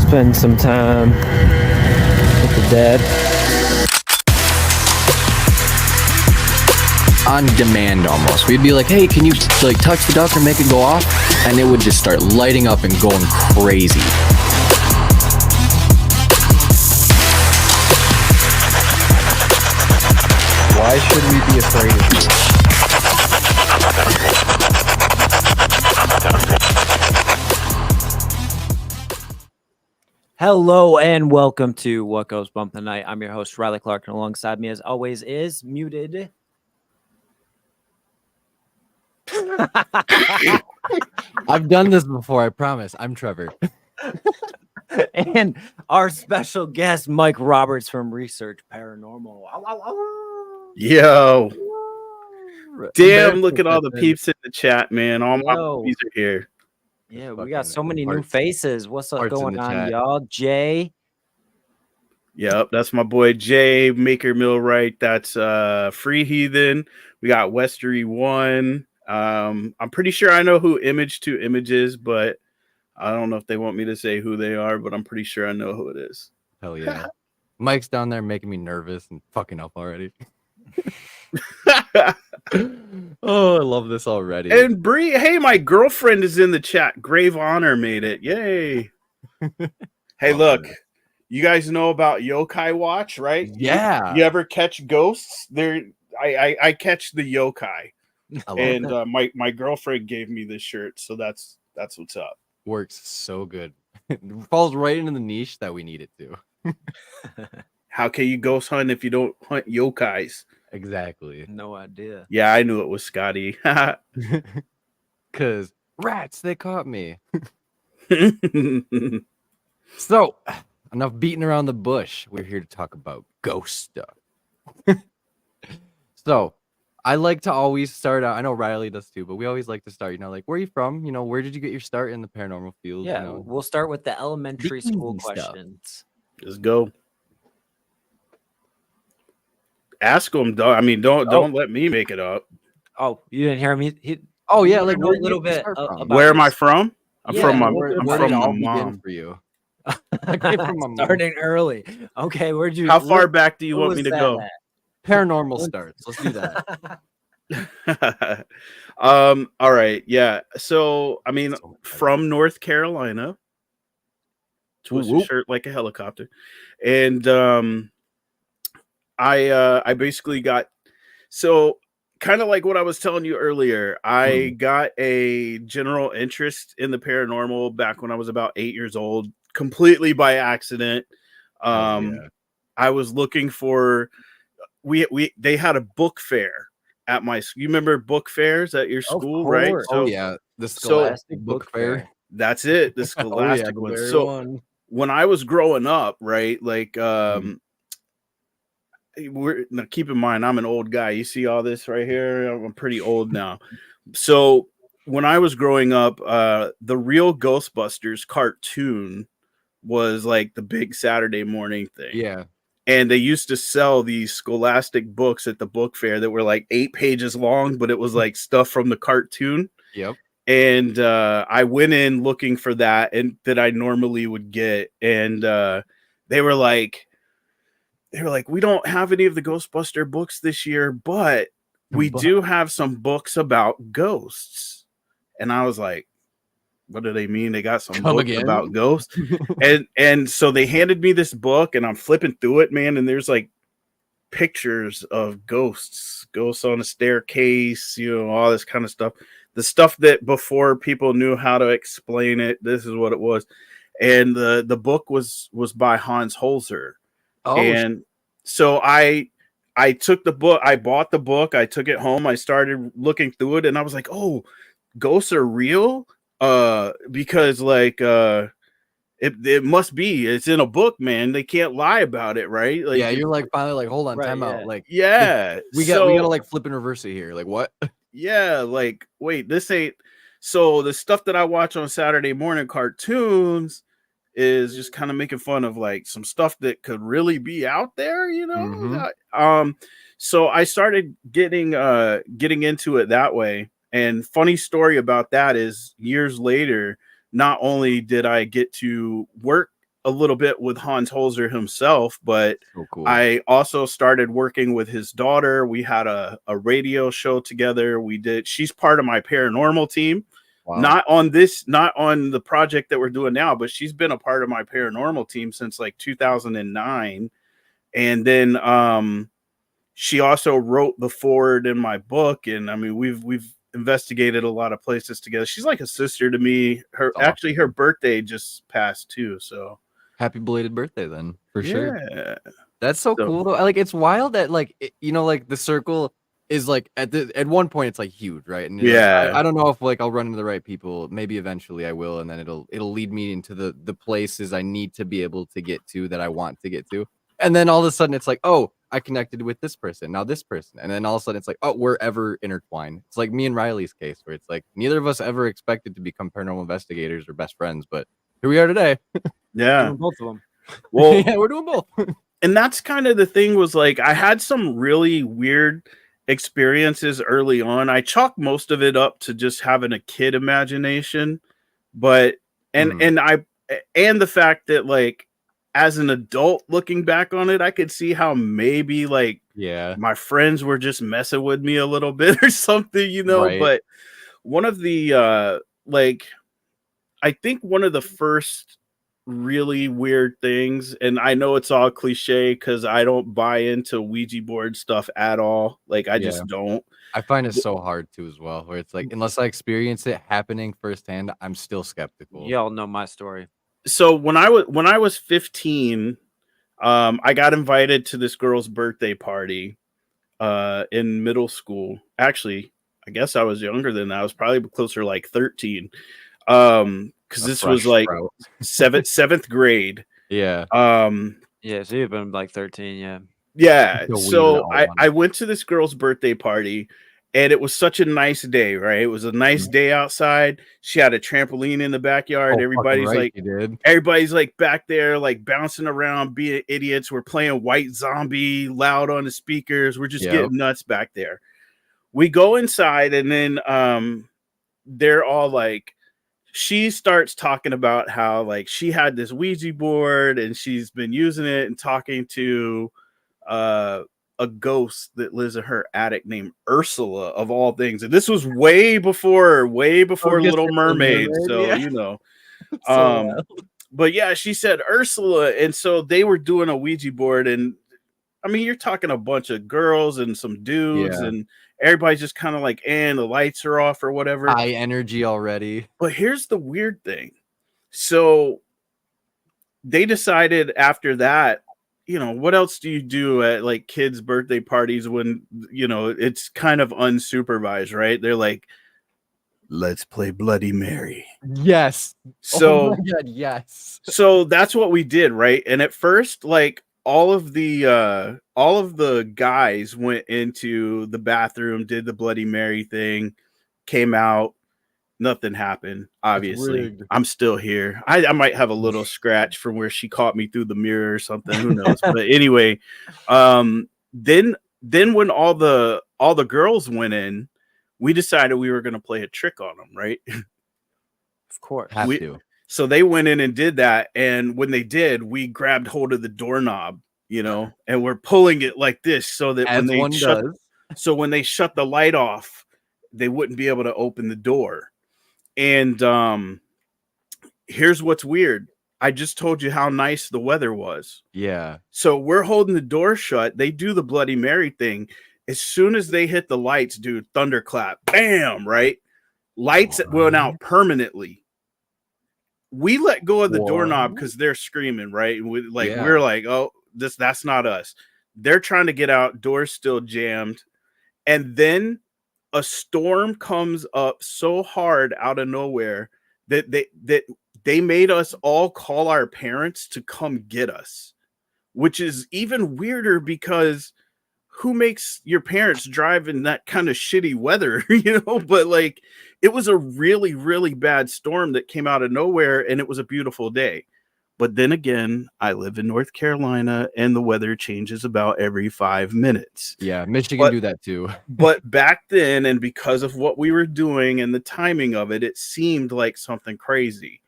spend some time with the dead. On demand almost. We'd be like, hey, can you like touch the duck or make it go off? And it would just start lighting up and going crazy. Why should we be afraid of you? Hello and welcome to What Goes Bump the Night. I'm your host, Riley Clark, and alongside me, as always, is Muted. I've done this before, I promise. I'm Trevor. And our special guest, Mike Roberts from Research Paranormal. Yo, damn, look at all the peeps in the chat, man. All my peeps are here. Yeah, we got so many new faces. What's up going on, y'all? Jay. Yep, that's my boy Jay, Maker Millwright. That's Free Heathen. We got Westery One. I'm pretty sure I know who Image 2 Image is, but I don't know if they want me to say who they are, but I'm pretty sure I know who it is. Hell yeah. Mike's down there making me nervous and fucking up already. Oh, I love this already. And Bree, hey, my girlfriend is in the chat. Grave Honor made it. Yay. Hey, look, you guys know about Yokai Watch, right? Yeah. You ever catch ghosts? I catch the yokai. And my girlfriend gave me this shirt, so that's what's up. Works so good. It falls right into the niche that we need it to. How can you ghost hunt if you don't hunt yokais? Exactly. No idea. Yeah, I knew it was Scotty. Because rats, they caught me. So, enough beating around the bush. We're here to talk about ghost stuff. So, I like to always start out. I know Riley does too, but we always like to start, like, where are you from? Where did you get your start in the paranormal field? Yeah, we'll start with the elementary school questions. Let's go. Ask him, though. I mean, don't let me make it up. Oh, you didn't hear me? Oh yeah, like a little bit. Where am I from? I'm Yeah, from my mom. For you. I came from my mom. Starting early. Okay, where'd you? How far back do you want me to go? Paranormal starts. Let's do that. All right. Yeah. So, I mean, from North Carolina. Twist your shirt like a helicopter. And I basically got, so kind of like what I was telling you earlier, I got a general interest in the paranormal back when I was about 8 years old, completely by accident. I was looking for, they had a book fair at my school. You remember book fairs at your school, right? So, the Scholastic book fair. That's it, the Scholastic one. So when I was growing up, right, like now keep in mind, I'm an old guy. You see all this right here? I'm pretty old now. So when I was growing up, the real Ghostbusters cartoon was like the big Saturday morning thing. Yeah. And they used to sell these Scholastic books at the book fair that were like 8 pages long, but it was like stuff from the cartoon. Yep. And I went in looking for that and that I normally would get. And they were like, we don't have any of the Ghostbuster books this year, but we do have some books about ghosts. And I was like, what do they mean? They got some books about ghosts. and so they handed me this book and I'm flipping through it, man. And there's like pictures of ghosts on a staircase, all this kind of stuff. The stuff that before people knew how to explain it, this is what it was. And the book was by Hans Holzer. And so I took the book, I bought the book, I took it home, I started looking through it, and I was like, oh, ghosts are real? Because like it must be, it's in a book, man. They can't lie about it, right? Like, yeah, you're like finally like, hold on, time out. Like, we gotta like flip and reverse it here. Like, what? Yeah, like, wait, this ain't. So the stuff that I watch on Saturday morning cartoons is just kind of making fun of like some stuff that could really be out there, So I started getting into it that way. And funny story about that is years later, not only did I get to work a little bit with Hans Holzer himself, but So cool. I also started working with his daughter. We had a radio show together. She's part of my paranormal team. Wow. Not on the project that we're doing now, but she's been a part of my paranormal team since like 2009. And then she also wrote the foreword in my book. And I mean, we've investigated a lot of places together. She's like a sister to me. Actually her birthday just passed too. So happy belated birthday then, for sure. yeah. That's so cool though. Like it's wild that like like the circle is like at one point it's like huge, right? And yeah, I don't know if like I'll run into the right people. Maybe eventually I will, and then it'll lead me into the places I need to be able to get to that I want to get to. And then all of a sudden it's like, oh, I connected with this person, now this person, and then all of a sudden it's like, oh, we're ever intertwined. It's like me and Riley's case, where it's like neither of us ever expected to become paranormal investigators or best friends, but here we are today. Yeah, both of them. Well, yeah, we're doing both. And that's kind of the thing, was like I had some really weird experiences early on. I chalk most of it up to just having a kid imagination, but and the fact that like as an adult looking back on it, I could see how maybe like my friends were just messing with me a little bit or something, you know. Right. But one of the like I think one of the first really weird things, and I know it's all cliche because I don't buy into Ouija board stuff at all. Like I just don't. I find it so hard too as well, where it's like unless I experience it happening firsthand, I'm still skeptical. Y'all know my story. So when I was 15, I got invited to this girl's birthday party in middle school. Actually, I guess I was younger than that. I was probably closer to like 13. Because this was like seventh grade. Yeah. Yeah, so you've been like 13, yeah. Yeah. So I went to this girl's birthday party, and it was such a nice day, right? It was a nice day outside. She had a trampoline in the backyard. Everybody's like back there, like bouncing around, being idiots. We're playing White Zombie loud on the speakers. We're just getting nuts back there. We go inside, and then they're all like, she starts talking about how like she had this Ouija board and she's been using it and talking to a ghost that lives in her attic named Ursula, of all things. And this was way before Little Mermaid. So, you know, but yeah, she said Ursula. And so they were doing a Ouija board, and I mean, you're talking a bunch of girls and some dudes, and everybody's just kind of like, and the lights are off or whatever. High energy already. But here's the weird thing. So they decided after that, you know, what else do you do at like kids' birthday parties when, you know, it's kind of unsupervised, right? They're like, let's play Bloody Mary. Yes. So, oh my God, yes. So that's what we did, right? And at first, like, all of the guys went into the bathroom, did the Bloody Mary thing, came out, nothing happened. Obviously, I'm still here. I might have a little scratch from where she caught me through the mirror or something. Who knows? But anyway, then when all the girls went in, we decided we were going to play a trick on them, right? Of course. Have to. So they went in and did that. And when they did, we grabbed hold of the doorknob, you know, and we're pulling it like this so that when they shut the light off, they wouldn't be able to open the door. And here's what's weird. I just told you how nice the weather was. Yeah. So we're holding the door shut. They do the Bloody Mary thing. As soon as they hit the lights, dude, thunderclap, bam, right? Lights went out permanently. We let go of the doorknob because they're screaming, right? And we're like, oh, that's not us. They're trying to get out, door's still jammed. And then a storm comes up so hard out of nowhere that they made us all call our parents to come get us, which is even weirder because who makes your parents drive in that kind of shitty weather, you know? But like, it was a really, really bad storm that came out of nowhere, and it was a beautiful day. But then again, I live in North Carolina, and the weather changes about every 5 minutes. Yeah, Michigan do that too. But back then, and because of what we were doing and the timing of it, it seemed like something crazy.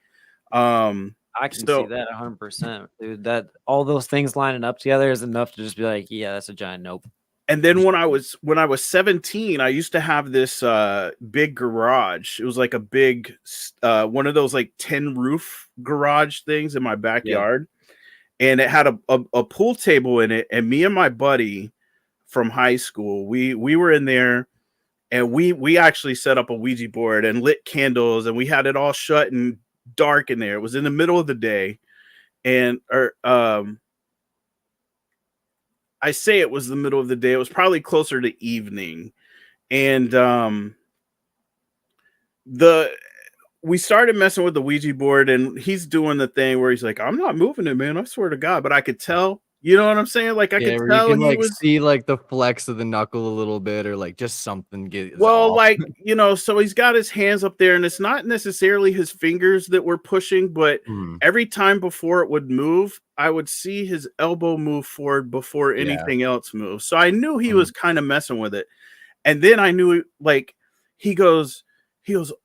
I can see So that 100%, dude. That all those things lining up together is enough to just be like, yeah, that's a giant nope. and then when I was 17, I used to have this big garage. It was like a big one of those like tin roof garage things in my backyard. And it had a pool table in it. And me and my buddy from high school, we were in there, and we actually set up a Ouija board and lit candles, and we had it all shut and dark in there. It was in the middle of the day, and I say it was the middle of the day. It was probably closer to evening, and the we started messing with the Ouija board, and he's doing the thing where he's like, "I'm not moving it, man. I swear to God." But I could tell, you know what I'm saying? Like I could where you tell can he like was. see like the flex of the knuckle a little bit, or like just something gets Well, off. like, so he's got his hands up there, and it's not necessarily his fingers that were pushing, but Hmm. every time before it would move, I would see his elbow move forward before Yeah. anything else moved. So I knew he Mhm. was kind of messing with it. And then I knew, like, he goes,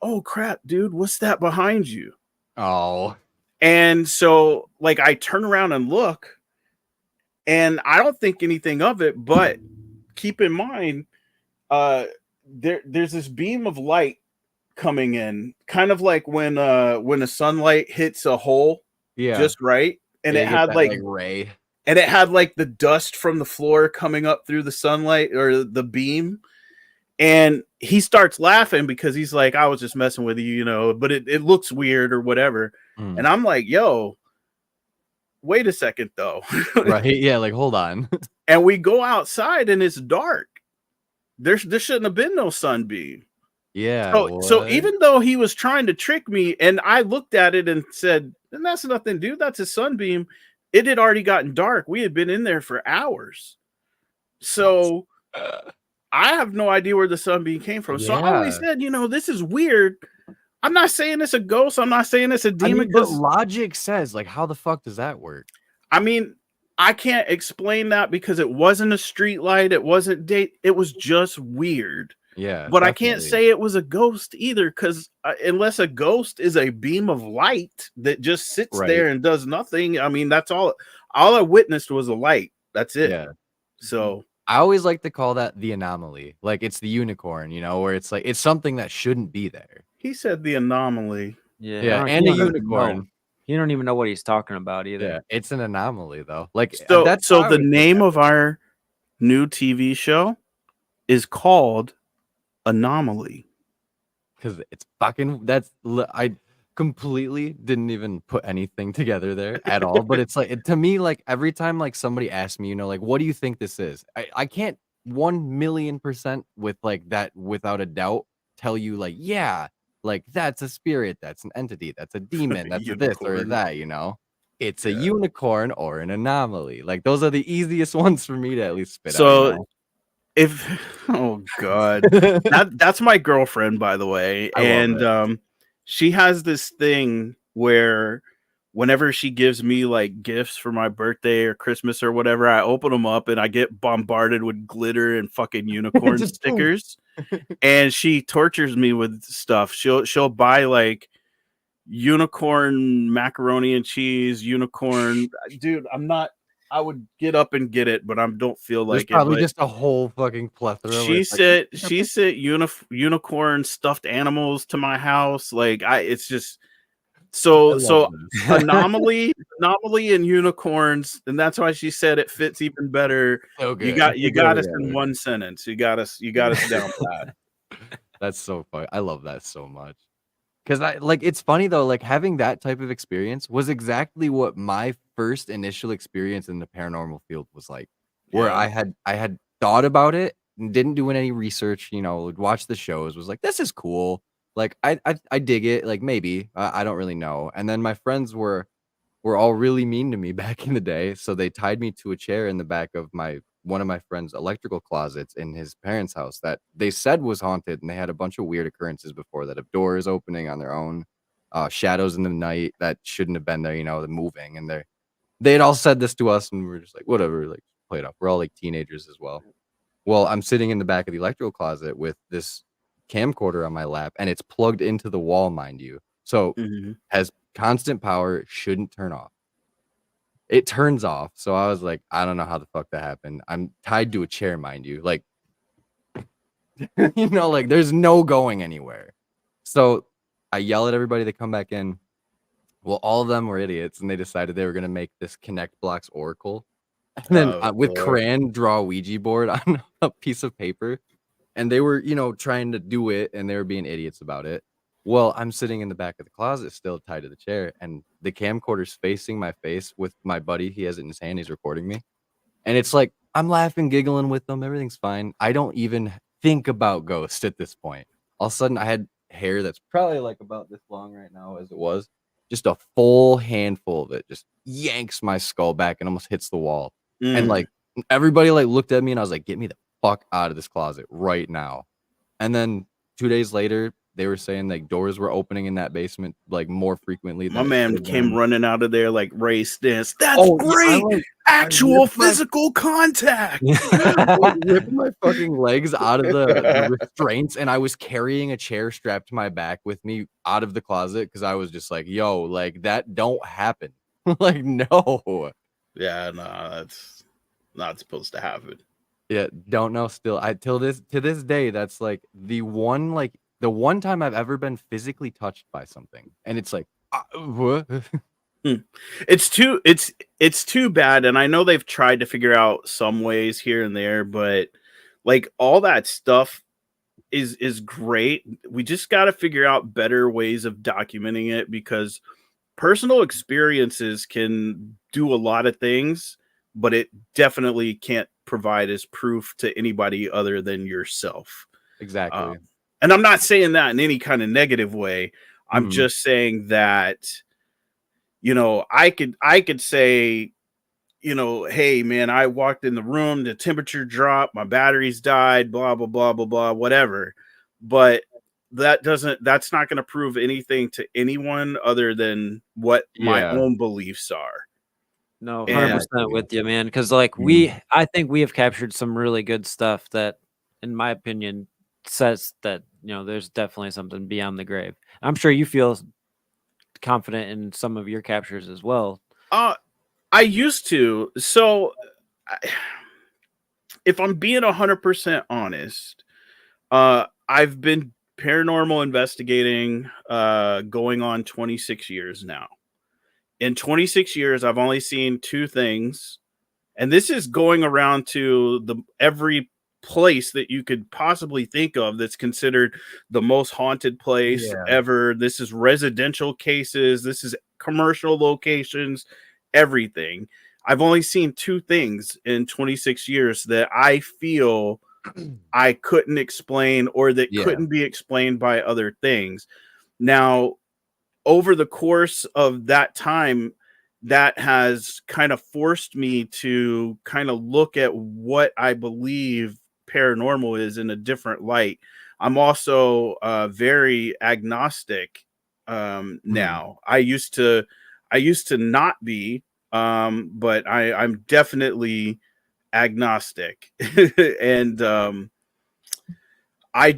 "Oh crap, dude, what's that behind you?" Oh, And so, like, I turn around and look, and I don't think anything of it, but keep in mind, there's this beam of light coming in, kind of like when the sunlight hits a hole yeah. just right, and Yeah, it you get had that like ray. the dust from the floor coming up through the sunlight or the beam. And he starts laughing because he's like, "I was just messing with you, but it looks weird or whatever." Mm. And I'm like, "Yo, wait a second though." Right. Yeah, like hold on. And we go outside and it's dark. There shouldn't have been no sunbeam. Yeah, So what? even though he was trying to trick me, and I looked at it and said, "And that's nothing, dude. That's a sunbeam." It had already gotten dark. We had been in there for hours. So I have no idea where the sunbeam came from. So I always Yeah. said, this is weird. I'm not saying it's a ghost. I'm not saying it's a I demon mean, but because logic says like how the fuck does that work? I mean, I can't explain that because it wasn't a street light. It wasn't date. It was just weird. Yeah, But I can't definitely. say it was a ghost either, because unless a ghost is a beam of light that just sits Right. there and does nothing, I mean, that's all. All I witnessed was a light. That's it. Yeah. So I always like to call that the anomaly. Like it's the unicorn, where it's like it's something that shouldn't be there. he said the anomaly. Yeah, Yeah, he and a don't even know. unicorn. You don't even know what he's talking about either. Yeah, it's an anomaly though. Like So, that's how I the would take name that. of our new TV show is called Anomaly. Because it's fucking I completely didn't even put anything together there at all. But it's like to me, like every time like somebody asks me, like what do you think this is? I can't 1,000,000% with like that without a doubt tell you like, yeah, like that's a spirit, that's an entity, that's a demon, that's a this or Unicorn. that. It's a Yeah. unicorn or an anomaly. Like those are the easiest ones for me to at least spit So out. oh god, that's my girlfriend, by the way, I love and it. she has this thing where whenever she gives me like gifts for my birthday or Christmas or whatever, I open them up and I get bombarded with glitter and fucking unicorn Just boom. stickers, and she tortures me with stuff. She'll buy like unicorn macaroni and cheese, unicorn. Dude, I would get up and get it, but I don't feel There's like it. probably But just a whole fucking plethora where she it's like, sent unicorn stuffed animals to my house. Like it's just I love so this. anomaly and unicorns, and that's why she said it fits even better. So You good. got They go us in together. one sentence. You got us down pat. That's so funny. I love that so much. Because it's funny though, like having that type of experience was exactly what my first initial experience in the paranormal field was like. Where Yeah. I had thought about it and didn't do any research, would watch the shows, was like, this is cool. Like I dig it, like maybe. I don't really know. And then my friends were all really mean to me back in the day. So they tied me to a chair in the back of one of my friend's electrical closets in his parents' house that they said was haunted, and they had a bunch of weird occurrences before that of doors opening on their own, shadows in the night that shouldn't have been there, the moving, and they had all said this to us, and we were just like, whatever, like play it off. We're all like teenagers as well. Well, I'm sitting in the back of the electrical closet with this camcorder on my lap, and it's plugged into the wall, mind you. So Mhm. has constant power shouldn't turn off. It turns off. So I was like, I don't know how the fuck that happened. I'm tied to a chair, mind you. Like, like there's no going anywhere. So I yell at everybody to come back in. Well, all of them were idiots, and they decided they were going to make this Connect Blocks Oracle. And then with Lord. crayon, draw a Ouija board on a piece of paper. And they were, trying to do it, and they were being idiots about it. Well, I'm sitting in the back of the closet still tied to the chair, and the camcorder's facing my face with my buddy. He has it in his hand. He's recording me. And it's like, I'm laughing, giggling with them. Everything's fine. I don't even think about ghosts at this point. All of a sudden, I had hair that's probably like about this long right now as it was. Just a full handful of it just yanks my skull back and almost hits the wall. And like everybody like looked at me and I was like, get me the fuck out of this closet right now. And then 2 days later, they were saying like doors were opening in that basement like more frequently. My man came running out of there like Ray Stance. That's great. Yeah, actual physical contact. Ripping my fucking legs out of the restraints, and I was carrying a chair strapped to my back with me out of the closet because I was just like, yo, like that don't happen. Like, no. Yeah, no, that's not supposed to happen. Yeah, don't know still. To this day, that's like the one time I've ever been physically touched by something. And it's like what? It's too bad, and I know they've tried to figure out some ways here and there, but like all that stuff is great. We just got to figure out better ways of documenting it, because personal experiences can do a lot of things, but it definitely can't provide as proof to anybody other than yourself. Exactly. And I'm not saying that in any kind of negative way. I'm just saying that, I could say, hey man, I walked in the room, the temperature dropped, my batteries died, blah, blah, blah, blah, blah, whatever. But that's not going to prove anything to anyone other than what my own beliefs are. No, 100% with you, man. Because like I think we have captured some really good stuff that, in my opinion, says that there's definitely something beyond the grave. I'm sure you feel confident in some of your captures as well. I used to. So, if I'm being 100% honest, I've been paranormal investigating going on 26 years now. In 26 years, I've only seen two things, and this is going around to every place that you could possibly think of that's considered the most haunted place ever. This is residential cases. This is commercial locations, everything. I've only seen two things in 26 years that I feel I couldn't explain, or that couldn't be explained by other things. Now, over the course of that time, that has kind of forced me to kind of look at what I believe paranormal is in a different light. I'm also very agnostic now. I used to not be, but I'm definitely agnostic. And I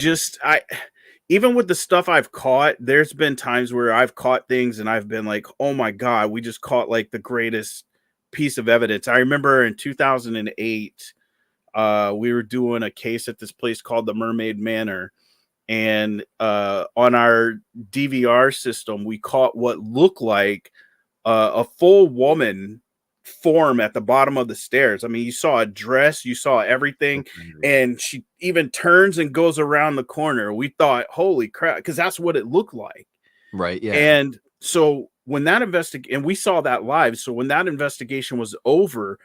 even with the stuff I've caught, there's been times where I've caught things and I've been like, oh my God, we just caught like the greatest piece of evidence. I remember in 2008, we were doing a case at this place called the Mermaid Manor. And on our DVR system, we caught what looked like a full woman form at the bottom of the stairs. I mean, you saw a dress, you saw everything, and she even turns and goes around the corner. We thought, holy crap, because that's what it looked like. Right. Yeah. And so when that and we saw that live. So when that investigation was over,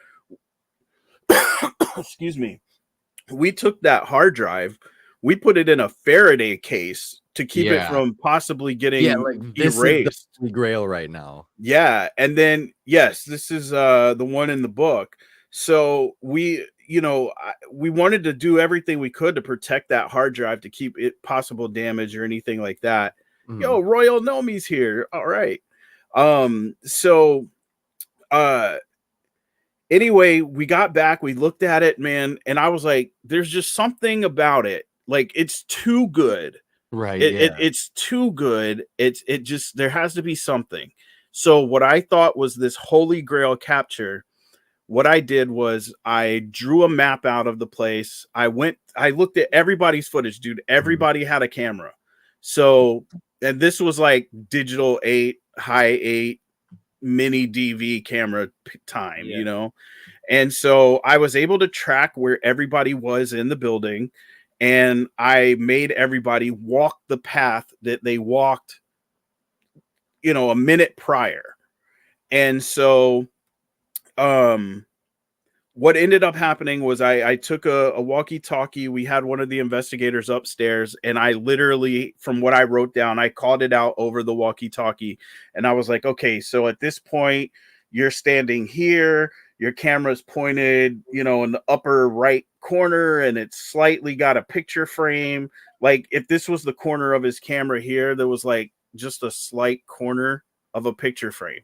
excuse me, we took that hard drive, we put it in a Faraday case to keep it from possibly getting erased. Is the grail right now. Yeah. And then, yes, this is the one in the book. So we wanted to do everything we could to protect that hard drive, to keep it possible damage or anything like that. Yo, Royal Nomi's here. All right. Anyway, we got back, we looked at it, man, and I was like, there's just something about it. Like, it's too good Right. Yeah. It's too good. It just, there has to be something. So what I thought was this holy grail capture, what I did was I drew a map out of the place. I looked at everybody's footage, dude. Everybody had a camera. So, and this was like digital 8, high 8, mini DV camera time, Yeah. you know? And so I was able to track where everybody was in the building, and I made everybody walk the path that they walked, a minute prior. And so, what ended up happening was I took a walkie-talkie. We had one of the investigators upstairs, and I literally, from what I wrote down, I called it out over the walkie-talkie. And I was like, okay, so at this point, you're standing here, your camera's pointed, in the upper right corner, and it's slightly got a picture frame. Like, if this was the corner of his camera here, there was like just a slight corner of a picture frame.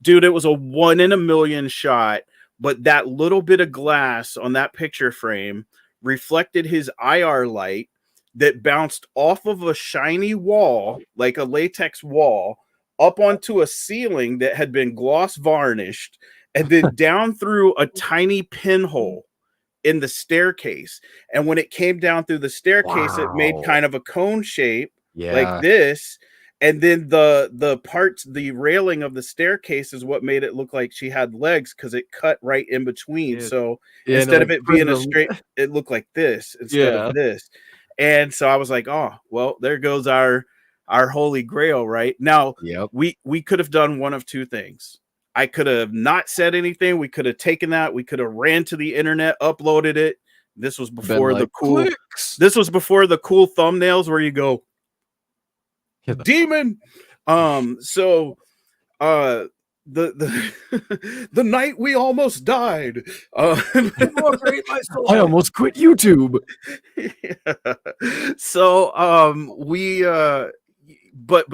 Dude, it was a 1 in a million shot. But that little bit of glass on that picture frame reflected his IR light that bounced off of a shiny wall, like a latex wall, up onto a ceiling that had been gloss varnished, and then down through a tiny pinhole in the staircase. And when it came down through the staircase, it made kind of a cone shape like this. And then the railing of the staircase is what made it look like she had legs, because it cut right in between. Yeah. So Yeah, instead no, of it being a straight, it looked like this instead of this. And so I was like, oh, well, there goes our holy grail, right? Now, we could have done one of two things. I could have not said anything. We could have taken that. We could have ran to the internet, uploaded it. This was before the cool. This was before the cool thumbnails where you go, demon. So the the night we almost died. I almost quit YouTube. Yeah. So but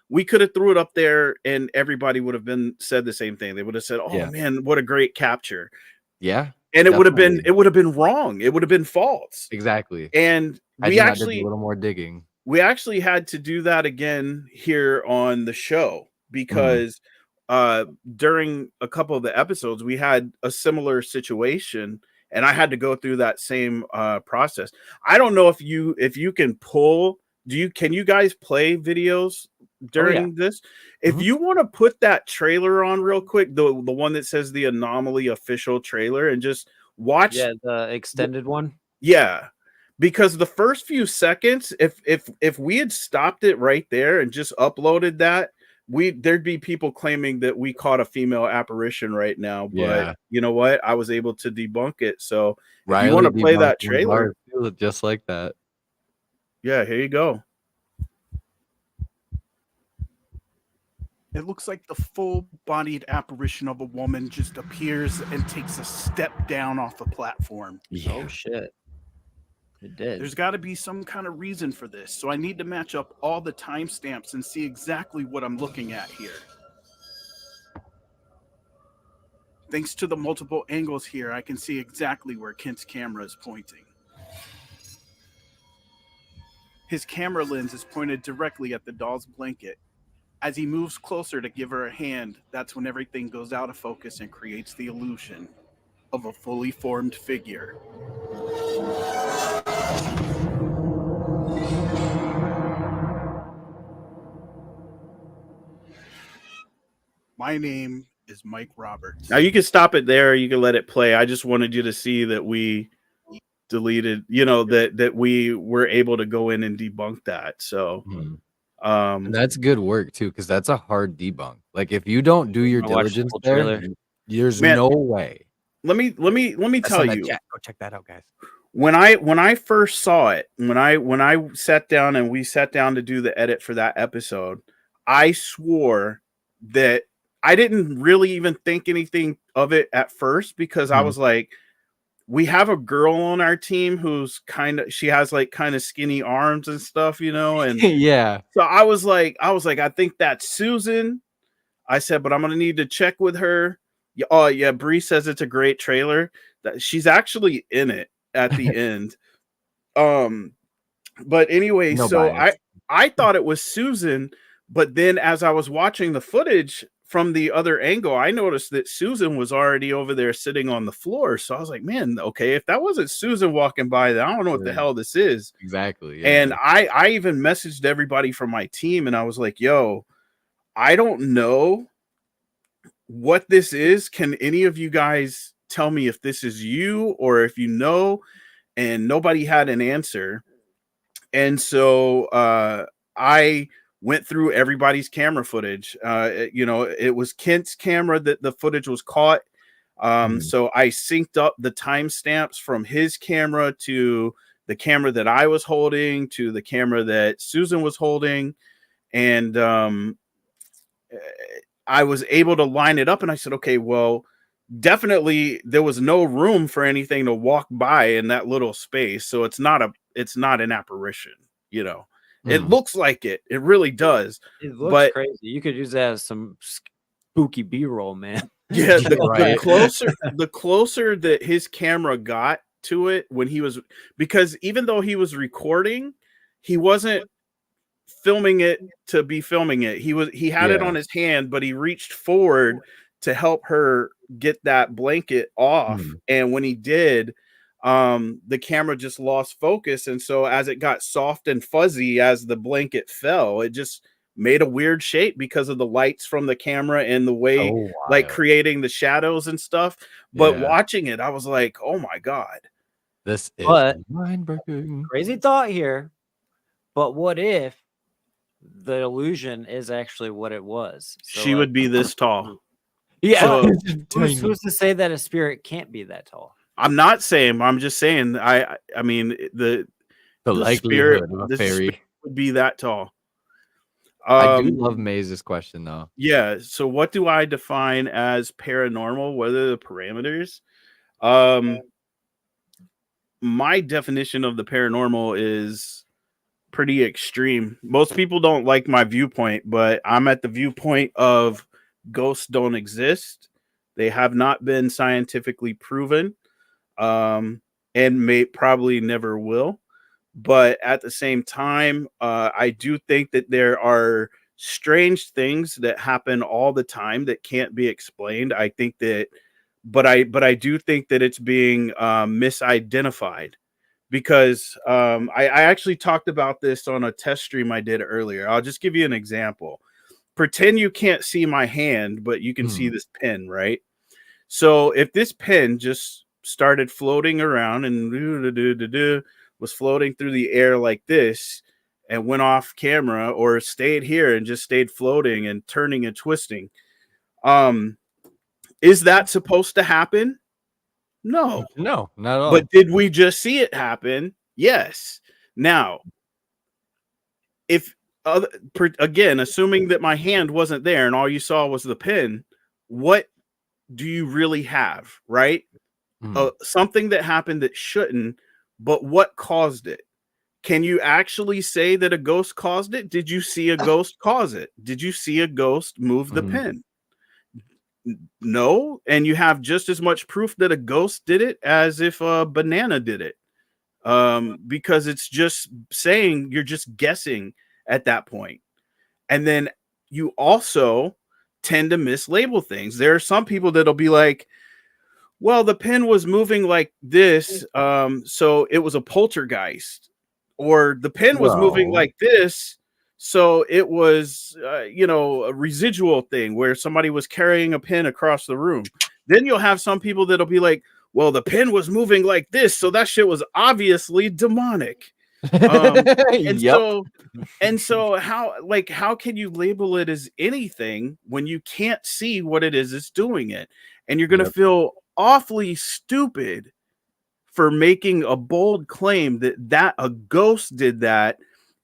we could have threw it up there, and everybody would have said the same thing. They would have said, "Oh man, what a great capture!" Yeah, and it would have been wrong. It would have been false. Exactly. And we actually did a little more digging. We actually had to do that again here on the show, because during a couple of the episodes we had a similar situation, and I had to go through that same process. I don't know if you can pull. Can you guys play videos during this? If you want to put that trailer on real quick, the one that says the Anomaly official trailer, and just watch the extended one. Yeah. Because the first few seconds, if we had stopped it right there and just uploaded that, there'd be people claiming that we caught a female apparition right now. But you know what? I was able to debunk it. So if you want to play that trailer, just like that. Yeah, here you go. It looks like the full-bodied apparition of a woman just appears and takes a step down off the platform. Oh shit. It did. There's got to be some kind of reason for this, so I need to match up all the timestamps and see exactly what I'm looking at here. Thanks to the multiple angles here, I can see exactly where Kent's camera is pointing. His camera lens is pointed directly at the doll's blanket. As he moves closer to give her a hand, that's when everything goes out of focus and creates the illusion of a fully formed figure. My name is Mike Roberts. Now you can stop it there. You can let it play. I just wanted you to see that we deleted, that we were able to go in and debunk that. So, and that's good work too, because that's a hard debunk. Like if you don't do your diligence there, there's no way. Let me tell you. Go check that out, guys. When I first saw it, when I sat down and we sat down to do the edit for that episode, I swore that I didn't really even think anything of it at first, because I was like, we have a girl on our team who's she has like kind of skinny arms and stuff, and yeah. So I was like, I think that's Susan. I said, but I'm gonna need to check with her. Oh yeah, Bree says it's a great trailer. That she's actually in it at the end. But anyway, No so bias. I thought it was Susan, but then as I was watching the footage from the other angle, I noticed that Susan was already over there sitting on the floor. So I was like, man, okay, if that wasn't Susan walking by, then I don't know what the Yeah. hell this is. Exactly. Yeah. And I even messaged everybody from my team and I was like, yo, I don't know what this is. Can any of you guys tell me if this is you or if you know? And nobody had an answer. And so I went through everybody's camera footage. It was Kent's camera that the footage was caught. So I synced up the timestamps from his camera to the camera that I was holding to the camera that Susan was holding. And I was able to line it up and I said, okay, well, definitely there was no room for anything to walk by in that little space. So it's not an apparition, you know. It looks like it. It really does. It looks But crazy. You could use that as some spooky B-roll, man. yeah, Right. the closer that his camera got to it when he was, because even though he was recording, he wasn't filming it to be filming it. He had it Yeah. on his hand, but he reached forward to help her get that blanket off. And when he did, the camera just lost focus. And so as it got soft and fuzzy as the blanket fell, it just made a weird shape because of the lights from the camera and the way like creating the shadows and stuff. But watching it, I was like, oh my God. This is But mind-breaking. crazy thought here. But what if the illusion is actually what it was? So She would be this tall. Yeah. So, who's to say that a spirit can't be that tall? I'm not saying, I'm just saying, I mean, the likelihood spirit, of a the fairy spirit would be that tall. I do love Maze's question though. Yeah. So what do I define as paranormal? What are the parameters? My definition of the paranormal is pretty extreme. Most people don't like my viewpoint, but I'm at the viewpoint of ghosts don't exist. They have not been scientifically proven, and may probably never will. But at the same time, I do think that there are strange things that happen all the time that can't be explained. I think that, but I do think that it's being misidentified because I actually talked about this on a test stream I did earlier. I'll just give you an example. Pretend you can't see my hand, but you can see this pen, right? So if this pen just started floating around and was floating through the air like this and went off camera or stayed here and just stayed floating and turning and twisting, is that supposed to happen? No, not at all. but did we just see it happen? Yes. Now, if again, assuming that my hand wasn't there and all you saw was the pen, what do you really have, right? Something that happened that shouldn't, but what caused it? Can you actually say that a ghost caused it? Did you see a ghost cause it? Did you see a ghost move the pen? No. And you have just as much proof that a ghost did it as if a banana did it. Because it's just saying you're just guessing at that point. And then you also tend to mislabel things. There are some people that'll be like, well, the pen was moving like this, so it was a poltergeist, or the pen was moving like this, so it was, a residual thing where somebody was carrying a pen across the room. Then you'll have some people that'll be like, well, the pen was moving like this, so that shit was obviously demonic. And so how can you label it as anything when you can't see what it is that's doing it? And you're gonna feel awfully stupid for making a bold claim that a ghost did that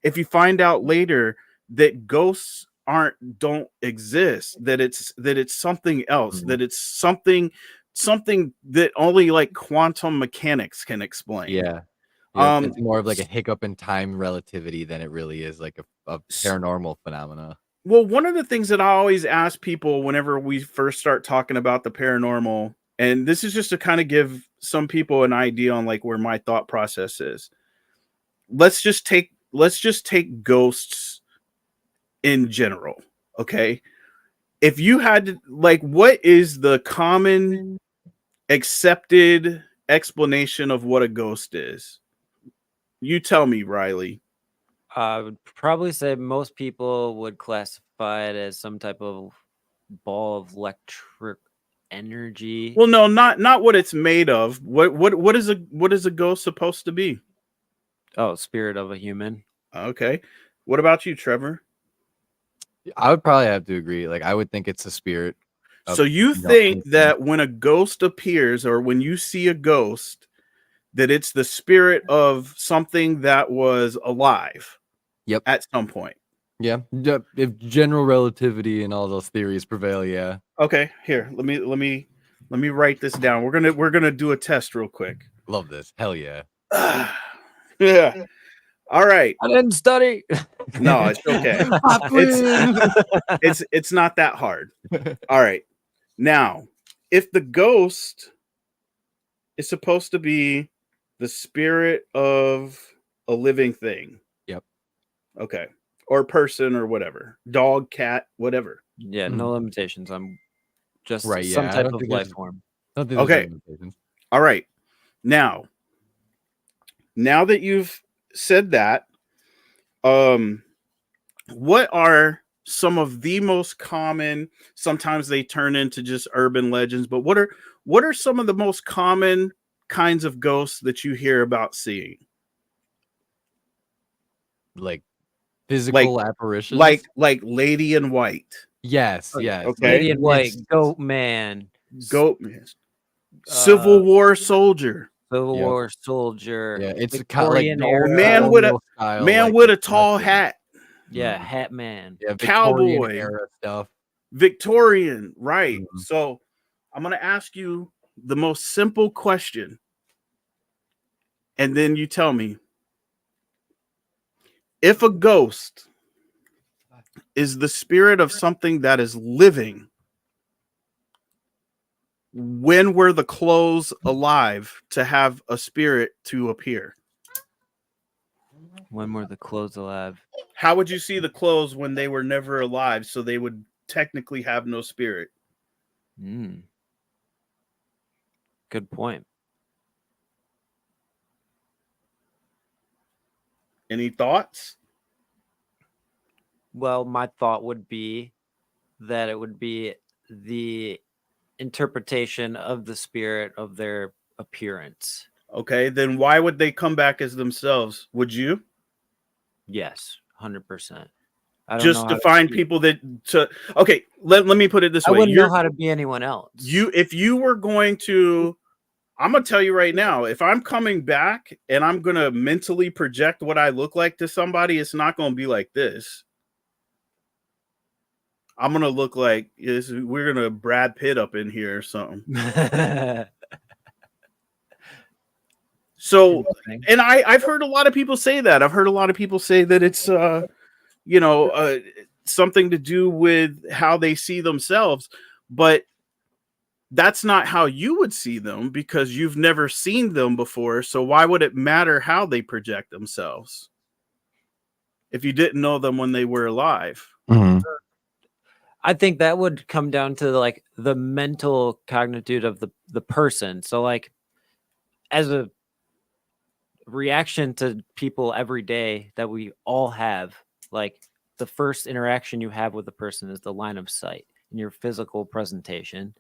if you find out later that ghosts don't exist, that it's something else, that it's something that only like quantum mechanics can explain. It's more of like a hiccup in time relativity than it really is like a paranormal phenomena. Well, one of the things that I always ask people whenever we first start talking about the paranormal, and this is just to kind of give some people an idea on like where my thought process is. Let's just take let's just take ghosts in general, okay? If you had to, like, what is the common accepted explanation of what a ghost is? You tell me, Riley. I would probably say most people would classify it as some type of ball of electric energy. Well, no, not what it's made of. What is a ghost supposed to be? Oh, spirit of a human. Okay. What about you, Trevor? I would probably have to agree. Like, I would think it's a spirit. So you think that when a ghost appears, or when you see a ghost, that it's the spirit of something that was alive? Yep. At some point. Yeah. If general relativity and all those theories prevail, yeah. Okay, here. Let me write this down. We're gonna do a test real quick. Love this. Hell yeah. Yeah. All right. I didn't study. No, it's okay. It's not that hard. All right. Now, if the ghost is supposed to be the spirit of a living thing. Yep. Okay. Or person or whatever. Dog, cat, whatever. Yeah, no limitations. I'm just Right, some yeah, I type don't of think life there's- form. Okay. All right. Now that you've said that, what are some of the most common, sometimes they turn into just urban legends, but what are some of the most common kinds of ghosts that you hear about seeing? Like physical apparitions? Like Lady in White. Yes, yes. Okay. Lady in White, Goat Man, Goat Man. Civil War soldier. Civil War soldier. Yeah, it's Victorian like era. Man with a tall hat. Yeah, Hat Man. Yeah, Cowboy era stuff. Victorian, right? So I'm gonna ask you the most simple question, and then you tell me if a ghost is the spirit of something that is living. When were the clothes alive to have a spirit to appear? When were the clothes alive? How would you see the clothes when they were never alive, so they would technically have no spirit? Good point. Any thoughts? Well, my thought would be that it would be the interpretation of the spirit of their appearance. Okay, then why would they come back as themselves? Would you? Yes, 100%. Just to find people that okay, let me put it this way. I wouldn't know how to be anyone else. If you were going to, I'm gonna tell you right now, if I'm coming back and I'm gonna mentally project what I look like to somebody, it's not gonna be like this. I'm gonna look like we're gonna Brad Pitt up in here or something. So, and I've heard a lot of people say that. I've heard a lot of people say that it's something to do with how they see themselves, but that's not how you would see them because you've never seen them before. So why would it matter how they project themselves if you didn't know them when they were alive? I think that would come down to like the mental cognitude of the person. So like as a reaction to people every day that we all have, like the first interaction you have with a person is the line of sight and your physical presentation.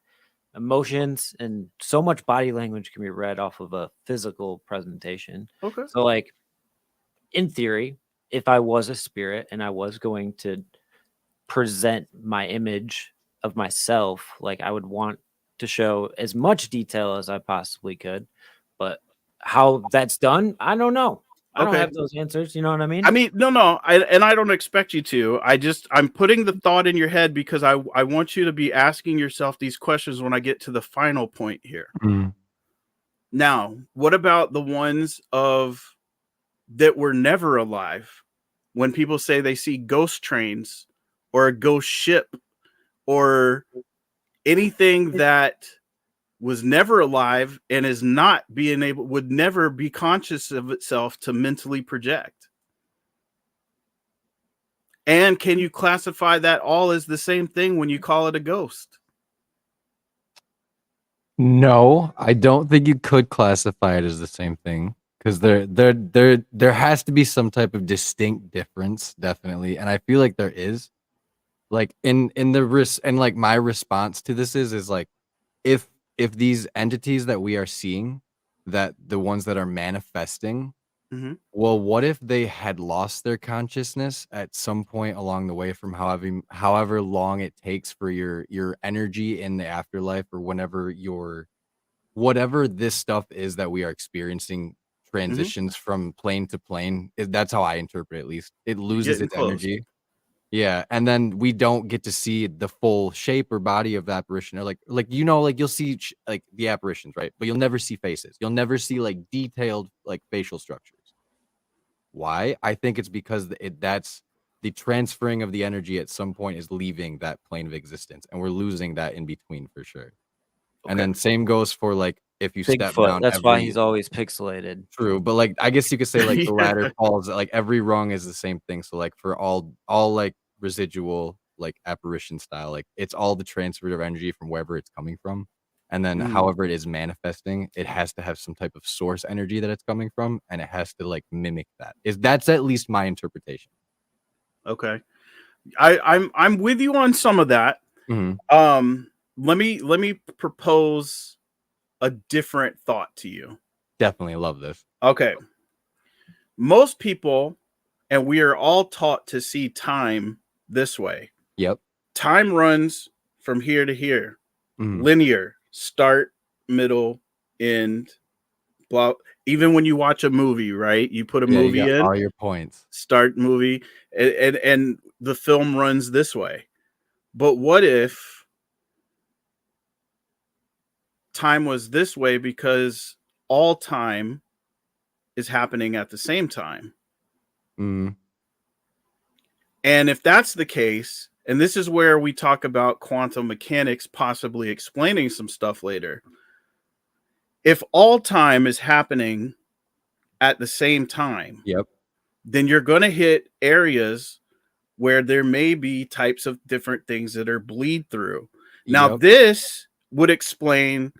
Emotions and so much body language can be read off of a physical presentation. Okay. So like in theory, if I was a spirit and I was going to present my image of myself, like I would want to show as much detail as I possibly could, but how that's done, I don't know. I don't have those answers. You know what I mean? I mean, no, I don't expect you to. I'm putting the thought in your head because I want you to be asking yourself these questions when I get to the final point here. Now, what about the ones that were never alive? When people say they see ghost trains or a ghost ship or anything that was never alive and is not would never be conscious of itself to mentally project. And can you classify that all as the same thing when you call it a ghost? No, I don't think you could classify it as the same thing because there has to be some type of distinct difference, definitely, and I feel like there is. Like in the and like my response to this is like if these entities that we are seeing, that the ones that are manifesting, Mm-hmm. well, what if they had lost their consciousness at some point along the way from however long it takes for your energy in the afterlife or whatever this stuff is that we are experiencing Mm-hmm. transitions from plane to plane. That's how I interpret it, at least. It You're loses getting its close. energy. Yeah, and then we don't get to see the full shape or body of the apparition, or like like you'll see like the apparitions, right? But you'll never see faces. You'll never see like detailed like facial structures. Why? I think it's because that's the transferring of the energy at some point is leaving that plane of existence, and we're losing that in between for sure. And Okay. then same goes for like if you step Bigfoot. down That's why every he's always pixelated. true, but like I guess you could say like the Yeah. ladder falls, like every rung is the same thing. So like for all like residual like apparition style, like it's all the transfer of energy from wherever it's coming from. And then Mm, however it is manifesting, it has to have some type of source energy that it's coming from, and it has to like mimic that. That's at least my interpretation. okay. I'm with you on some of that. Mhm. Let me propose a different thought to you. Definitely love this. Okay. Most people, and we are all taught to see time this way. Yep. Time runs from here to here. Mhm. Linear, start, middle, end, blah. Even when you watch a movie, right? You put a Yeah, you movie got in, all your points. start movie, and the film runs this way. But what if time was this way because all time is happening at the same time? Mhm. And if that's the case, and this is where we talk about quantum mechanics possibly explaining some stuff later. If all time is happening at the same time, Yep. then you're going to hit areas where there may be types of different things that are bleed through. Now, Yep. this would explain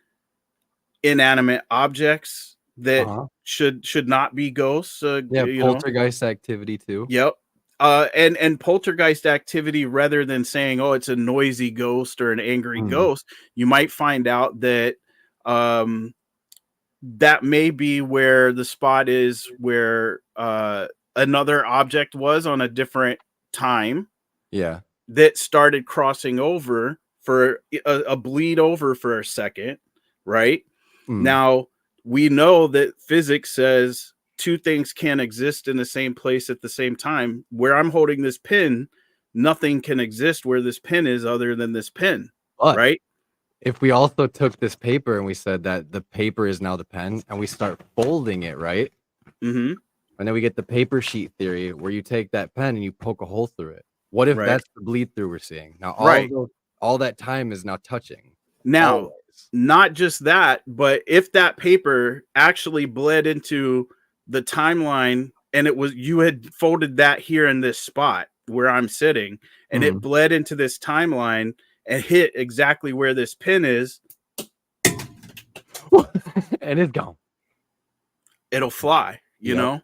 inanimate objects that Uh-huh. should not be ghosts. Yeah, You know, poltergeist activity too. yep. And poltergeist activity, rather than saying, "Oh, it's a noisy ghost or an angry Mhm. ghost," you might find out that um, that may be where the spot is where another object was on a different time Yeah. that started crossing over for a bleed over for a second, right? Mhm. Now, we know that physics says two things can't exist in the same place at the same time. Where I'm holding this pin, nothing can exist where this pin is other than this pin, But right? if we also took this paper and we said that the paper is now the pen and we start folding it, right? Mm-hmm. And then we get the paper sheet theory where you take that pen and you poke a hole through it. What if Right. that's the bleed through we're seeing? Now Right. all that time is now touching. Now, Always. not just that, but if that paper actually bled into the timeline and it was you had folded that here in this spot where I'm sitting and it Mhm. bled into this timeline and hit exactly where this pin is, And it's gone. it'll fly, you Yep. know,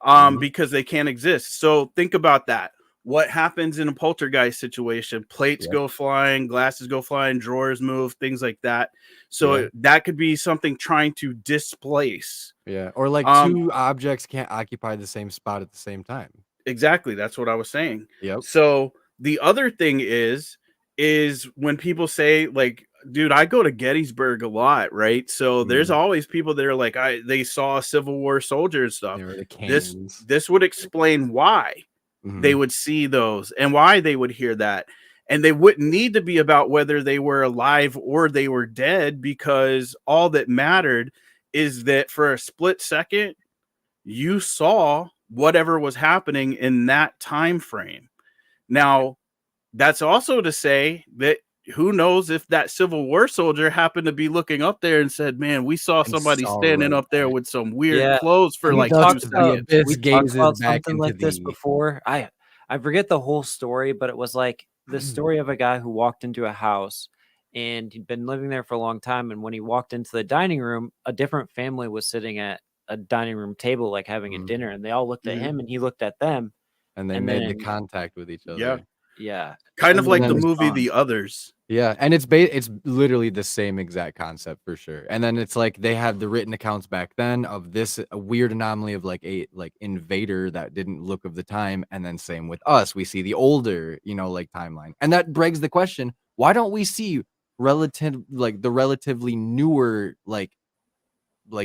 Mhm. because they can't exist. So think about that. What happens in a poltergeist situation? Plates Yep. go flying, glasses go flying, drawers move, things like that. So Yeah. that could be something trying to displace. Yeah. Or like Um, two objects can't occupy the same spot at the same time. exactly. That's what I was saying. Yep. So the other thing is when people say like, dude, I go to Gettysburg a lot, right? So there's Mhm. always people that are like, they saw a Civil War soldier and stuff. They were the This canes. this would explain why they Mhm. would see those and why they would hear that. And they wouldn't need to be about whether they were alive or they were dead, because all that mattered is that for a split second, you saw whatever was happening in that time frame. Now, that's also to say that who knows if that Civil War soldier happened to be looking up there and said, "Man, we saw And somebody saw standing right up there there. with some weird Yeah, clothes for and like Thus 2 the seconds." abyss we talked gazes about back something into like this the before. I forget the whole story, but it was like the story of a guy who walked into a house and he'd been living there for a long time. And when he walked into the dining room, a different family was sitting at a dining room table, like having a dinner, and they all looked at him and he looked at them. And they And made the then, contact with each Yeah. other. yeah. Kind And of like then the it's movie gone. The Others. Yeah, and it's literally the same exact concept for sure. And then it's like they have the written accounts back then of this a weird anomaly of like a invader that didn't look of the time, and then same with us. We see the older, like timeline. And that begs the question, why don't we see the relatively newer like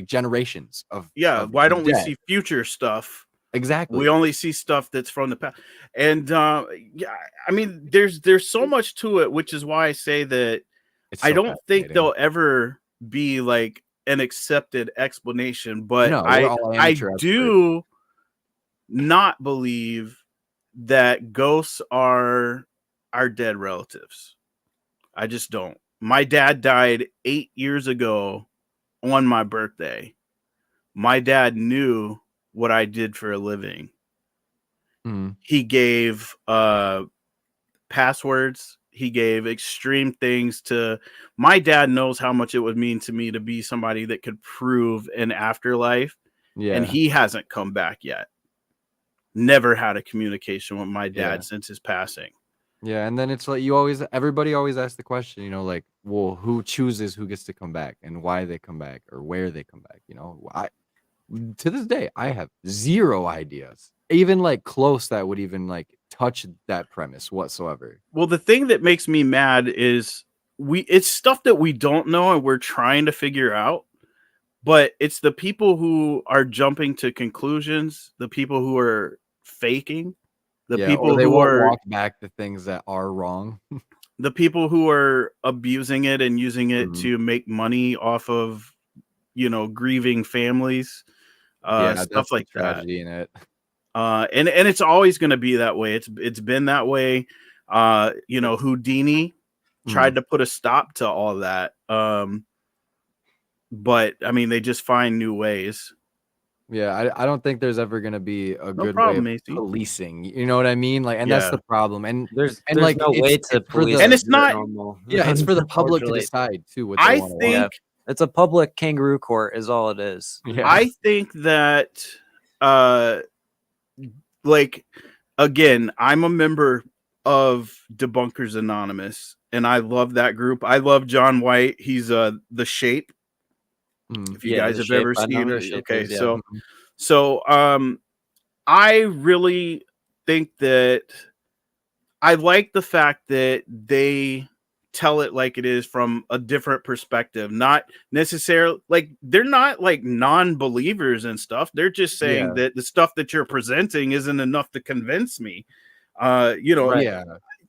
generations of Yeah, of why don't we dead? see future stuff? Exactly. We only see stuff that's from the past. And yeah, I mean, there's so much to it, which is why I say that It's I so don't think fascinating. there'll ever be like an accepted explanation, but No, we're all I amateur experts. do not believe that ghosts are our dead relatives. I just don't. My dad died 8 years ago on my birthday. My dad knew what I did for a living. Mhm. He gave passwords. He gave extreme things to my dad knows how much it would mean to me to be somebody that could prove an afterlife. And Yeah. he hasn't come back yet. Never had a communication with my dad Yeah. since his passing. Yeah, and then it's like everybody always asks the question, like, well, who chooses who gets to come back and why they come back or where they come back? To this day, I have zero ideas, even like close that would even like touch that premise whatsoever. Well, the thing that makes me mad is it's stuff that we don't know and we're trying to figure out, but it's the people who are jumping to conclusions, the people who are faking, the Yeah, or people they who won't are walk back the things that are wrong. the people who are abusing it and using it Mhm. to make money off of, grieving families, Yeah, stuff that's the like that. tragedy in it. And it's always going to be that way. It's been that way. Houdini tried to put a stop to all that. But I mean, they just find new ways. Yeah, I don't think there's ever gonna be a No good way of problem, Macy. policing. You know what I mean? Like, and that's the problem. And There's like no way to it's for police the And it's the not. paranormal. yeah, it's for the public to Unfortunately. decide too what they I want to watch. think. Yeah. It's a public kangaroo court, is all it is. Yeah. I think that. Like, again, I'm a member of Debunkers Anonymous, and I love that group. I love John White. He's the Shape. If you guys The have Shape. ever I know seen who it, the Shape okay. is, yeah. So I really think that I like the fact that they tell it like it is from a different perspective, not necessarily like they're not like non-believers and stuff. They're just saying that the stuff that you're presenting isn't enough to convince me. Right. Yeah.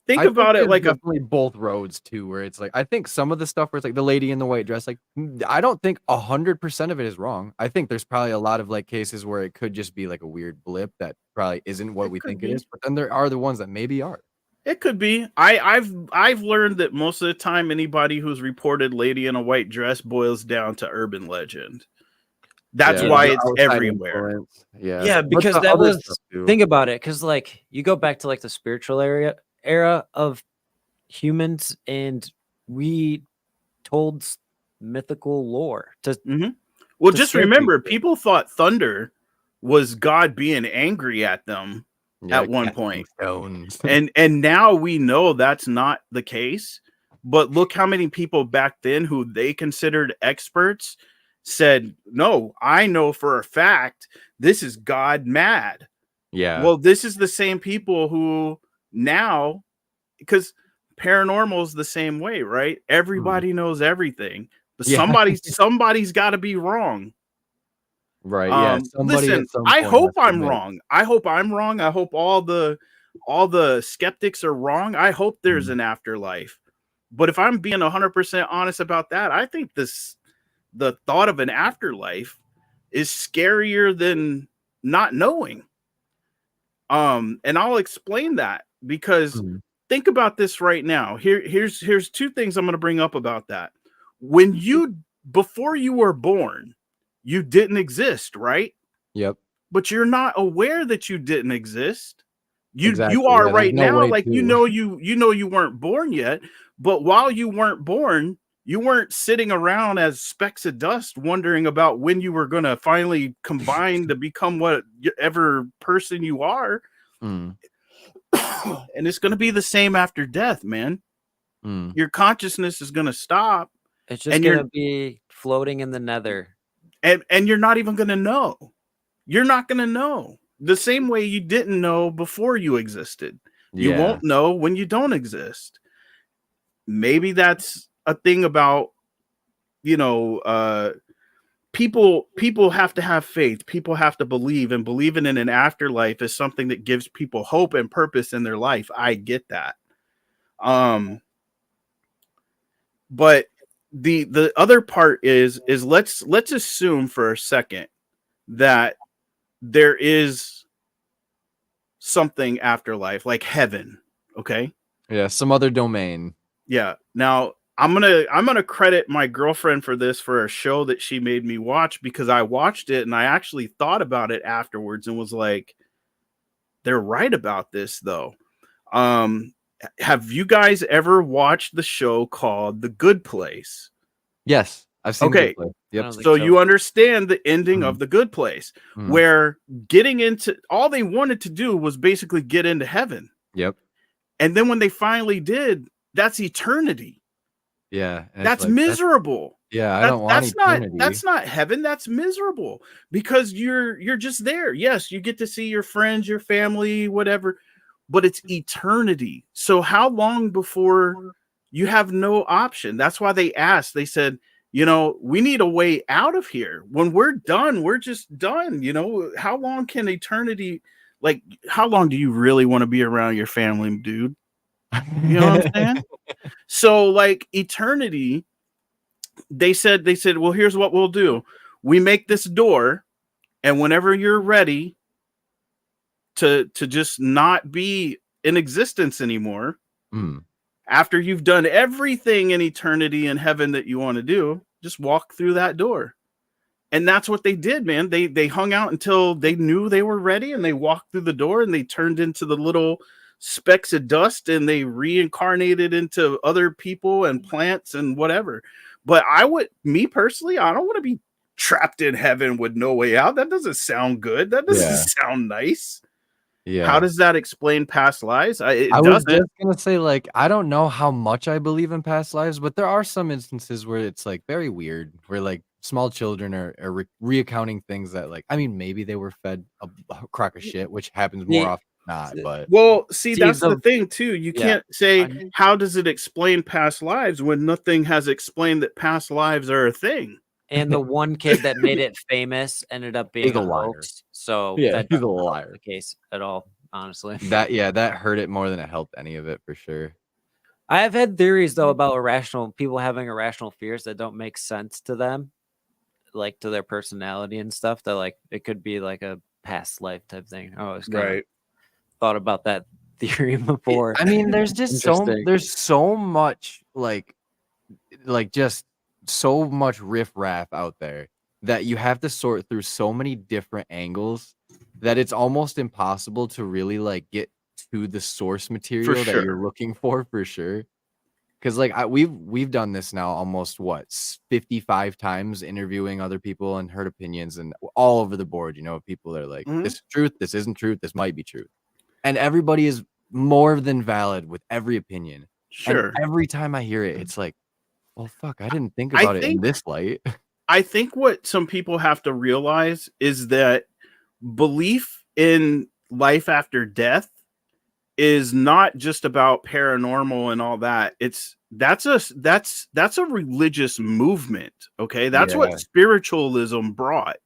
Think I think about it there's like definitely both roads too, where it's like I think some of the stuff where it's like the lady in the white dress, like I don't think 100% of it is wrong. I think there's probably a lot of like cases where it could just be like a weird blip that probably isn't what we think it is, but then there are the ones that maybe are. It could be. I've learned that most of the time anybody who's reported lady in a white dress boils down to urban legend. That's Yeah, why the it's outside everywhere. influence. Yeah. Yeah, But because the that other was stuff too. think about it, because like you go back to like the spiritual era of humans, and we told mythical lore to Well, to just scare remember, people. people thought thunder was God being angry at them Yeah, at one casting point. stones. And now we know that's not the case. But look how many people back then who they considered experts said, no, I know for a fact this is God mad. Yeah. Well, this is the same people who now, because paranormal is the same way, right? Everybody knows everything, but Yeah. somebody's got to be wrong. Right. Yeah. Somebody Listen, at some I point hope has to I'm admit it. wrong. I hope I'm wrong. I hope all the skeptics are wrong. I hope there's an afterlife. But if I'm being 100% honest about that, I think the thought of an afterlife is scarier than not knowing. And I'll explain that because think about this right now. Here's two things I'm going to bring up about that. Before you were born, you didn't exist, right? Yep. But you're not aware that you didn't exist. You Exactly. are Yeah, there's right no now, way like to. you weren't born yet, but while you weren't born, you weren't sitting around as specks of dust wondering about when you were going to finally combine to become whatever person you are. Mm, And it's going to be the same after death, man. mm. Your consciousness is going to stop, It's just and gonna be floating in the nether. you're not even going to know. You're not going to know the same way you didn't know before you existed. You Yeah. won't know when you don't exist. Maybe that's a thing about, people have to have faith. People have to believe, and believing in an afterlife is something that gives people hope and purpose in their life. I get that. But the other part is let's assume for a second that there is something afterlife, like heaven. Okay. Yeah. Some other domain. Yeah. Now I'm gonna credit my girlfriend for this, for a show that she made me watch, because I watched it and I actually thought about it afterwards and was like, they're right about this though. Um, have you guys ever watched the show called The Good Place? Yes, I've seen The Good Okay, Place. I Yep. don't think so so. you understand the ending Mhm. of The Good Place, Mhm. where getting into all they wanted to do was basically get into heaven. Yep. And then when they finally did, that's eternity. Yeah. And it's That's like miserable. yeah, I That's don't want that's not eternity. that's not heaven. That's miserable, because you're just there. Yes, you get to see your friends, your family, whatever, but it's eternity. So how long before you have no option? That's why they asked. They said, we need a way out of here. When we're done, we're just done. How long can eternity? Like, how long do you really want to be around your family, dude? You know what I'm saying? So, like, eternity, they said, well, here's what we'll do. We make this door, and whenever you're ready to just not be in existence anymore, Mm. after you've done everything in eternity in heaven that you want to do, just walk through that door. And that's what they did, man. They hung out until they knew they were ready, and they walked through the door, and they turned into the little specks of dust, and they reincarnated into other people and plants and whatever. But me personally, I don't want to be trapped in heaven with no way out. That doesn't sound good. That doesn't Yeah. sound nice. How Yeah. does that explain past lives? It I was doesn't. just gonna say, like, I don't know how much I believe in past lives, but there are some instances where it's like very weird, where like small children are reaccounting things that, like, I mean, maybe they were fed a crock of shit, which happens more Yeah. often than not. But Well, see, See that's the the thing too. You yeah. can't say, I how does it explain past lives, when nothing has explained that past lives are a thing. And the one kid that made it famous ended up he's being a a liar. hoax, so Yeah, that he's a doesn't help liar. the case at all, honestly. That hurt it more than it helped any of it for sure. I have had theories though about irrational people having irrational fears that don't make sense to them, like to their personality and stuff. That like it could be like a past life type thing. I always kind of thought about that theory before. I mean, there's just Interesting. there's so much like just so much riffraff out there that you have to sort through so many different angles that it's almost impossible to really like get to the source For material that sure. you're looking for sure. Because like we've done this now almost 55 times, interviewing other people and heard opinions and all over the board. People are like, Mhm. this is truth, this isn't truth, this might be truth, and everybody is more than valid with every opinion. And Sure. every time I hear it, it's like, well, fuck, I didn't think I about it in think this light. I think what some people have to realize is that belief in life after death is not just about paranormal and all that. That's a religious movement. Okay, that's Yeah, what spiritualism brought.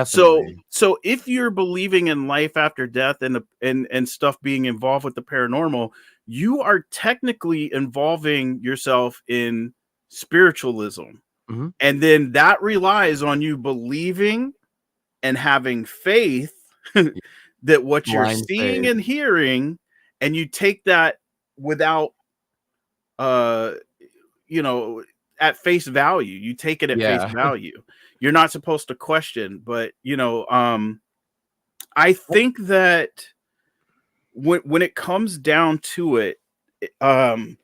So definitely. so if you're believing in life after death and stuff being involved with the paranormal, you are technically involving yourself in spiritualism. Mhm. And then that relies on you believing and having faith that what you're Blind seeing faith. and hearing, and you take that without uh you know at face value. You take it at face Yeah. value. You're not supposed to question, but I think that when it comes down to it, um,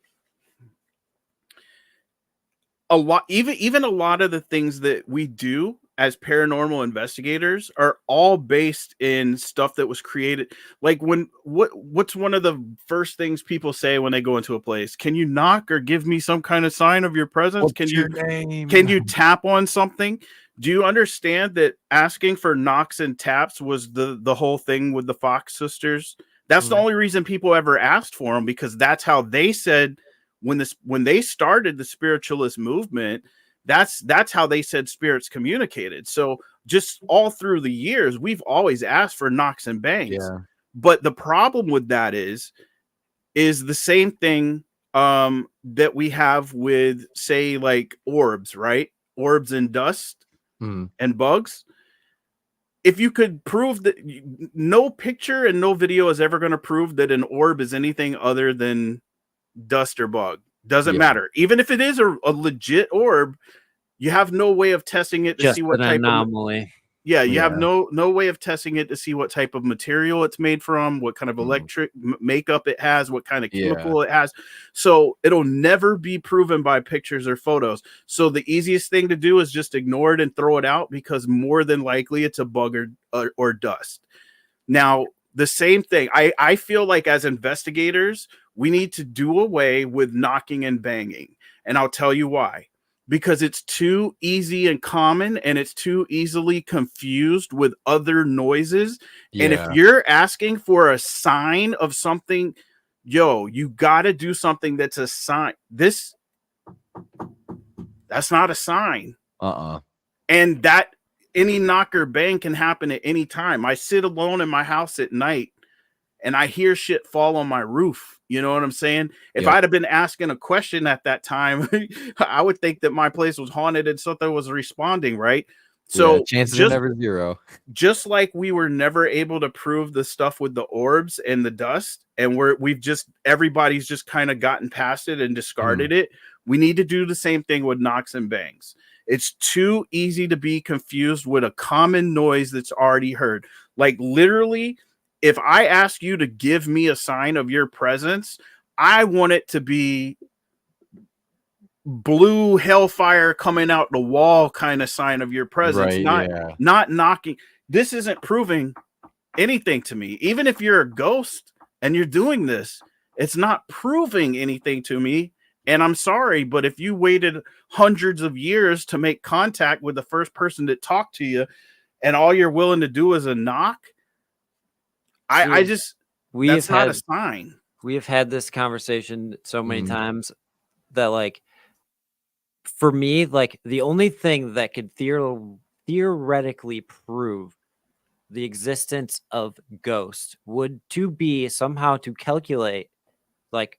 a lot, even a lot of the things that we do as paranormal investigators are all based in stuff that was created. Like what's one of the first things people say when they go into a place? Can you knock or give me some kind of sign of your presence? What's your name? Can you tap on something? Do you understand that asking for knocks and taps was the whole thing with the Fox sisters? That's the only reason people ever asked for them, because that's how they said when they started the spiritualist movement. That's how they said spirits communicated. So just all through the years, we've always asked for knocks and bangs. Yeah. But the problem with that is the same thing that we have with, say, like orbs, right? Orbs and dust and bugs. If you could prove that, no picture and no video is ever going to prove that an orb is anything other than dust or bug. Doesn't matter. Even if it is a legit orb, you have no way of testing it to Just see what an type anomaly. of you have no way of testing it to see what type of material it's made from, what kind of electric makeup it has, what kind of chemical it has. So it'll never be proven by pictures or photos. So the easiest thing to do is just ignore it and throw it out, because more than likely it's a bug or dust. Now, the same thing, I feel like as investigators, we need to do away with knocking and banging. And I'll tell you why. Because it's too easy and common, and it's too easily confused with other noises. And if you're asking for a sign of something, you got to do something that's a sign. That's not a sign. And that any knock or bang can happen at any time. I sit alone in my house at night and I hear shit fall on my roof. You know what I'm saying? If I'd have been asking a question at that time, I would think that my place was haunted and something was responding, right? So chances are never zero. Just like we were never able to prove the stuff with the orbs and the dust, and everybody's just kind of gotten past it and discarded it. We need to do the same thing with knocks and bangs. It's too easy to be confused with a common noise that's already heard. Like literally, if I ask you to give me a sign of your presence, I want it to be blue hellfire coming out the wall kind of sign of your presence, not knocking. This isn't proving anything to me. Even if you're a ghost and you're doing this, it's not proving anything to me. And I'm sorry, but if you waited hundreds of years to make contact with the first person that talked to you, and all you're willing to do is a knock, that's not a sign. We have had this conversation so many times that, like, for me, like, the only thing that could theoretically prove the existence of ghosts would to be somehow to calculate, like,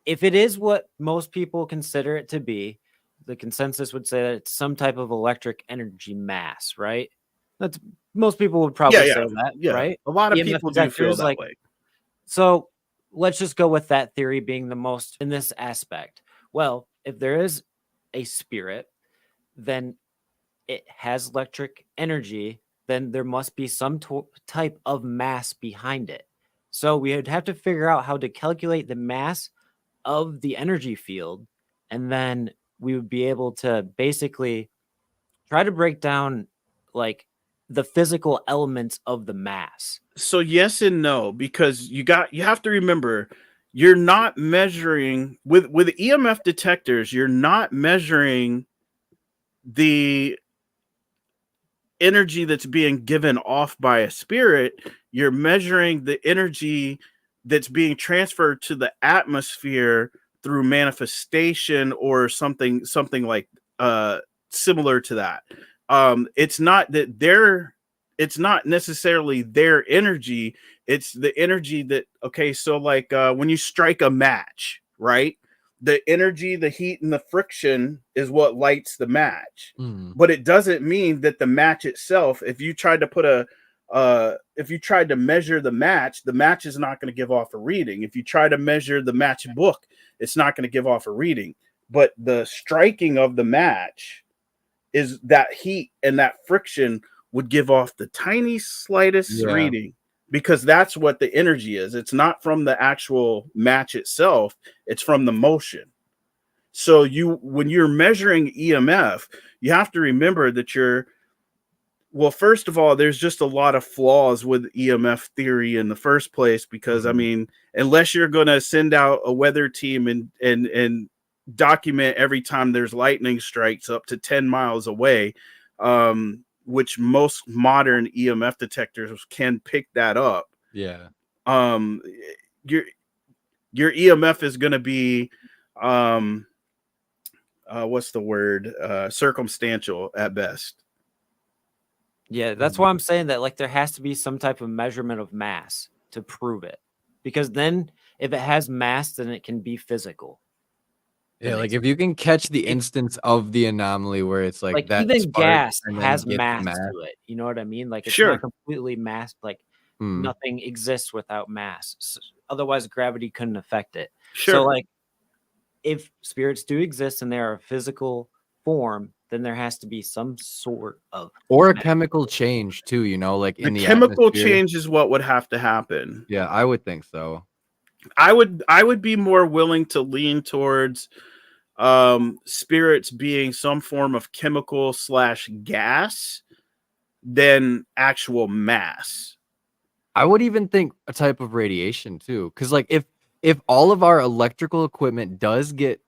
if it is what most people consider it to be, the consensus would say that it's some type of electric energy mass, right? That's most people would probably say that, right? A lot of EMF people do feel detectors, that like, way. So let's just go with that theory being the most in this aspect. Well, if there is a spirit, then it has electric energy, then there must be some type of mass behind it. So we would have to figure out how to calculate the mass of the energy field, and then we would be able to basically try to break down, like, the physical elements of the mass. So yes and no, because you have to remember, you're not measuring with EMF detectors, you're not measuring the energy that's being given off by a spirit. You're measuring the energy that's being transferred to the atmosphere through manifestation or something like similar to that. It's not necessarily their energy, it's the energy that, so like when you strike a match, right? The energy, the heat, and the friction is what lights the match. But it doesn't mean that the match itself, if you tried to measure the match is not going to give off a reading. If you try to measure the match book, it's not going to give off a reading. But the striking of the match is that heat and that friction would give off the tiny slightest reading. because that's what the energy is. It's not from the actual match itself, it's from the motion. So when you're measuring EMF, you have to remember that well, first of all, there's just a lot of flaws with EMF theory in the first place, because I mean, unless you're going to send out a weather team and document every time there's lightning strikes up to 10 miles away, which most modern EMF detectors can pick that up. Yeah. Your EMF is going to be what's the word? Circumstantial at best. Yeah, that's why I'm saying that, like, there has to be some type of measurement of mass to prove it, because then if it has mass, then it can be physical. Yeah, like if you can catch the instance of the anomaly where it's like that even spark gas and then has get the mass to it. You know what I mean? Like, it's Sure. not completely mass. Like, nothing exists without mass. Otherwise, gravity couldn't affect it. Sure. So, like, if spirits do exist and they are a physical form, then there has to be some sort of or a chemical change too, you know, like the in the chemical atmosphere. change is what would have to happen. Yeah, I would think so. I would be more willing to lean towards spirits being some form of chemical / gas than actual mass. I would even think a type of radiation too, because like if all of our electrical equipment does get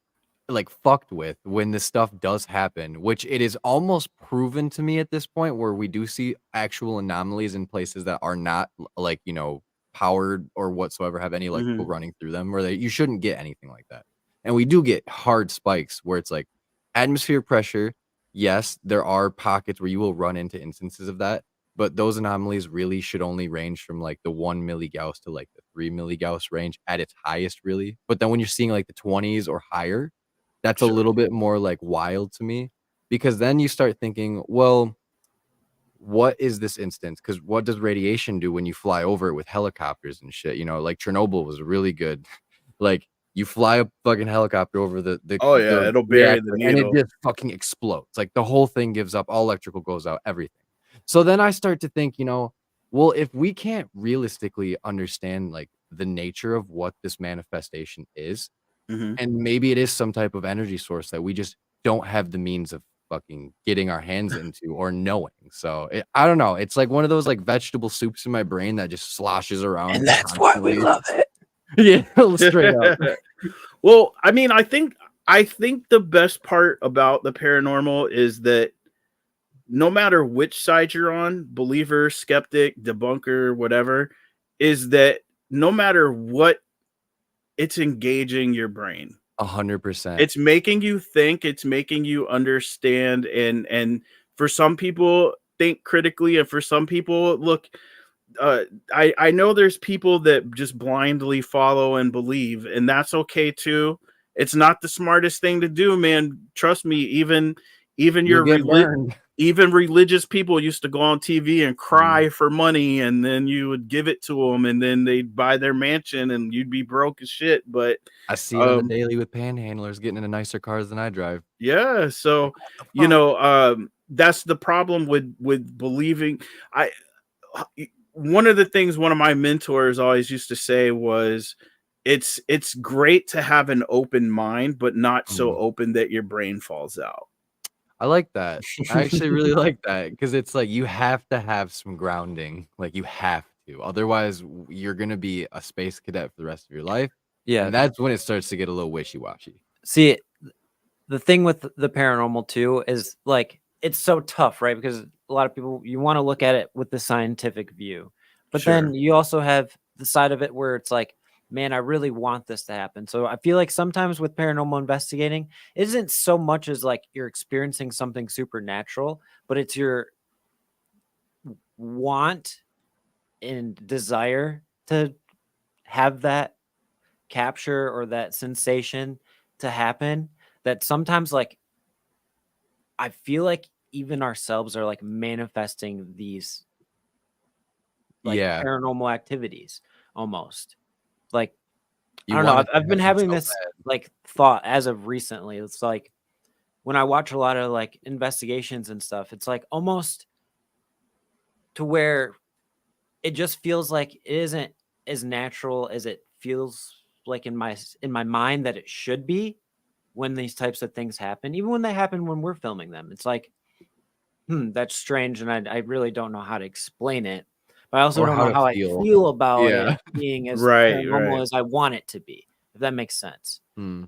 like fucked with when this stuff does happen, which it is almost proven to me at this point, where we do see actual anomalies in places that are not like, you know, powered or whatsoever, have any electrical running through them, where you shouldn't get anything like that. And we do get hard spikes where it's like atmosphere pressure. Yes, there are pockets where you will run into instances of that, but those anomalies really should only range from like the 1 milligauss to like the 3 milligauss range at its highest, really. But then when you're seeing like the 20s or higher, that's a little bit more like wild to me, because then you start thinking, well, what is this instance? Because what does radiation do when you fly over it with helicopters and shit? You know, like Chernobyl was really good. Like you fly a fucking helicopter over the Oh yeah, it'll bury the reactor and it needle. just fucking explodes. Like the whole thing gives up, all electrical goes out, everything. So then I start to think, you know, well, if we can't realistically understand like the nature of what this manifestation is, and maybe it is some type of energy source that we just don't have the means of fucking getting our hands into or knowing. So I don't know. It's like one of those like vegetable soups in my brain that just sloshes around. and that's why we love it. Yeah, straight up. Well, I mean, I think the best part about the paranormal is that no matter which side you're on, believer, skeptic, debunker, whatever, is that no matter what, it's engaging your brain. 100%. It's making you think, it's making you understand, and for some people think critically, and for some people, look, I know there's people that just blindly follow and believe, and that's okay too. It's not the smartest thing to do, man. Trust me, even You'll get burned. even religious people used to go on TV and cry for money, and then you would give it to them, and then they'd buy their mansion, and you'd be broke as shit. But I see it on the daily with panhandlers getting into nicer cars than I drive. yeah, so you know, that's the problem with believing. One of the things one of my mentors always used to say was, it's great to have an open mind, but not so open that your brain falls out. I like that. I actually really like that, because it's like you have to have some grounding. Like you have to. Otherwise, you're going to be a space cadet for the rest of your life. Yeah. And that's when it starts to get a little wishy-washy. See, the thing with the paranormal too is like it's so tough, right? Because a lot of people, you want to look at it with the scientific view, but then you also have the side of it where it's like, man, I really want this to happen. So I feel like sometimes with paranormal investigating, it isn't so much as like you're experiencing something supernatural, but it's your want and desire to have that capture or that sensation to happen, that sometimes like I feel like even ourselves are like manifesting these like paranormal activities almost. Like I don't know. I've been having this like thought as of recently. It's like when I watch a lot of like investigations and stuff, it's like almost to where it just feels like it isn't as natural as it feels like in my mind that it should be when these types of things happen, even when they happen when we're filming them. It's like, that's strange, and I really don't know how to explain it, but I also Or don't how know to how I feel. feel about Yeah. it being as Right, paranormal right. as I want it to be, if that makes sense. Hmm.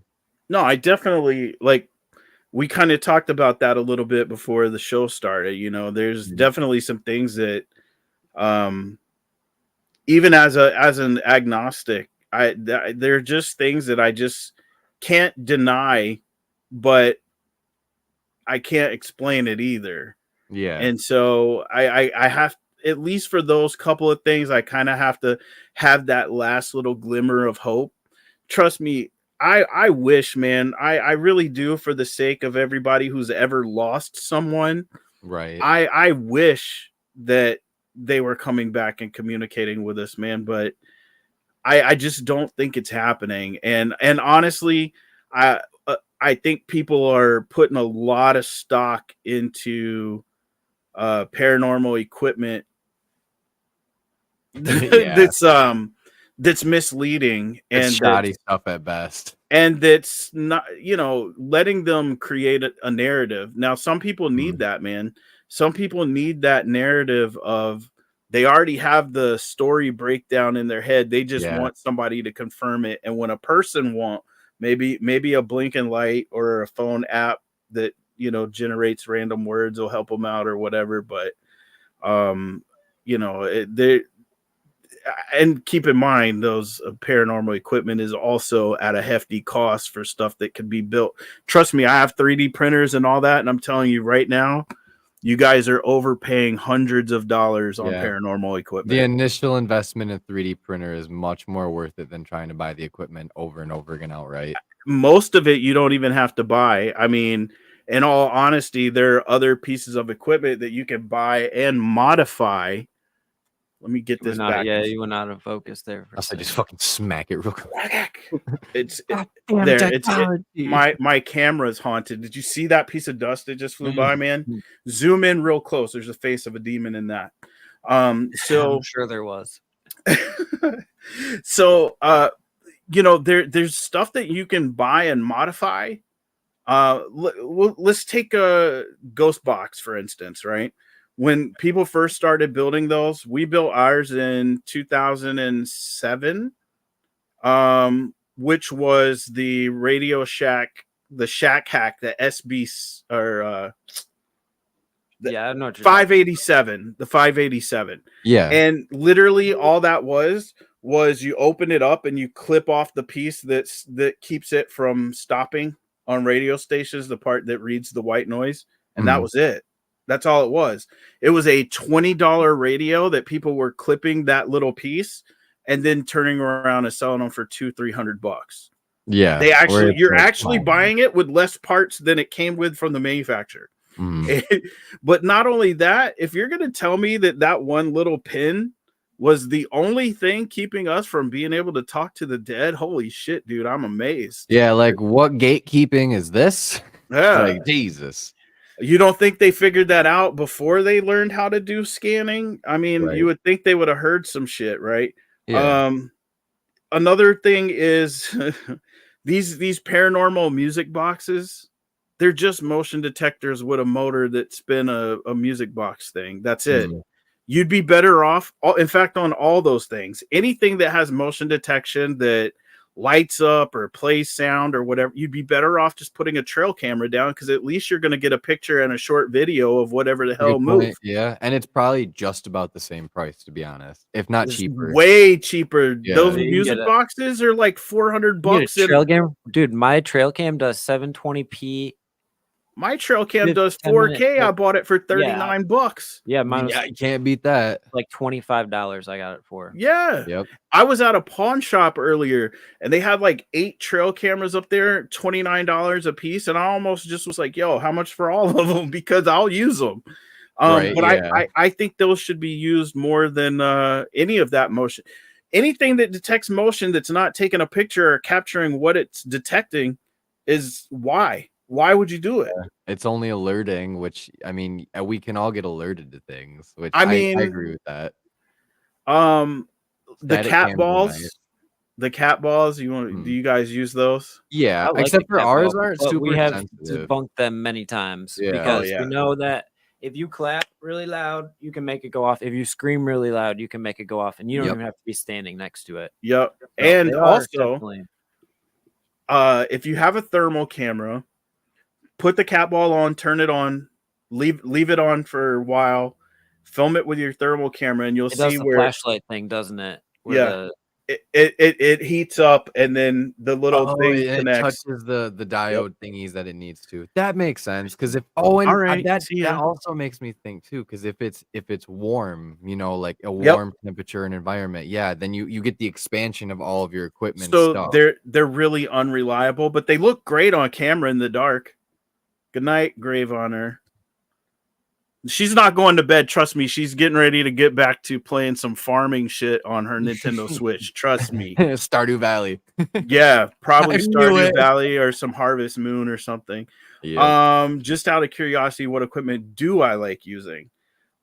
No, I definitely like. We kind of talked about that a little bit before the show started. You know, there's Mhm. definitely some things that, um, even as an agnostic, there are just things that I just can't deny, but I can't explain it either. Yeah. And so I have, at least for those couple of things, I kind of have to have that last little glimmer of hope. Trust me, I wish, man, I really do, for the sake of everybody who's ever lost someone. Right. I wish that they were coming back and communicating with us, man, but I just don't think it's happening. And honestly, I think people are putting a lot of stock into paranormal equipment Yeah. that's misleading, It's and shoddy stuff at best. that's not, letting them create a narrative. Now some people need Mm. that, man. Some people need that narrative of, they already have the story breakdown in their head, they just Yeah. want somebody to confirm it. And when a person want, maybe a blinking light or a phone app that generates random words will help them out or whatever. But they, and keep in mind, those paranormal equipment is also at a hefty cost for stuff that could be built. Trust me, I have 3D printers and all that, and I'm telling you right now, you guys are overpaying hundreds of dollars on Yeah. paranormal The equipment. initial investment in 3D printer is much more worth it than trying to buy the equipment over and over again outright. Most of it you don't even have to buy. I mean, in all honesty, there are other pieces of equipment that you can buy and modify. Let me get this back. You went out of focus there for I'll a say just second. fucking smack it real quick. It's Goddamn there. technology. My camera's haunted. Did you see that piece of dust that just flew by, man? Mm. Zoom in real close. There's a face of a demon in that. I'm So sure there was. so there's stuff that you can buy and modify. Let's take a ghost box, for instance, right? When people first started building those, we built ours in 2007, which was the Radio Shack, the Shack Hack, the SB or Yeah, I know what you're talking 587, the 587. Yeah. And literally all that was you open it up and you clip off the piece that keeps it from stopping on radio stations, the part that reads the white noise, and that Mhm. was it. That's all it was. It was a $20 radio that people were clipping that little piece and then turning around and selling them for $200-300. Yeah. Where it's You're like, come actually on, man. buying it with less parts than it came with from the manufacturer. Mhm. But not only that, if you're going to tell me that one little pin was the only thing keeping us from being able to talk to the dead, holy shit, dude, I'm amazed. Yeah, like what gatekeeping is this? Yeah. Like Jesus. You don't think they figured that out before they learned how to do scanning? I mean, Right. you would think they would have heard some shit, right? Yeah. Another thing is these paranormal music boxes, they're just motion detectors with a motor that spin a music box thing. That's it. Mhm. You'd be better off, in fact, on all those things, anything that has motion detection that lights up or plays sound or whatever, you'd be better off just putting a trail camera down, because at least you're going to get a picture and a short video of whatever the hell Good moved. point. Yeah. And it's probably just about the same price, to be honest. If not It's cheaper. way cheaper. Yeah. Those You can music get a boxes are like $400 You get a bucks. And trail cam? Dude, my trail cam does 720p, my trail cam does 10-minute 4K. I clip. bought it for Yeah. 39 bucks. Yeah, mine was Yeah, you can't beat that. like $25 I got it for. Yeah. Yep. I was at a pawn shop earlier and they had like 8 trail cameras up there, $29 a piece. And I almost just was like, yo, how much for all of them? Because I'll use them. Right. But Yeah. I think those should be used more than any of that motion. Anything that detects motion that's not taking a picture or capturing what it's detecting is why. Why would you do it? It's only alerting, which I mean, we can all get alerted to things, which I I mean, agree with that. The Static cat cams are nice. balls. The cat balls. Do you guys use those? Yeah, I like except the for cat ours ball, aren't but we super have sensitive. debunked them many times Yeah. because yeah. we know that if you clap really loud, you can make it go off. If you scream really loud, you can make it go off, and you don't Yep. even have to be standing next to it. Yep. So And they are also, definitely. if you have a thermal camera, put the cat ball on, turn it on, leave it on for a while, film it with your thermal camera, and you'll It does see the where flashlight thing, doesn't it? Where yeah, it heats up, and then the little thing it connects. touches the Yep. diode thingies that it needs to. That makes sense because if All and right, that see that ya. also makes me think too because if it's warm, like a Yep. warm temperature and environment, yeah, then you get the expansion of all of your equipment So stuff. they're really unreliable, but they look great on camera in the dark. Good night, Grave Honor. She's not going to bed. Trust me. She's getting ready to get back to playing some farming shit on her Nintendo Switch. Trust me. Stardew Valley. Yeah, probably I knew Stardew it. Valley or some Harvest Moon or something. Yeah. Just out of curiosity, what equipment do I like using?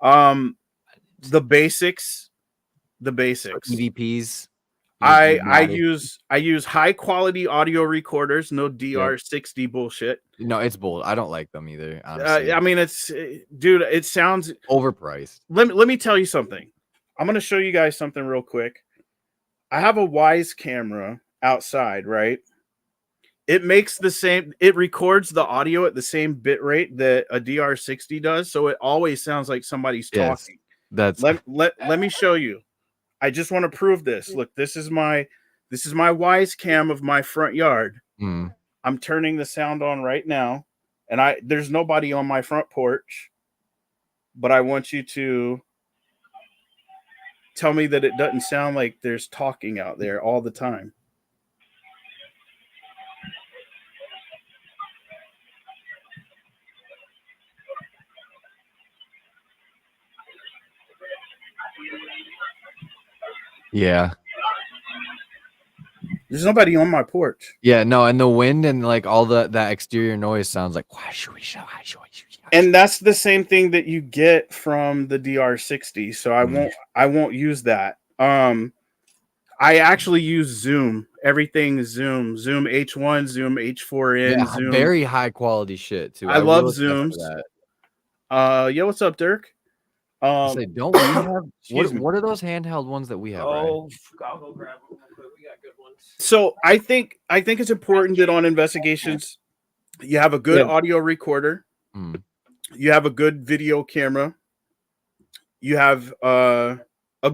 The basics. The basics. EVPs. I use high quality audio recorders, no DR60 bullshit. No, it's bold. I don't like them either. Honestly, I mean, it's dude. It sounds overpriced. Let me tell you something. I'm gonna show you guys something real quick. I have a Wise camera outside, right? It makes the same. It records the audio at the same bit rate that a DR60 does, so it always sounds like somebody's Yes, talking. that's Let me show you. I just want to prove this. Look, this is my Wise cam of my front yard. I'm turning the sound on right now, and there's nobody on my front porch, but I want you to tell me that it doesn't sound like there's talking out there all the time. yeah. There's nobody on my porch. Yeah, no, and the wind and like all that exterior noise sounds like and that's the same thing that you get from the DR60. So I won't use that. I actually use Zoom. Everything Zoom H1, Zoom H4n, yeah, Zoom. very high quality shit too. I love Zooms. Yo, what's up, Dirk? Say, don't we have what are those handheld ones that we have? Oh, I'll go grab them real quick. We got good ones. So I think it's important that on investigations you have a good audio recorder, you have a good video camera, you have a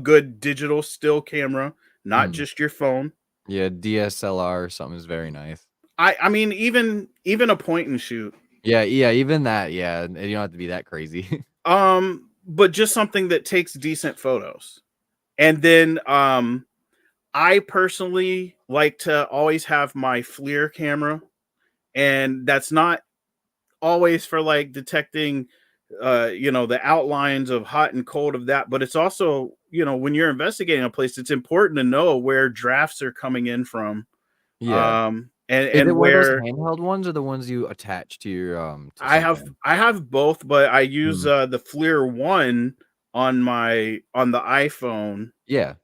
good digital still camera, not just your phone. Yeah, DSLR or something is very nice. I mean, even a point and shoot. Yeah, even that. Yeah, you don't have to be that crazy. But just something that takes decent photos. And then I personally like to always have my FLIR camera, and that's not always for like detecting the outlines of hot and cold of that, but it's also, when you're investigating a place, it's important to know where drafts are coming in from. Yeah. And where those handheld ones or the ones you attach to your I have both, but I use the FLIR one on the iPhone. Yeah.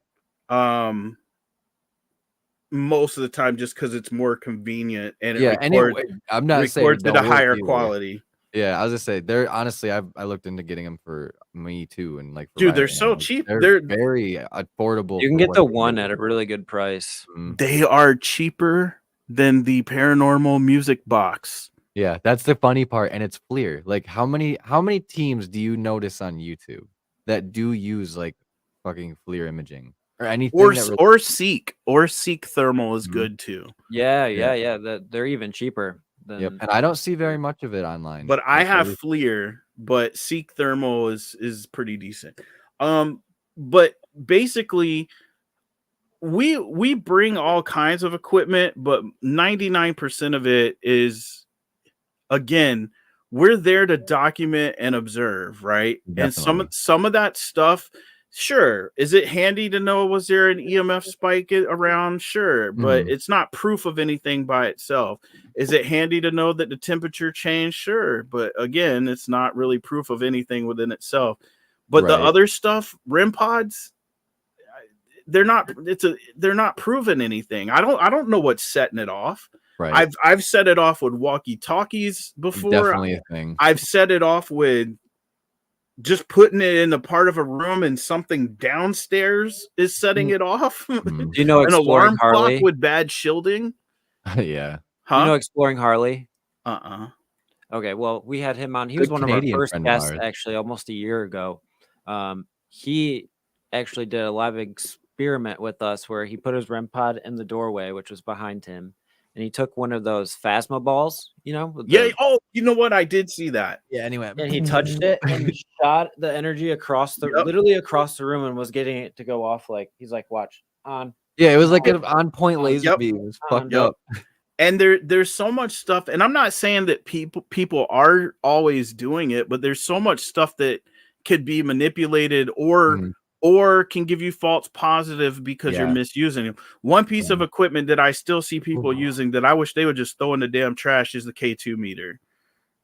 Most of the time, just because it's more convenient and I'm not records saying at a higher quality. Yeah, I was just say they're honestly, I looked into getting them for me too, and like dude, they're so cheap. They're very affordable. You can get the one at a really good price. They are cheaper than the Paranormal music box. Yeah, that's the funny part, and it's FLIR. Like, how many teams do you notice on YouTube that do use like fucking FLIR imaging or anything? Or Seek thermal is good too. Yeah. They're even cheaper. And I don't see very much of it online. But I have FLIR, but Seek thermal is pretty decent. But basically, we bring all kinds of equipment, but 99% of it is, again, we're there to document and observe, right? Definitely. And some of that stuff, sure. Is it handy to know, was there an EMF spike around? Sure, but it's not proof of anything by itself. Is it handy to know that the temperature changed? Sure, but again, it's not really proof of anything within itself. But the other stuff, REM pods, they're not proving anything. I don't know what's setting it off. Right. I've set it off with walkie-talkies before. Definitely a thing. I've set it off with just putting it in a part of a room and something downstairs is setting it off. Mm. Do you know An Exploring alarm clock Harley? with bad shielding. Yeah. Huh? You know Exploring Harley? Okay, well, we had him on. He Good was one Canadian of our first friend of guests, ours. actually, almost a year ago. He actually did a live experiment with us where he put his REM pod in the doorway, which was behind him, and he took one of those Phasma balls, with yeah. the, Oh, you know what? I did see that. Yeah. Anyway. and he touched it and he shot the energy across literally across the room, and was getting it to go off. Like, he's like, watch on. Yeah, it was like an on-point laser Yep. beam. It was fucked Yep. up. And there's so much stuff, and I'm not saying that people are always doing it, but there's so much stuff that could be manipulated or can give you false positive because you're misusing it. One piece of equipment that I still see people using that I wish they would just throw in the damn trash is the K2 meter.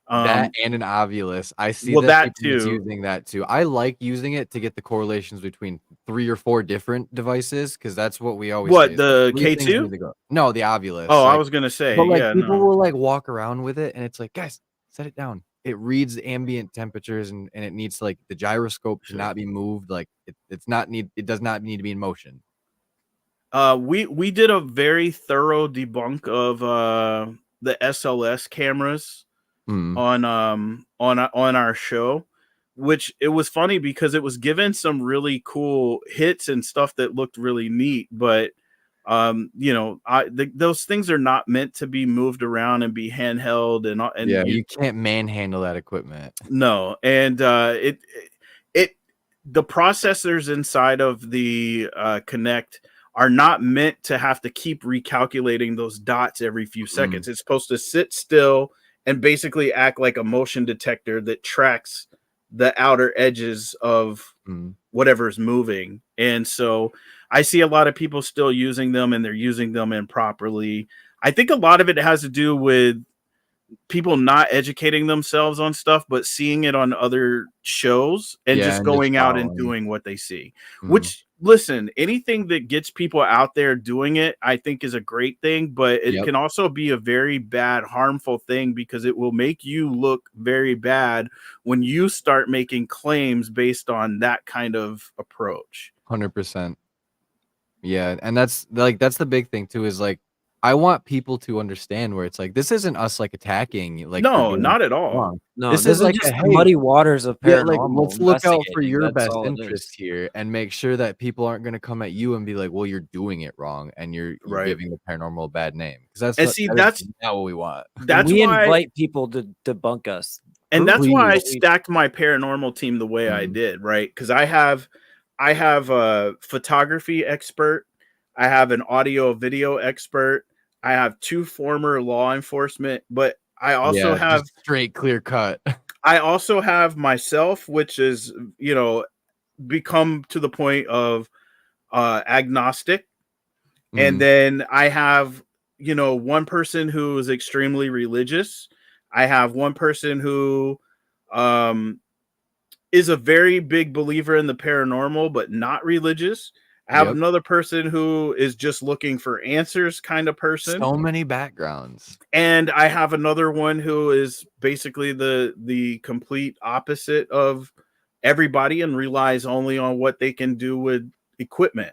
That and an ovulus. I see that people too. using that too. I like using it to get the correlations between 3 or 4 different devices, because that's what we always say. The K2? No, the ovulus. Oh, I was gonna say, but like yeah, people no. will like walk around with it, and it's like, guys, set it down. It reads ambient temperatures, and it needs to, like, the gyroscope to not be moved. Like it does not need to be in motion. We did a very thorough debunk of the SLS cameras on our show, which it was funny because it was given some really cool hits and stuff that looked really neat, but those things are not meant to be moved around and be handheld, and yeah, you can't manhandle that equipment. No, and the processors inside of the Connect are not meant to have to keep recalculating those dots every few seconds. It's supposed to sit still and basically act like a motion detector that tracks the outer edges of whatever's moving. And so I see a lot of people still using them, and they're using them improperly. I think a lot of it has to do with people not educating themselves on stuff, but seeing it on other shows and just going out and doing what they see. Which, listen, anything that gets people out there doing it, I think is a great thing, but it can also be a very bad, harmful thing, because it will make you look very bad when you start making claims based on that kind of approach. 100%. Yeah, and that's the big thing too, is like, I want people to understand where it's like, this isn't us like attacking, like, no, not at all. wrong. No, this is like just the muddy waters of paranormal. like, let's look out for your That's best all it interest is. here, and make sure that people aren't going to come at you and be like, well, you're doing it wrong, and you're giving the paranormal a bad name, because that's not what we want. That's we why invite people to debunk us, and that's why I stacked my paranormal team the way I did, right? Because I have a photography expert, I have an audio video expert, I have 2 former law enforcement, but I also have straight clear cut. I also have myself, which is, become to the point of agnostic. And then I have, one person who is extremely religious. I have one person who is a very big believer in the paranormal, but not religious. I have another person who is just looking for answers kind of person. So many backgrounds. And I have another one who is basically the complete opposite of everybody and relies only on what they can do with equipment.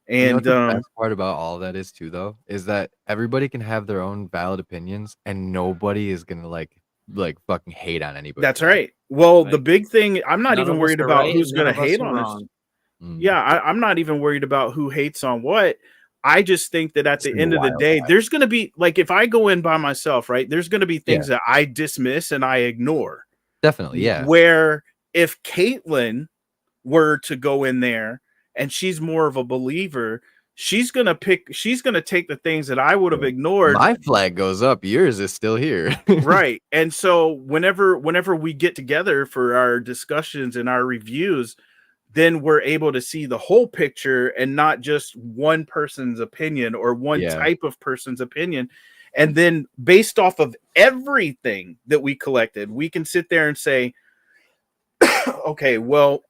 And the best part about all that is too, though, is that everybody can have their own valid opinions, and nobody is gonna like fucking hate on anybody. That's right. Well, the big thing, I'm not even worried about who's gonna hate on us. Yeah, I'm not even worried about who hates on what. I just think that at the end of the day, there's going to be, like, if I go in by myself, right, there's going to be things that I dismiss and I ignore. Definitely, yeah. Where if Caitlin were to go in there and she's more of a believer, she's going to take the things that I would have ignored. My flag goes up, yours is still here. Right. And so whenever we get together for our discussions and our reviews, then we're able to see the whole picture and not just one person's opinion or one type of person's opinion. And then based off of everything that we collected, we can sit there and say, okay, well,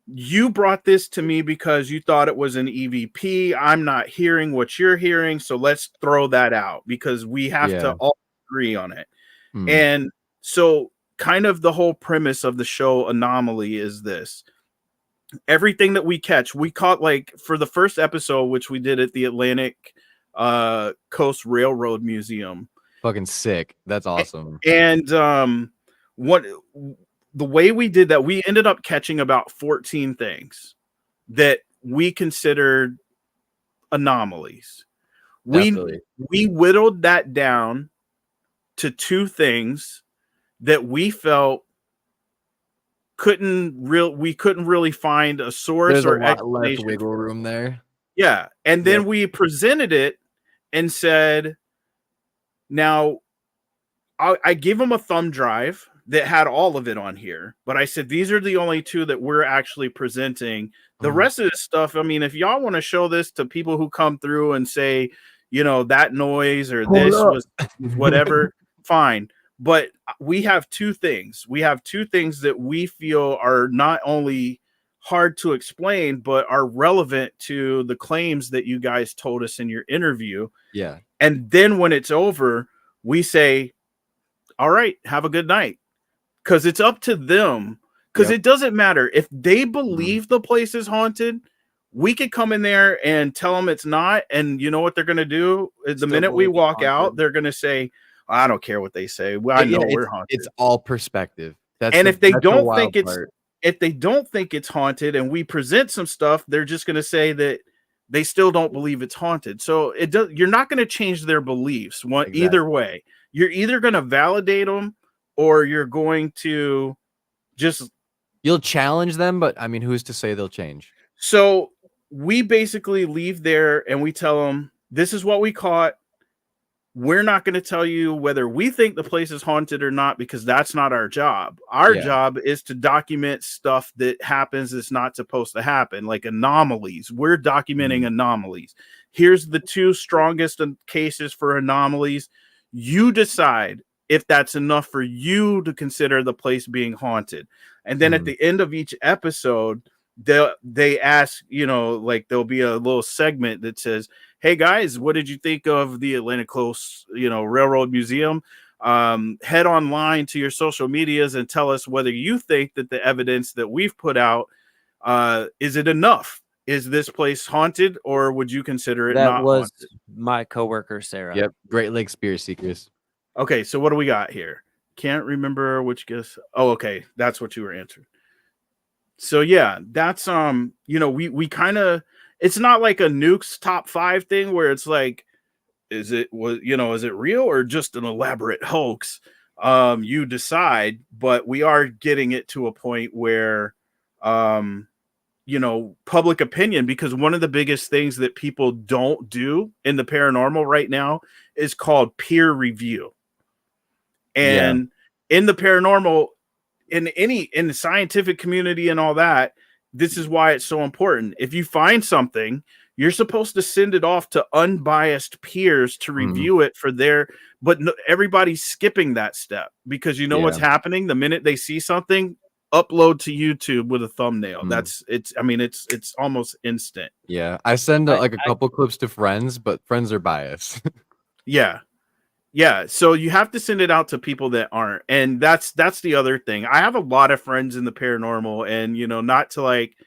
you brought this to me because you thought it was an EVP. I'm not hearing what you're hearing, so let's throw that out because we have to Yeah. all agree on it. Mm. And so kind of the whole premise of the show Anomaly is this. Everything that we catch, we caught like for the first episode, which we did at the Atlantic Coast Railroad Museum. Fucking sick. That's awesome. And what the way we did that, we ended up catching about 14 things that we considered anomalies. Definitely. We whittled that down to 2 things that we felt we couldn't really find a source There's a or lot less explanation. wiggle room there. Yeah, and then Yep. we presented it and said, now I gave them a thumb drive that had all of it on here, but I said these are the only 2 that we're actually presenting. The rest of this stuff, I mean, if y'all want to show this to people who come through and say, you know, that noise or this was whatever, fine. But we have 2 things. We have 2 things that we feel are not only hard to explain, but are relevant to the claims that you guys told us in your interview. Yeah. And then when it's over, we say, all right, have a good night. Because it's up to them. Because Yep. it doesn't matter. If they believe the place is haunted, we could come in there and tell them it's not. And you know what they're going to do? The Still minute we believe it's walk out, haunted. they're going to say, I don't care what they say. Well, I know we're haunted. It's all perspective. That's And the, if they that's the don't wild think it's part. if they don't think it's haunted and we present some stuff, they're just going to say that they still don't believe it's haunted. So you're not going to change their beliefs either way. You're either going to validate them or you're going to just You'll challenge them, but I mean, who's to say they'll change? So we basically leave there and we tell them, this is what we caught. We're not going to tell you whether we think the place is haunted or not, because that's not our job. Our job is to document stuff that happens that's not supposed to happen, like anomalies. We're documenting anomalies. Here's the 2 strongest cases for anomalies. You decide if that's enough for you to consider the place being haunted. And then at the end of each episode, they ask, you know, like there'll be a little segment that says, hey guys, what did you think of the Atlantic Coast, you know, Railroad Museum? Head online to your social medias and tell us whether you think that the evidence that we've put out, is it enough? Is this place haunted, or would you consider it That not was haunted? my coworker, Sarah. Yep. Great Lakes Beer Seekers. Okay, so what do we got here? Can't remember which guess. Oh, okay, that's what you were answering. So yeah, that's you know, we kind of, it's not like a Nuke's top 5 thing where it's like, is it real or just an elaborate hoax? You decide, but we are getting it to a point where you know, public opinion, because one of the biggest things that people don't do in the paranormal right now is called peer review. And in the paranormal, in the scientific community and all that, this is why it's so important. If you find something, you're supposed to send it off to unbiased peers to review it for but everybody's skipping that step, because you know what's happening the minute they see something, upload to YouTube with a thumbnail. It's almost instant. Yeah. I send like a couple clips to friends, but friends are biased. Yeah, so you have to send it out to people that aren't. And that's the other thing. I have a lot of friends in the paranormal, and you know, not to like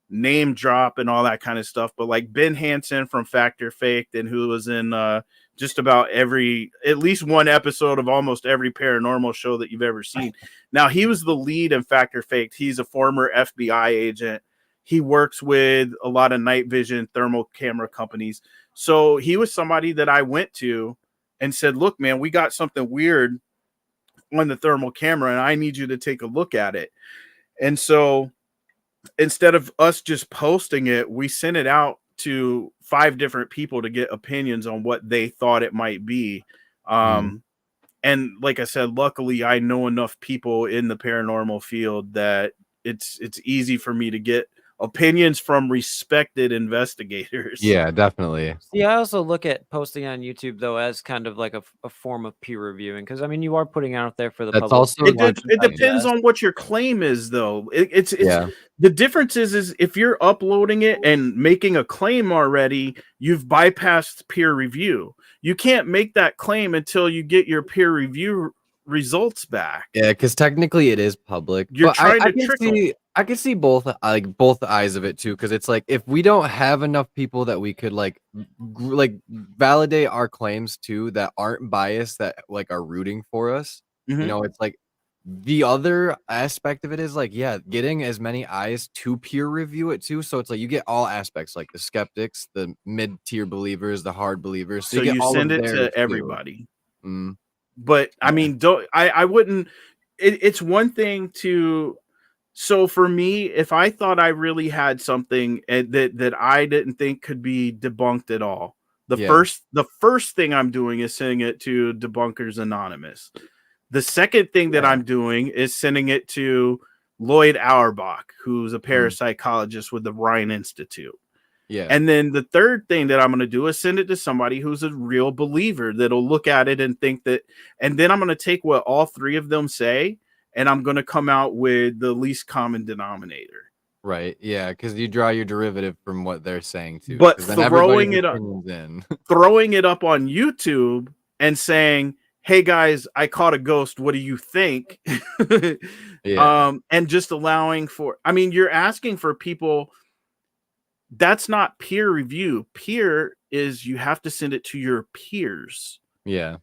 name drop and all that kind of stuff, but like Ben Hansen from Factor Faked, and who was in just about at least one episode of almost every paranormal show that you've ever seen. Now, he was the lead in Factor Faked. He's a former FBI agent. He works with a lot of night vision thermal camera companies. So he was somebody that I went to and said, look, man, we got something weird on the thermal camera and I need you to take a look at it. And so instead of us just posting it, we sent it out to 5 different people to get opinions on what they thought it might be. And like I said, luckily I know enough people in the paranormal field that it's easy for me to get opinions from respected investigators. Yeah, definitely. See, I also look at posting on YouTube though as kind of like a form of peer reviewing, because I mean you are putting out there for the That's public. also It, like, it depends on what your claim is, though. It's yeah, the difference is if you're uploading it and making a claim already, you've bypassed peer review. You can't make that claim until you get your peer review results back. yeah, because technically it is public. You're But trying I to can trickle. see both both eyes of it too. Because it's like if we don't have enough people that we could like validate our claims to that aren't biased, that like are rooting for us. You Mhm. know, it's like the other aspect of it is like, yeah, getting as many eyes to peer review it too. So it's like you get all aspects, like the skeptics, the mid-tier believers, the hard believers. So So you get you all send of it theirs to too. everybody. Mm, But I yeah. mean, I wouldn't. It's one thing to. So for me, if I thought I really had something that I didn't think could be debunked at all, Yeah. the first thing I'm doing is sending it to Debunkers Anonymous. The second thing that Yeah. I'm doing is sending it to Lloyd Auerbach, who's a parapsychologist with the Rhine Institute. Yeah. And then the third thing that I'm going to do is send it to somebody who's a real believer that'll look at it and think that, and then I'm going to take what all three of them say, and I'm going to come out with the least common denominator. Right. Yeah, because you draw your derivative from what they're saying too. But 'Cause then everybody's throwing it up on YouTube and saying, "Hey guys, I caught a ghost. What do you think?" Yeah. And just allowing for, I mean, you're asking for people. That's not peer review. Peer is you have to send it to your peers. Yeah.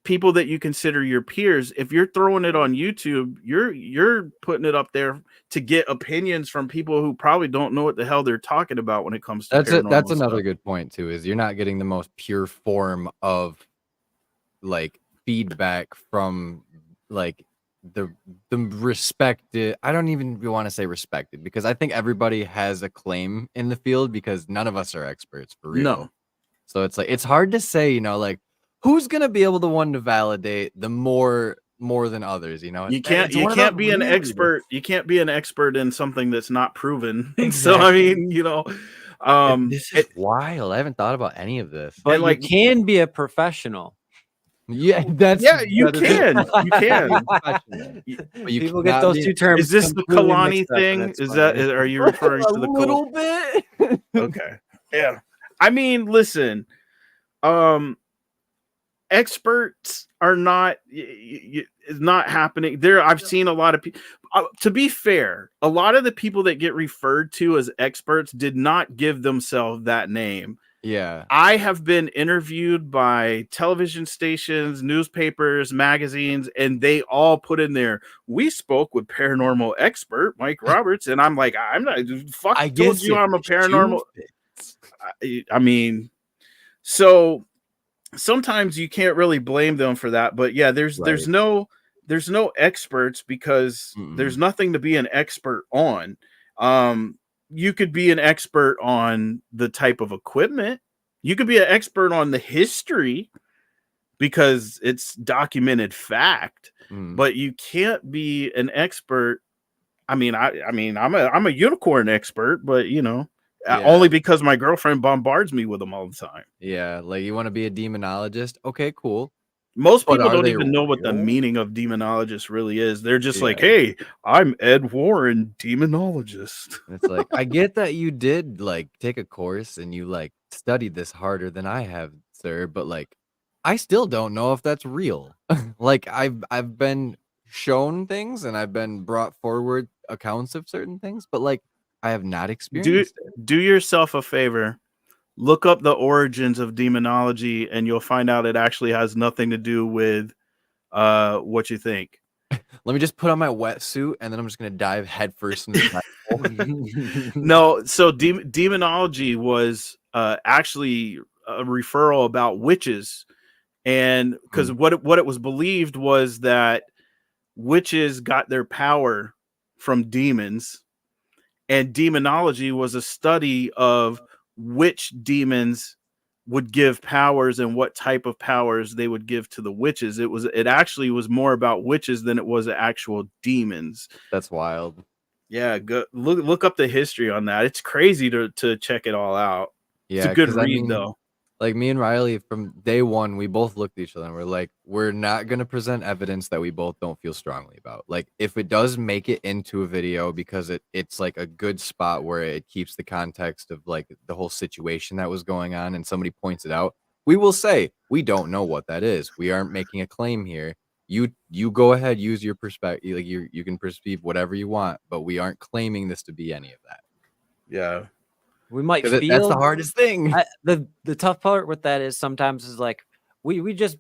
People that you consider your peers. If you're throwing it on YouTube, you're putting it up there to get opinions from people who probably don't know what the hell they're talking about when it comes to paranormal That's another stuff. good point too, is you're not getting the most pure form of like feedback from like the respected. I don't even want to say respected, because I think everybody has a claim in the field, because none of us are experts for real. No. So it's like it's hard to say, you know, like who's gonna be able to one to validate the more than others, you know? You can't be an expert. You can't be an expert in something that's not proven. So I mean, you know, this is wild. I haven't thought about any of this. But and, like, you can be a professional. Yeah, that's you can. You can. But you People get cannot those be- two terms. Is this the completely Kalani mixed up, and thing? it's Is funny. that, are you referring to the little bit? Okay. Yeah. I mean, listen, experts are not, it's not happening there. I've seen a lot of people, to be fair, a lot of the people that get referred to as experts did not give themselves that name. Yeah. I have been interviewed by television stations, newspapers, magazines, and they all put in there, "We spoke with paranormal expert Mike Roberts," and I'm like, I'm not. Fuck, I told guess you if I'm a the shoe paranormal. fits. I mean, so sometimes you can't really blame them for that, but yeah, there's no experts, because there's nothing to be an expert on. You could be an expert on the type of equipment. You could be an expert on the history because it's documented fact, but you can't be an expert. I mean, I'm a unicorn expert, but you know, only because my girlfriend bombards me with them all the time. Yeah, like you want to be a demonologist? Okay, cool. Most But people are don't they even know what the real? meaning of demonologist really is. They're just like, Yeah. "Hey, I'm Ed Warren, demonologist." It's like, I get that you did like take a course and you like studied this harder than I have, sir, but like I still don't know if that's real. Like I've been shown things and I've been brought forward accounts of certain things, but like I have not Do experienced it. do yourself a favor. Look up the origins of demonology, and you'll find out it actually has nothing to do with what you think. Let me just put on my wetsuit and then I'm just gonna dive headfirst into the No, so demonology was actually a referral about witches, and because what it was believed was that witches got their power from demons, and demonology was a study of which demons would give powers and what type of powers they would give to the witches. It actually was more about witches than it was actual demons. That's wild. Yeah, go look up the history on that. It's crazy to check it all out. It's a Yeah, good because I read mean, though. like me and Riley from day one, we both looked at each other and we're like, we're not gonna present evidence that we both don't feel strongly about. Like, if it does make it into a video because it's like a good spot where it keeps the context of like the whole situation that was going on, and somebody points it out, we will say we don't know what that is. We aren't making a claim here. You go ahead, use your perspective. Like you can perceive whatever you want, but we aren't claiming this to be any of that. Yeah. We might Because that's the feel hardest thing. the tough part with that is sometimes is like we just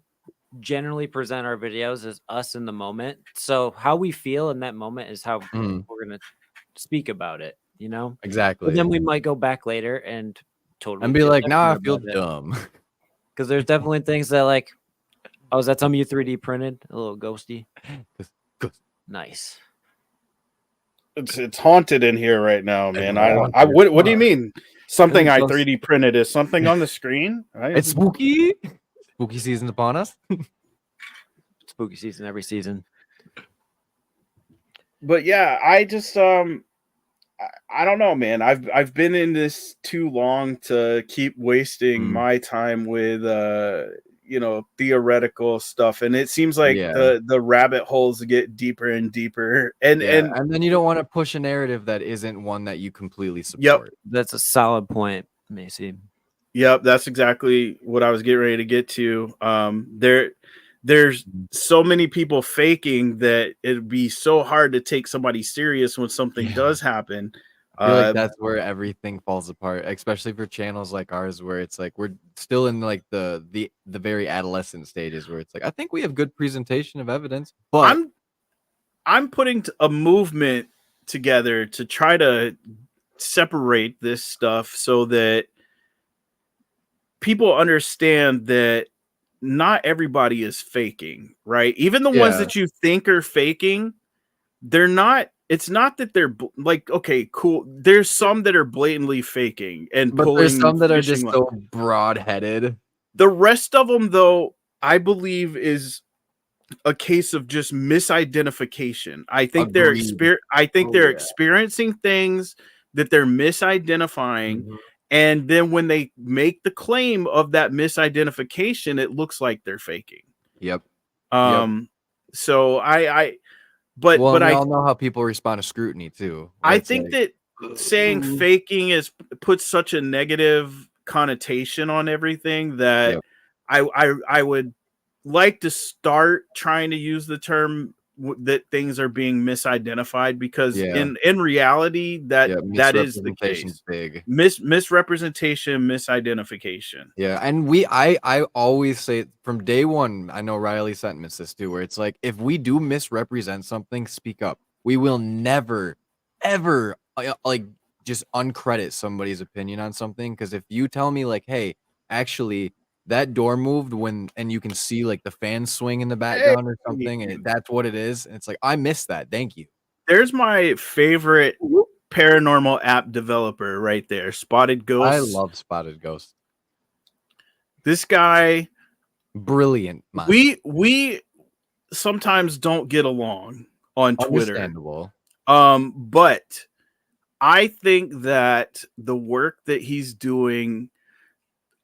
generally present our videos as us in the moment. So how we feel in that moment is how Mhm, we're gonna speak about it, you know? But exactly. then we might go back later and totally And be feel like, now I different feel about it. dumb. Because there's definitely things that like, oh, is that something you 3D printed? A little ghosty. Nice. It's haunted in here right now, man. I don't. Haunted as What do you fuck. mean? Something I Ghost. 3D printed is something on the screen? It's spooky. Spooky season upon us. Spooky season every season. But yeah, I just I don't know, man. I've been in this too long to keep wasting Mm, my time with theoretical stuff, and it seems like yeah. the rabbit holes get deeper and deeper. And Yeah. And then you don't want to push a narrative that isn't one that you completely yep, support. That's a solid point, Macy. yep, that's exactly what I was getting ready to get to. There's so many people faking that it'd be so hard to take somebody serious when something Yeah. does happen. I feel like that's where everything falls apart, especially for channels like ours, where it's like we're still in like the very adolescent stages where it's like I think we have good presentation of evidence, but I'm putting a movement together to try to separate this stuff so that people understand that not everybody is faking, right? Even the ones yeah. that you think are faking, they're not. It's not that they're like, okay, cool. There's some that are blatantly faking and But there's pulling some that are fishing just line. so broad-headed. The rest of them, though, I believe is a case of just misidentification. I think Agreed. Oh, they're yeah. experiencing things that they're misidentifying, Mhm. and then when they make the claim of that misidentification, it looks like they're faking. Yep. Yep. Um, so Well, but and we all know how people respond to scrutiny too, where I it's think like, that saying "Ooh." faking is puts such a negative connotation on everything that Yep. I would like to start trying to use the term that things are being misidentified, because Yeah. in reality Yeah. that is the Misrepresentation's case. big. Misrepresentation, misidentification. Yeah, and I always say it from day one. I know Riley sentiments this too, where it's like if we do misrepresent something, speak up. We will never, ever like just uncredit somebody's opinion on something. Because if you tell me like, hey, actually that door moved when, and you can see like the fan swing in the Hey, background or something, and that's what it is, and it's like I missed that. Thank you. there's my favorite paranormal app developer right there, Spotted I Ghosts. love Spotted Ghost. This guy, Brilliant. Man. we sometimes don't get along on Twitter. Understandable. But I think that the work that he's doing,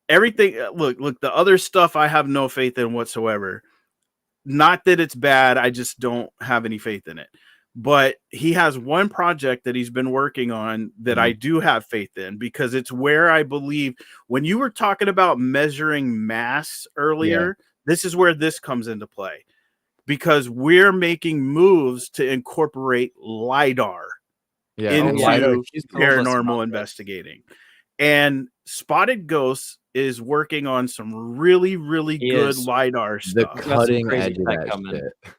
everything, look, the other stuff I have no faith in whatsoever. Not that it's bad, I just don't have any faith in it. But he has one project that he's been working on that I do have faith in, because it's where I believe when you were talking about measuring mass earlier, this is where this comes into play, because we're making moves to incorporate LiDAR into paranormal investigating. And Spotted Ghosts is working on some really, really good LiDAR The stuff. cutting edge of that shit.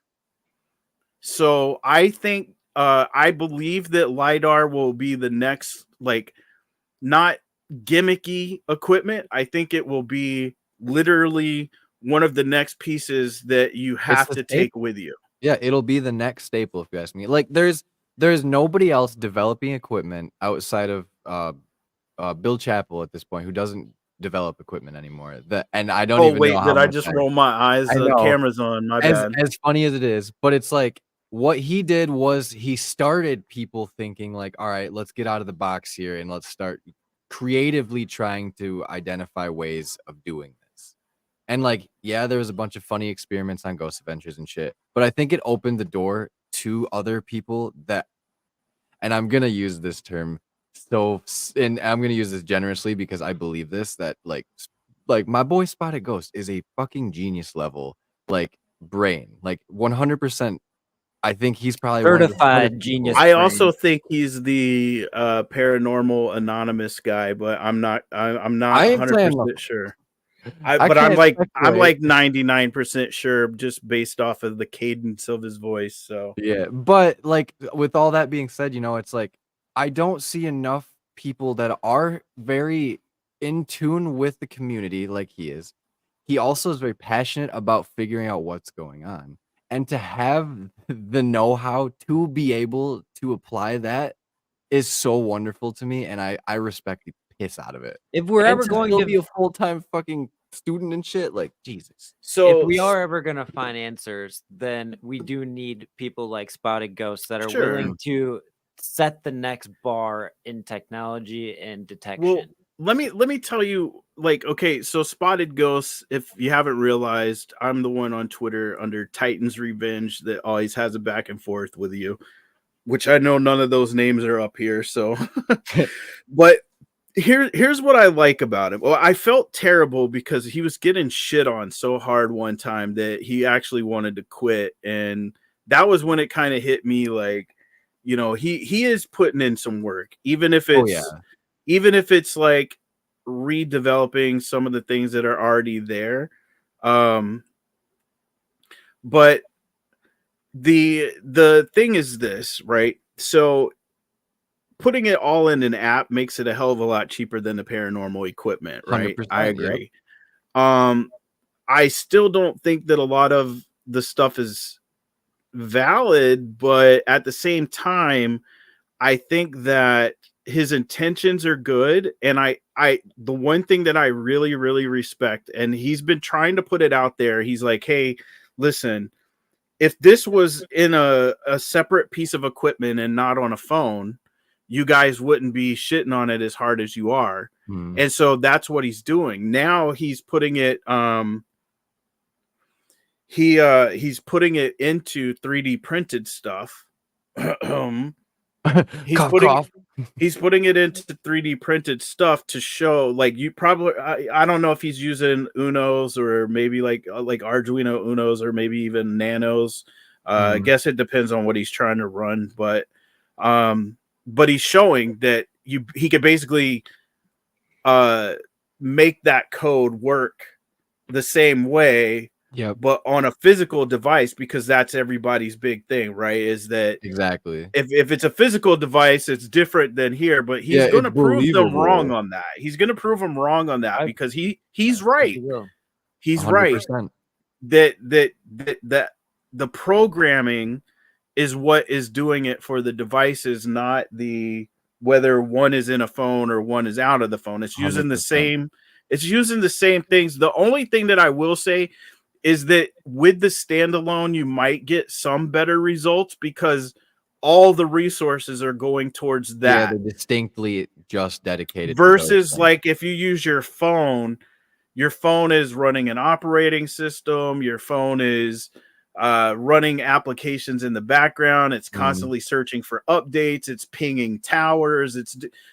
So I think I believe that LiDAR will be the next, like, not gimmicky equipment. I think it will be literally one of the next pieces that you have to take with you. Yeah, it'll be the next staple if you ask me. Like there's nobody else developing equipment outside of Bill Chappell at this point who doesn't develop equipment anymore. And I don't even know how Did I much just roll my eyes? I The know. camera's on, my bad. As funny as it is, but it's like what he did was he started people thinking like, all right, let's get out of the box here and let's start creatively trying to identify ways of doing this. And like, yeah, there was a bunch of funny experiments on Ghost Adventures and shit, but I think it opened the door to other people that, and I'm gonna use this term and I'm gonna use this generously because I believe this, that like my boy Spotted Ghost is a fucking genius level like brain, like 100%. I think he's probably one of the smartest Certified people. genius I brain. also think he's the paranormal anonymous guy, but I'm not I ain't saying 100% sure. I But I'm can't like speculate. 99% sure just based off of the cadence of his voice. So Yeah, but like with all that being said, you know, it's like I don't see enough people that are very in tune with the community like he is. He also is very passionate about figuring out what's going on. And to have the know-how to be able to apply that is so wonderful to me, and I respect the piss out of it. If we're And ever to going still to be a full-time fucking student and shit, like Jesus. if so we are ever gonna find answers, then we do need people like Spotted Ghosts that are sure. willing to set the next bar in technology and Well, detection. let me tell you, like, okay, so Spotted Ghosts, if you haven't realized, I'm the one on Twitter under Titan's Revenge that always has a back and forth with you, which I know none of those names are up here. So, but here's what I like about him. Well, I felt terrible because he was getting shit on so hard one time that he actually wanted to quit, and that was when it kind of hit me like, you know, he is putting in some work, Oh yeah. even if it's like redeveloping some of the things that are already there. But the thing is this, right? So putting it all in an app makes it a hell of a lot cheaper than the paranormal equipment, right? I 100%. Yep. agree. I still don't think that a lot of the stuff is valid, but at the same time, I think that his intentions are good. And the one thing that I really, really respect, and he's been trying to put it out there, he's like, hey, listen, if this was in a separate piece of equipment and not on a phone, you guys wouldn't be shitting on it as hard as you are. Hmm. And so that's what he's doing. Now he's putting it he's putting it into 3D printed stuff. he's Cough, putting cough. he's putting it into 3D printed stuff to show, like, you probably I don't know if he's using Unos or maybe like Arduino Unos or maybe even Nanos. I guess it depends on what he's trying to run, but he's showing that he could basically make that code work the same way. Yep. But on a physical device, because that's everybody's big thing, right? Is that Exactly. if it's a physical device, it's different than here. But he's going to it's prove them wrong believable. on that. He's going to prove them wrong on that because he's I right. think he will. He's right 100%. that the programming is what is doing it for the devices, not the whether one is in a phone or one is out of the phone. It's using the 100%. same. It's using the same things. The only thing that I will say is that with the standalone, you might get some better results because all the resources are going towards that. Yeah, they're distinctly just dedicated versus to like if you use your phone is running an operating system, your phone is running applications in the background, it's constantly searching for updates, it's pinging towers,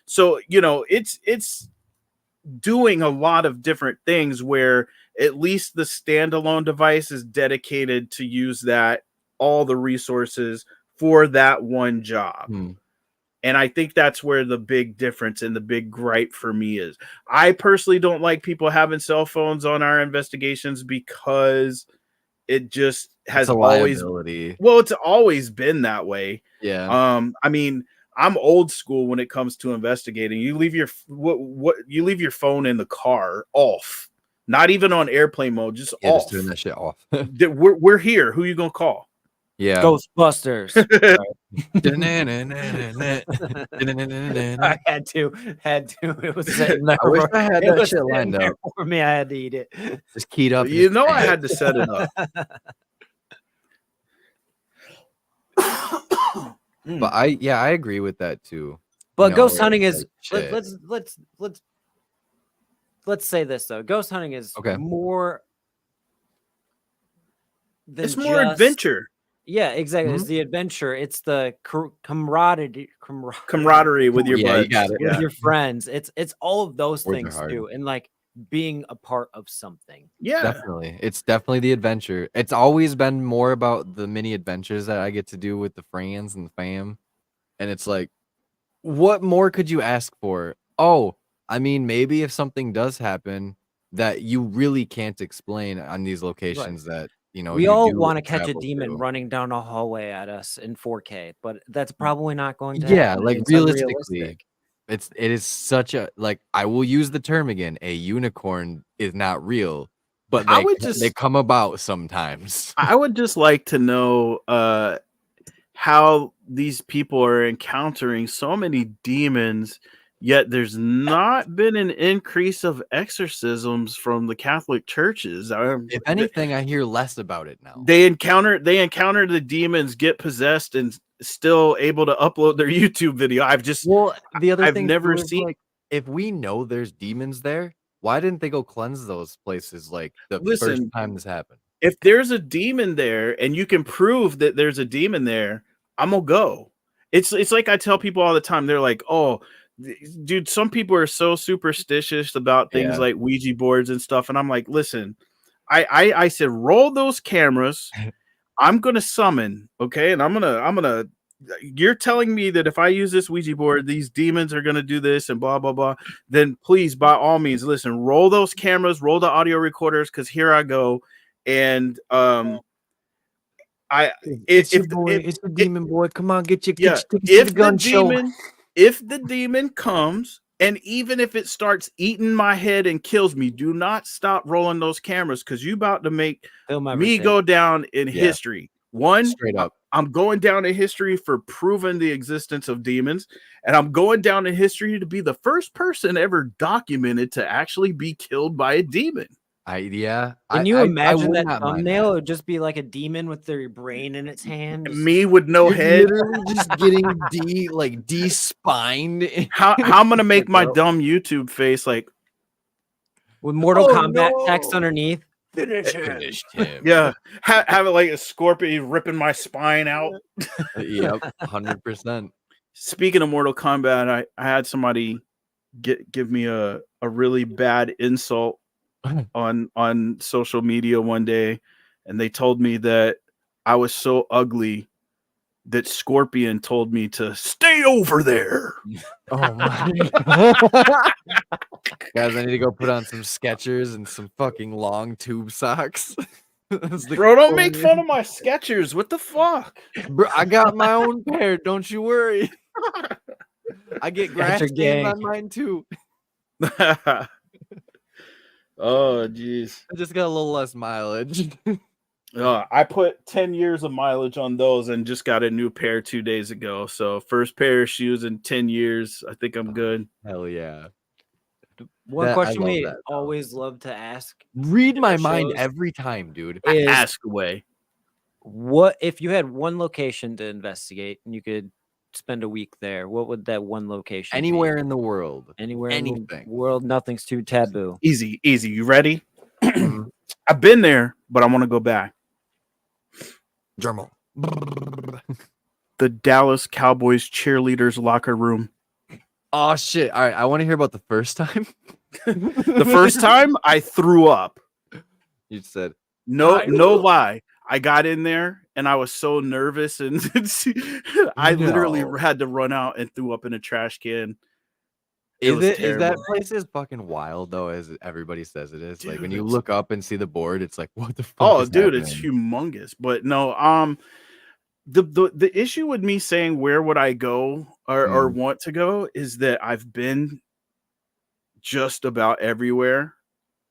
so you know it's doing a lot of different things where at least the standalone device is dedicated to use that all the resources for that one job. And I think that's where the big difference and the big gripe for me is. I personally don't like people having cell phones on our investigations because it just has a always liability. well, it's always been that way. Yeah. I mean, I'm old school when it comes to investigating. You leave your you leave your phone in the car off, not even on airplane mode, just Yeah, off. just turn that shit off. We're here. Who you gonna call? Yeah. Ghostbusters. I had to. It was sitting there. I wish I had that was shit sitting lined there up. for me. I had to eat it. Just keyed up. You know I had to set it up. But I agree with that too. But ghost where hunting it's is like, shit. let's say this though. Ghost hunting is Okay. more than It's more just adventure. Yeah, exactly. It's Mhm. the adventure. It's the camaraderie Camaraderie with your Yeah, you buds. got it. with your friends. It's all of those Words are things hard. too, and like being a part of something. Yeah. Definitely. It's definitely the adventure. It's always been more about the mini adventures that I get to do with the friends and the fam. And it's like, what more could you ask for? Oh, I mean, maybe if something does happen that you really can't explain on these locations that, We you all do want to catch a travel demon to. running down a hallway at us in 4K, but that's probably not going to Yeah, happen. like It's realistically, unrealistic. it is such a like I will use the term again, a unicorn is not real, but I they would they just come about sometimes. I would just like to know how these people are encountering so many demons, yet there's not been an increase of exorcisms from the Catholic churches. If anything, I hear less about it now. They encounter the demons, get possessed, and still able to upload their YouTube video. Well, the other I've thing never too is seen. like if we know there's demons there, why didn't they go cleanse those places like the first Listen, time this happened? if there's a demon there and you can prove that there's a demon there, I'm gonna go. It's like I tell people all the time. They're like, "Oh, dude, some people are so superstitious about things Yeah. like Ouija boards and stuff." And I'm like, "Listen, I said roll those cameras. I'm gonna summon, okay, and I'm gonna. You're telling me that if I use this Ouija board, these demons are gonna do this and blah blah blah. Then please, by all means, listen. Roll those cameras, roll the audio recorders, because here I go. And I It's your if boy, if it's the it, demon boy. Come on, get yeah, your tickets to the if the gun show. demon if the demon comes, and even if it starts eating my head and kills me, do not stop rolling those cameras, because you about to make Film me everything. go down in Yeah. history. One, Straight up. I'm going down in history for proving the existence of demons, and I'm going down in history to be the first person ever documented to actually be killed by a demon. Can you I imagine would that not mind thumbnail? It that. would just be like a demon with their brain in its hand. just- Me with no You're head. literally just getting de-spined. How I'm gonna make my Bro. dumb YouTube face like, with Mortal Oh, Kombat text no. underneath. Finished him. yeah, have it like a scorpion ripping my spine out. Yep, 100%. Speaking of Mortal Kombat, I had somebody give me a really bad insult on social media one day, and they told me that I was so ugly that Scorpion told me to stay over there. Oh my guys, I need to go put on some Skechers and some fucking long tube socks. Bro, don't make fun of my Skechers. What the fuck? Bro, I got my own pair. Don't you worry. I get grass your stains gang. on mine too. Oh, jeez. I just got a little less mileage. I put 10 years of mileage on those and just got a new pair 2 days ago. So first pair of shoes in 10 years. I think I'm good. Hell yeah. One I question love we that, though. always love to ask Read in my our mind shows every time, dude. is Ask away. what if you had one location to investigate and you could spend a week there? What would that one location Anywhere be? in the world. Anywhere in the Anything. world, nothing's too taboo. Easy. You ready? Mhm. I've been there, but I want to go back. Germal. The Dallas Cowboys cheerleaders locker room. Oh shit. All right. I want to hear about the first time. The first time I threw up. You said No lie. I got in there and I was so nervous, and I literally No. had to run out and threw up in a trash can. was is that terrible. place is fucking wild though, as everybody says it is. Like when Dude, you it's- look up and see the board, it's like, what the fuck? Oh, is dude, it's happening? humongous. But no, the issue with me saying where would I go or want to go is that I've been just about everywhere.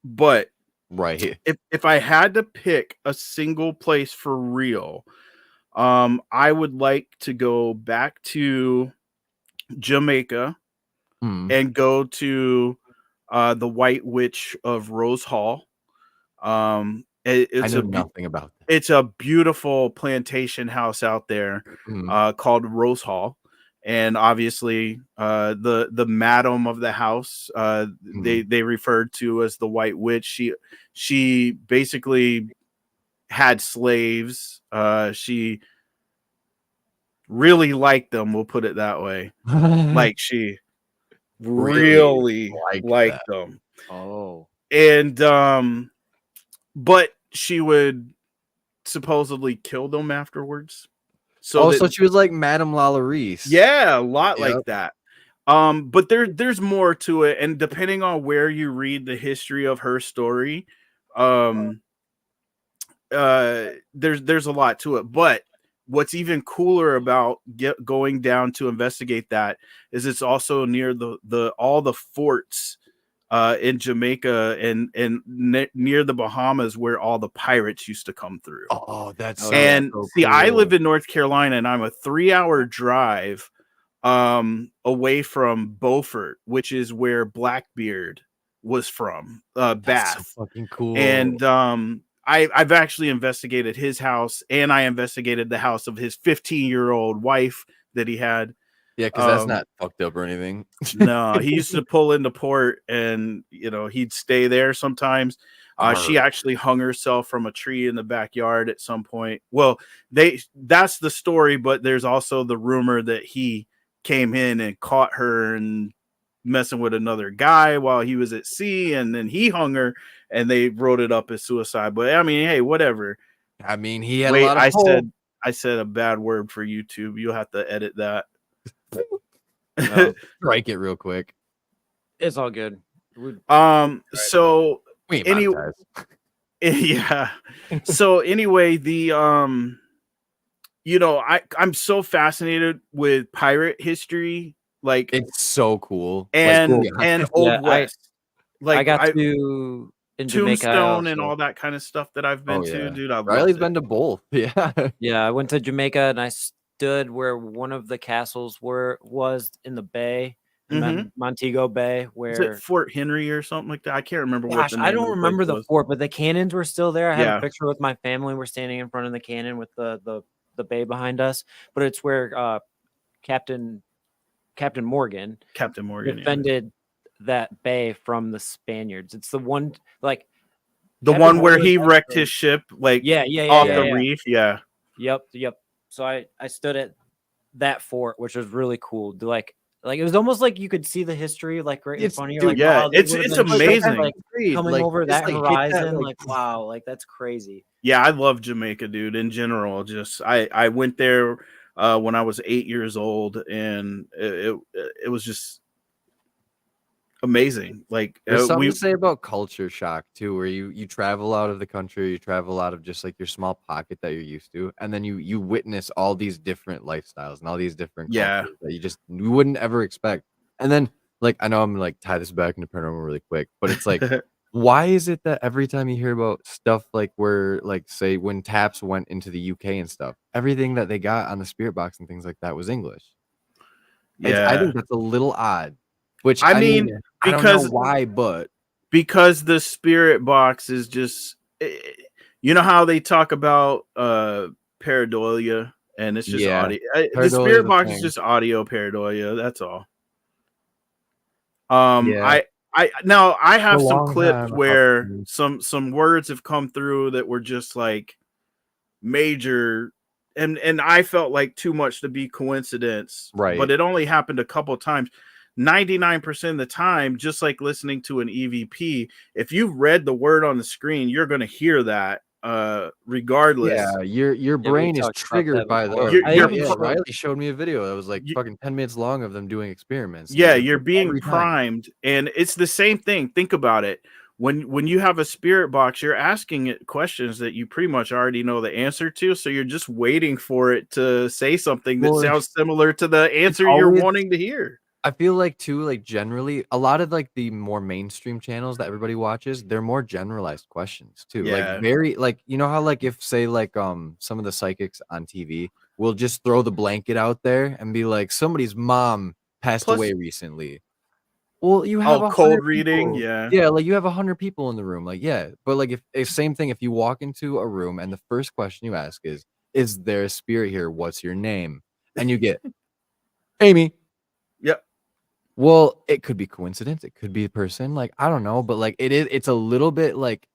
But Right. if I had to pick a single place for real, I would like to go back to Jamaica and go to the White Witch of Rose Hall. I know nothing about that. it's a beautiful plantation house out there, called Rose Hall. And obviously, the madam of the house, they referred to as the White Witch. She basically had slaves. She really liked them. We'll put it that way. Like she really liked them. Oh. And but she would supposedly kill them afterwards. So she was like Madame Lalaurie. Yeah, a lot like that. But there's more to it, and depending on where you read the history of her story, there's a lot to it. But what's even cooler about going down to investigate that is it's also near the all the forts in Jamaica and near the Bahamas where all the pirates used to come through. Oh, that's and so see, cool. I live in North Carolina, and I'm a 3-hour drive away from Beaufort, which is where Blackbeard was from, Bath. That's so fucking cool. And I've actually investigated his house, and I investigated the house of his 15-year-old wife that he had. Yeah, because that's not fucked up or anything. No, he used to pull into port, and he'd stay there sometimes. She actually hung herself from a tree in the backyard at some point. Well, that's the story, but there's also the rumor that he came in and caught her and messing with another guy while he was at sea, and then he hung her, and they wrote it up as suicide. But I mean, hey, whatever. I mean, he had a lot of I said a bad word for YouTube. You'll have to edit that. Strike it real quick. It's all good. So anyway, yeah. So anyway, the I'm so fascinated with pirate history. Like, it's so cool. And Old West. I got to in Tombstone Jamaica and all that kind of stuff that I've been to, dude. Riley's been to both. Yeah. Yeah, I went to Jamaica and I stood where one of the castles was in the bay, in Montego Bay, where is it Fort Henry or something like that? I can't remember what the name I don't remember the was. fort, but the cannons were still there. I have a picture with my family. We're standing in front of the cannon with the bay behind us, but it's where Captain Morgan defended that bay from the Spaniards. It's the one where he wrecked his ship off the reef. Yeah. Yep. So I stood at that fort, which was really cool. Like it was almost like you could see the history right in front of you. Dude, wow, it's amazing. Coming over that horizon, wow, that's crazy. Yeah, I love Jamaica, dude. In general, just I went there when I was 8 years old, and it was just amazing. Like, there's something to say about culture shock too, where you travel out of the country, you travel out of just like your small pocket that you're used to, and then you witness all these different lifestyles and all these different cultures that you wouldn't ever expect. And then, like, I know I'm like tie this back into paranormal really quick, but it's like why is it that every time you hear about stuff like where, like, say when Taps went into the UK and stuff, everything that they got on the spirit box and things like that was English? I think that's a little odd. Which I mean because I don't know why, but because the spirit box is just, you know how they talk about pareidolia, and it's just audio. The spirit box is just audio pareidolia. That's all. I have some clips where some words have come through that were just like major, and I felt like too much to be coincidence. Right. But it only happened a couple of times. 99% of the time, just like listening to an EVP, if you've read the word on the screen, you're going to hear that regardless. Yeah, your brain is triggered by the. Riley showed me a video that was like fucking 10 minutes long of them doing experiments. Yeah, you're being primed, and it's the same thing. Think about it. When you have a spirit box, you're asking it questions that you pretty much already know the answer to, so you're just waiting for it to say something that sounds similar to the answer you're wanting to hear. I feel like too, like generally, a lot of like the more mainstream channels that everybody watches, they're more generalized questions too. Yeah. Like very, like, you know how like if say like some of the psychics on TV will just throw the blanket out there and be like, somebody's mom passed away recently. Well, you have Oh, 100 cold reading, people. yeah. Yeah, like, you have 100 people in the room, like, yeah, but, like, if same thing, if you walk into a room and the first question you ask is there a spirit here? What's your name? And you get, "Amy." Yep. Well, it could be coincidence, it could be a person, like, I don't know, but, like, it's a little bit, like,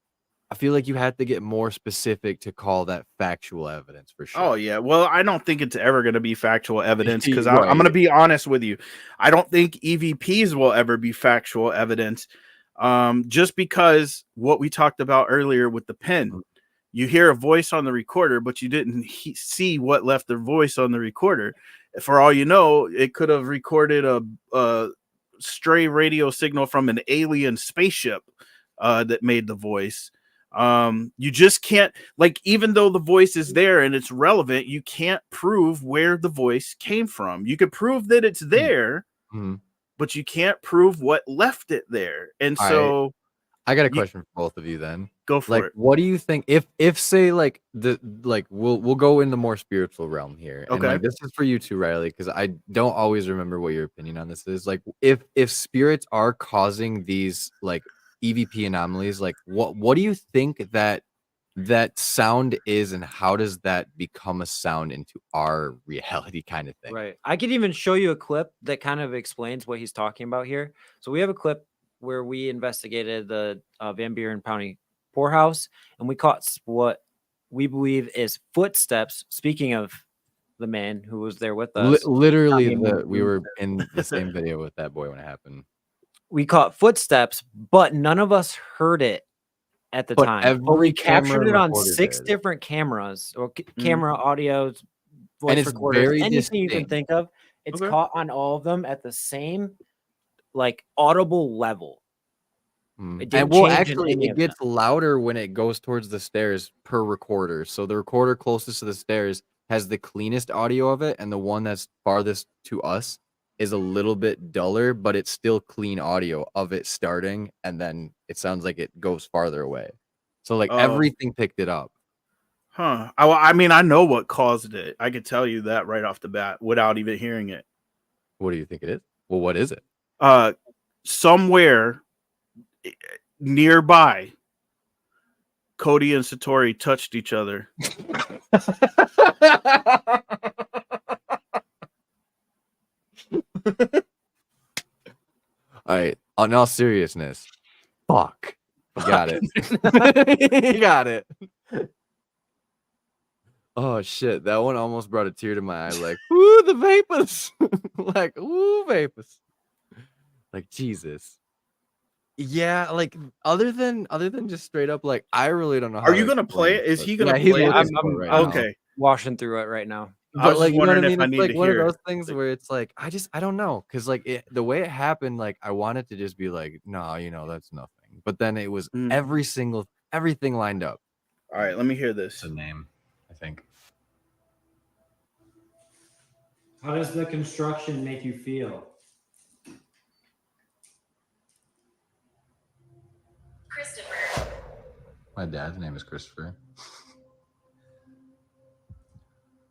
I feel like you have to get more specific to call that factual evidence for Oh sure. yeah. Well, I don't think it's ever going to be factual evidence because I'm going to Right. be honest with you. I don't think EVPs will ever be factual evidence. Just because what we talked about earlier with the pen, you hear a voice on the recorder, but you didn't see what left the voice on the recorder. For all you know, it could have recorded a stray radio signal from an alien spaceship that made the voice. You just can't, like, even though the voice is there and it's relevant, you can't prove where the voice came from. You could prove that it's there, Mhm. but you can't prove what left it there. And Alright. so I got a you question for both of you then. go for Like, it. what do you think if say like we'll go in the more spiritual realm here. And Okay. like this is for you too, Riley, because I don't always remember what your opinion on this is. Like if spirits are causing these like EVP anomalies, like what do you think that sound is and how does that become a sound into our reality kind of thing? Right. I could even show you a clip that kind of explains what he's talking about here. So we have a clip where we investigated the Van Buren County poorhouse, and we caught what we believe is footsteps. Speaking of the man who was there with us, Literally Tommy we Moon, were in the same video with that boy when it happened. we caught footsteps, but none of us heard it at the But time. But we every camera captured it on recorded 6 it. different cameras or Mhm. camera audios, And voice it's recorders, very anything you can distinct. think of. It's Okay. caught on all of them at the same, like, audible level. It And didn't well, change in actually, any it of them. gets louder when it goes towards the stairs per recorder. So the recorder closest to the stairs has the cleanest audio of it, and the one that's farthest to us is a little bit duller, but it's still clean audio of it starting, and then it sounds like it goes farther away. So like Oh, everything picked it up. huh. I mean, I know what caused it. I could tell you that right off the bat without even hearing it. What do you think it is? Well, what is it? Somewhere nearby, Cody and Satori touched each other. All right. On all seriousness, fuck. You got it. You got it. Oh shit, that one almost brought a tear to my eye. Like, ooh, the vapors. Like, ooh, vapors. Like Jesus. Yeah, like other than just straight up, like I really don't know how Are to you gonna explain play it? this, Is but he gonna yeah, he's play Yeah, looking this? for it right I'm now. Okay. washing through it right now. I was But like just you know what I wondering if mean? I It's need like to one of hear. those things where it's like I don't know, because like the way it happened, like I wanted to just be like, no, you know, that's nothing. But then it was Mm. everything lined up. All right, let me hear It's this. a name, I think. How does the construction make you feel? Christopher. My dad's name is Christopher.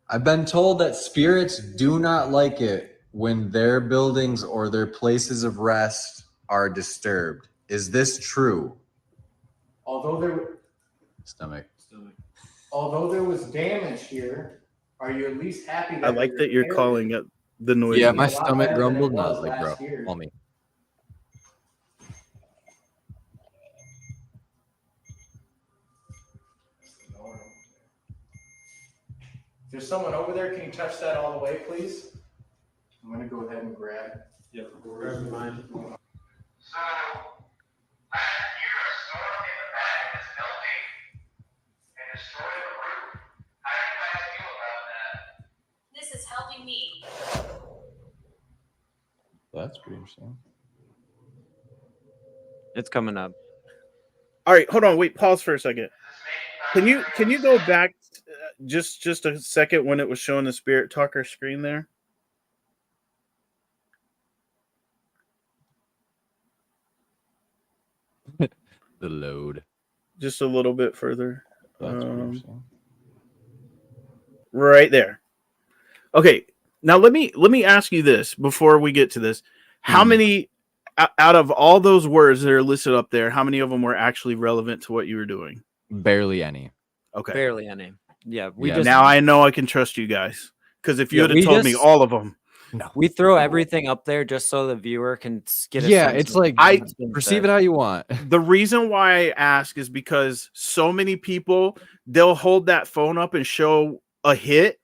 I've been told that spirits do not like it when their buildings or their places of rest are disturbed. Is this true? Although there, Stomach. although there was damage here, are you at least happy I that like they that you're repaired calling it? it the noises. Yeah, my It's a lot stomach better than it grumbled, and I was was like, bro, last year. call me. If there's someone over there, can you touch that all the way, please? I'm gonna go ahead and grab. Yep, grab mine. So, I hear a storm in the back of this building and destroy the roof. How do you guys feel about that? This is helping me. That's pretty interesting. It's coming up. All right, hold on. Wait, pause for a second. Can you go back just a second when it was showing the Spirit Talker screen there? The load. Just a little bit further. That's pretty interesting. Right there. Okay. Now let me ask you this before we get to this. How many out of all those words that are listed up there, how many of them were actually relevant to what you were doing? Barely any. Okay. Barely any. Yeah, Now I know I can trust you guys, because if you Yeah, would have told me all of them, No. we throw everything up there just so the viewer can get a Yeah, sense it's of like what's being perceive said. it how you want. the reason why I ask is because so many people, they'll hold that phone up and show a hit,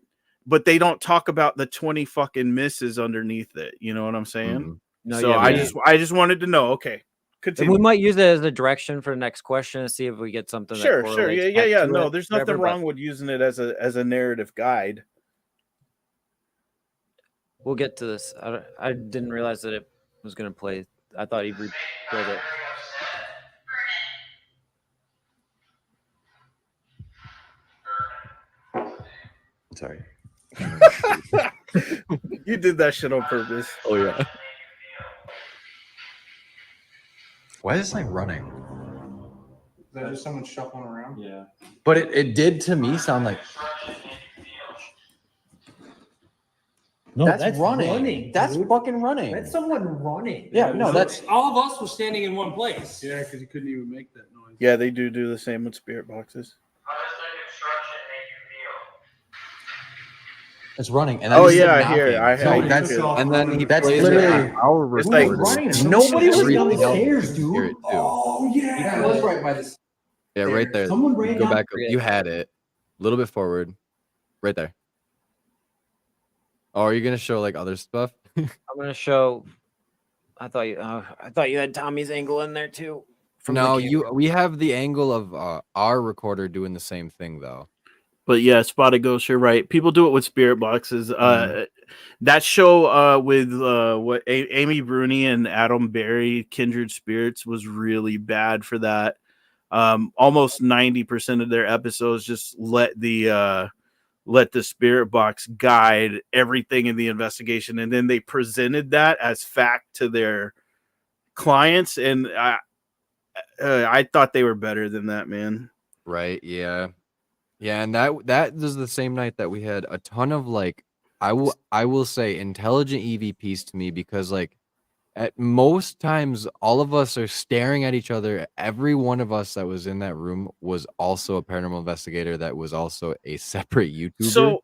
but they don't talk about the 20 fucking misses underneath it. You know what I'm saying? Mhm. No, So yeah, I just wanted to know. Okay, and continue. we might use it as a direction for the next question to see if we get something that Sure, correlates. yeah. back to No, it, there's whatever, nothing but wrong with using it as a narrative guide. we'll get to this. I didn't realize that it was going to play. I thought he replayed it. Sorry. You did that shit on purpose. Oh yeah. Why is this thing running? Is that just someone shuffling around? Yeah. But it did to me sound like. No, that's running. That's dude. fucking running. That's someone running. Yeah, no, that's. All of us were standing in one place. Yeah, because you couldn't even make that noise. Yeah, they do the same with spirit boxes. How does the construction make you feel? It's running, and then Oh this is yeah, like I hear it. napping. I So hear that's it. And then he That's plays literally- it on our It's recorder. like- running. Nobody was Everything down the else stairs, stairs, dude. dude. Oh yeah, It was right by this. Yeah, right there. Someone ran Go down- back up. You had it. A little bit forward. Right there. Oh, are you gonna show like other stuff? I'm going to show. I thought you had Tommy's angle in there too. from the No, camera. we have the angle of our recorder doing the same thing though. But yeah, Spotted Ghost, you're right. People do it with spirit boxes. Mhm. That show with Amy Bruni and Adam Berry, Kindred Spirits, was really bad for that. Almost 90% of their episodes just let the spirit box guide everything in the investigation, and then they presented that as fact to their clients, and I thought they were better than that, man. Right, yeah. Yeah, and that was the same night that we had a ton of like I will say intelligent EVPs to me, because like at most times all of us are staring at each other. Every one of us that was in that room was also a paranormal investigator that was also a separate YouTuber. So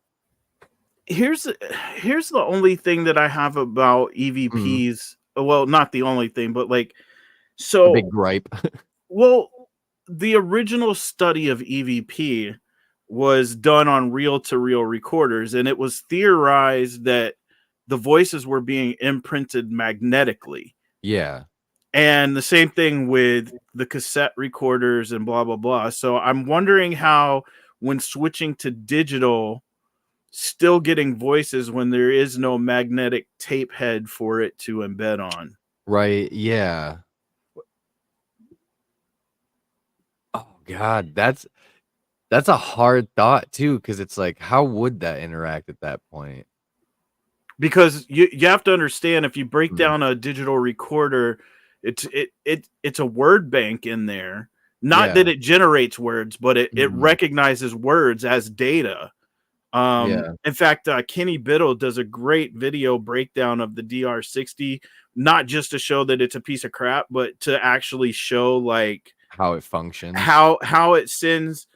here's the only thing that I have about EVPs. Well, not the only thing, but like, a so big gripe. well, the original study of EVP was done on reel-to-reel recorders, and it was theorized that the voices were being imprinted magnetically. Yeah. And the same thing with the cassette recorders and blah, blah, blah. So I'm wondering how, when switching to digital, still getting voices when there is no magnetic tape head for it to embed on. Right, yeah. Oh god, that's a hard thought too, because it's like, how would that interact at that point? Because you have to understand, if you break Mhm. down a digital recorder, it's a word bank in there. Not Yeah. that it generates words, but it Mhm. recognizes words as data. Yeah. In fact, Kenny Biddle does a great video breakdown of the DR60, not just to show that it's a piece of crap, but to actually show like How it functions. how it sends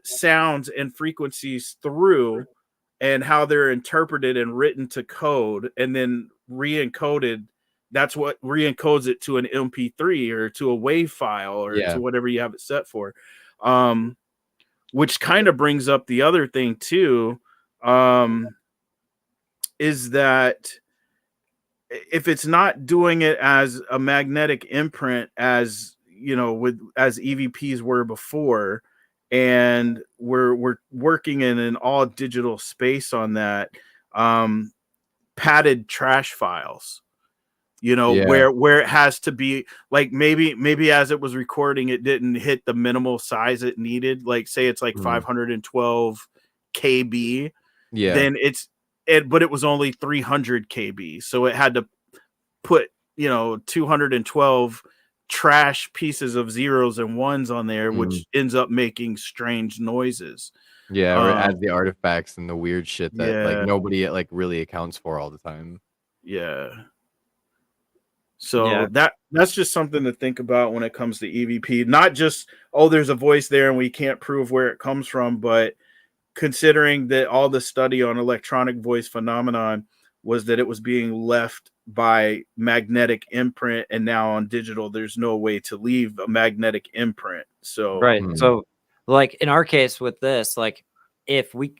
sounds and frequencies through, and how they're interpreted and written to code and then re-encoded. That's what re-encodes it to an MP3 or to a WAV file or Yeah. to whatever you have it set for. Which kind of brings up the other thing too, is that if it's not doing it as a magnetic imprint, as you know, as EVPs were before, and we're working in an all digital space on that, padded trash files, you know, Yeah. where it has to be like, maybe as it was recording, it didn't hit the minimal size it needed. Like, say it's like 512 KB, Yeah. then but it was only 300 KB, so it had to put 212 trash pieces of zeros and ones on there, which ends up making strange noises. Yeah, or it adds the artifacts and the weird shit that like Yeah. nobody like really accounts for all the time. Yeah. So that's just something to think about when it comes to EVP. Not just, oh, there's a voice there and we can't prove where it comes from, but considering that all the study on electronic voice phenomenon was that it was being left by magnetic imprint, and now on digital there's no way to leave a magnetic imprint. So Right. So like in our case with this, like if we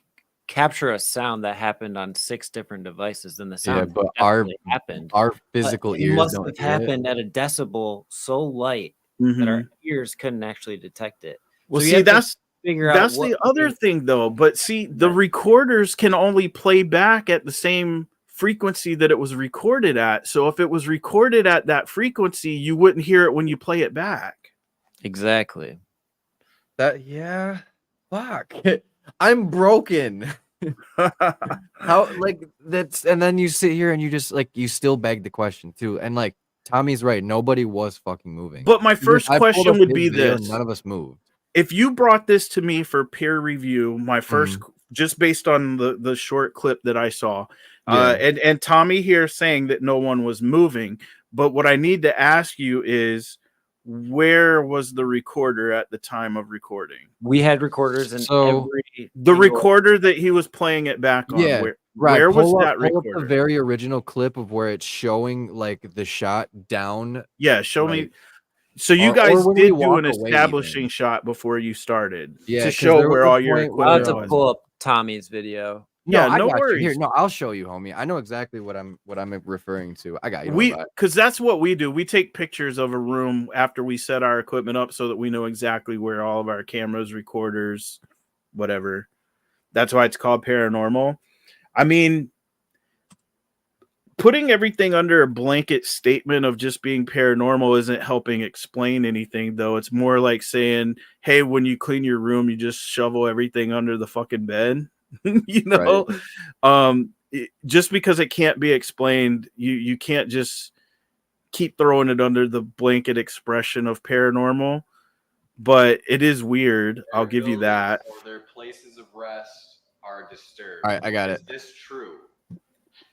capture a sound that happened on 6 different devices, then the sound but happened. our But physical it ears must don't have hear it. happened at a decibel so light that our ears couldn't actually detect it. Well, so you see, have to that's figure out that's what the other thing though. But see, the recorders can only play back at the same frequency that it was recorded at. So if it was recorded at that frequency, you wouldn't hear it when you play it back. Exactly. Fuck. I'm broken. How like that's and then you sit here and you just like you still beg the question too. And like Tommy's right, nobody was fucking moving. But my first I pulled question up would his be video and this. none of us moved. If you brought this to me for peer review, my first just based on the short clip that I saw, and Tommy here saying that no one was moving, but what I need to ask you is, where was the recorder at the time of recording? We had recorders in the recorder that he was playing it back on. Yeah, where was that pull up recorder? the very original clip of where it's showing like the shot down. Yeah, show like, me. So you guys when we did do walk an away establishing even. shot before you started Yeah, to 'cause show there was where a all your point where, I'll equipment have to was. pull up Tommy's video. No, Yeah, I no got you. worries. Here, no, I'll show you, homie. I know exactly what I'm referring to. I got you. Because that's what we do. We take pictures of a room after we set our equipment up so that we know exactly where all of our cameras, recorders, whatever. That's why it's called Paranormal. I mean, putting everything under a blanket statement of just being paranormal isn't helping explain anything, though. It's more like saying, hey, when you clean your room, you just shovel everything under the fucking bed. You know? Just because it can't be explained, you can't just keep throwing it under the blanket expression of paranormal. But it is weird. I'll give you that. Or their places of rest are disturbed. All right, I got it. Is this true?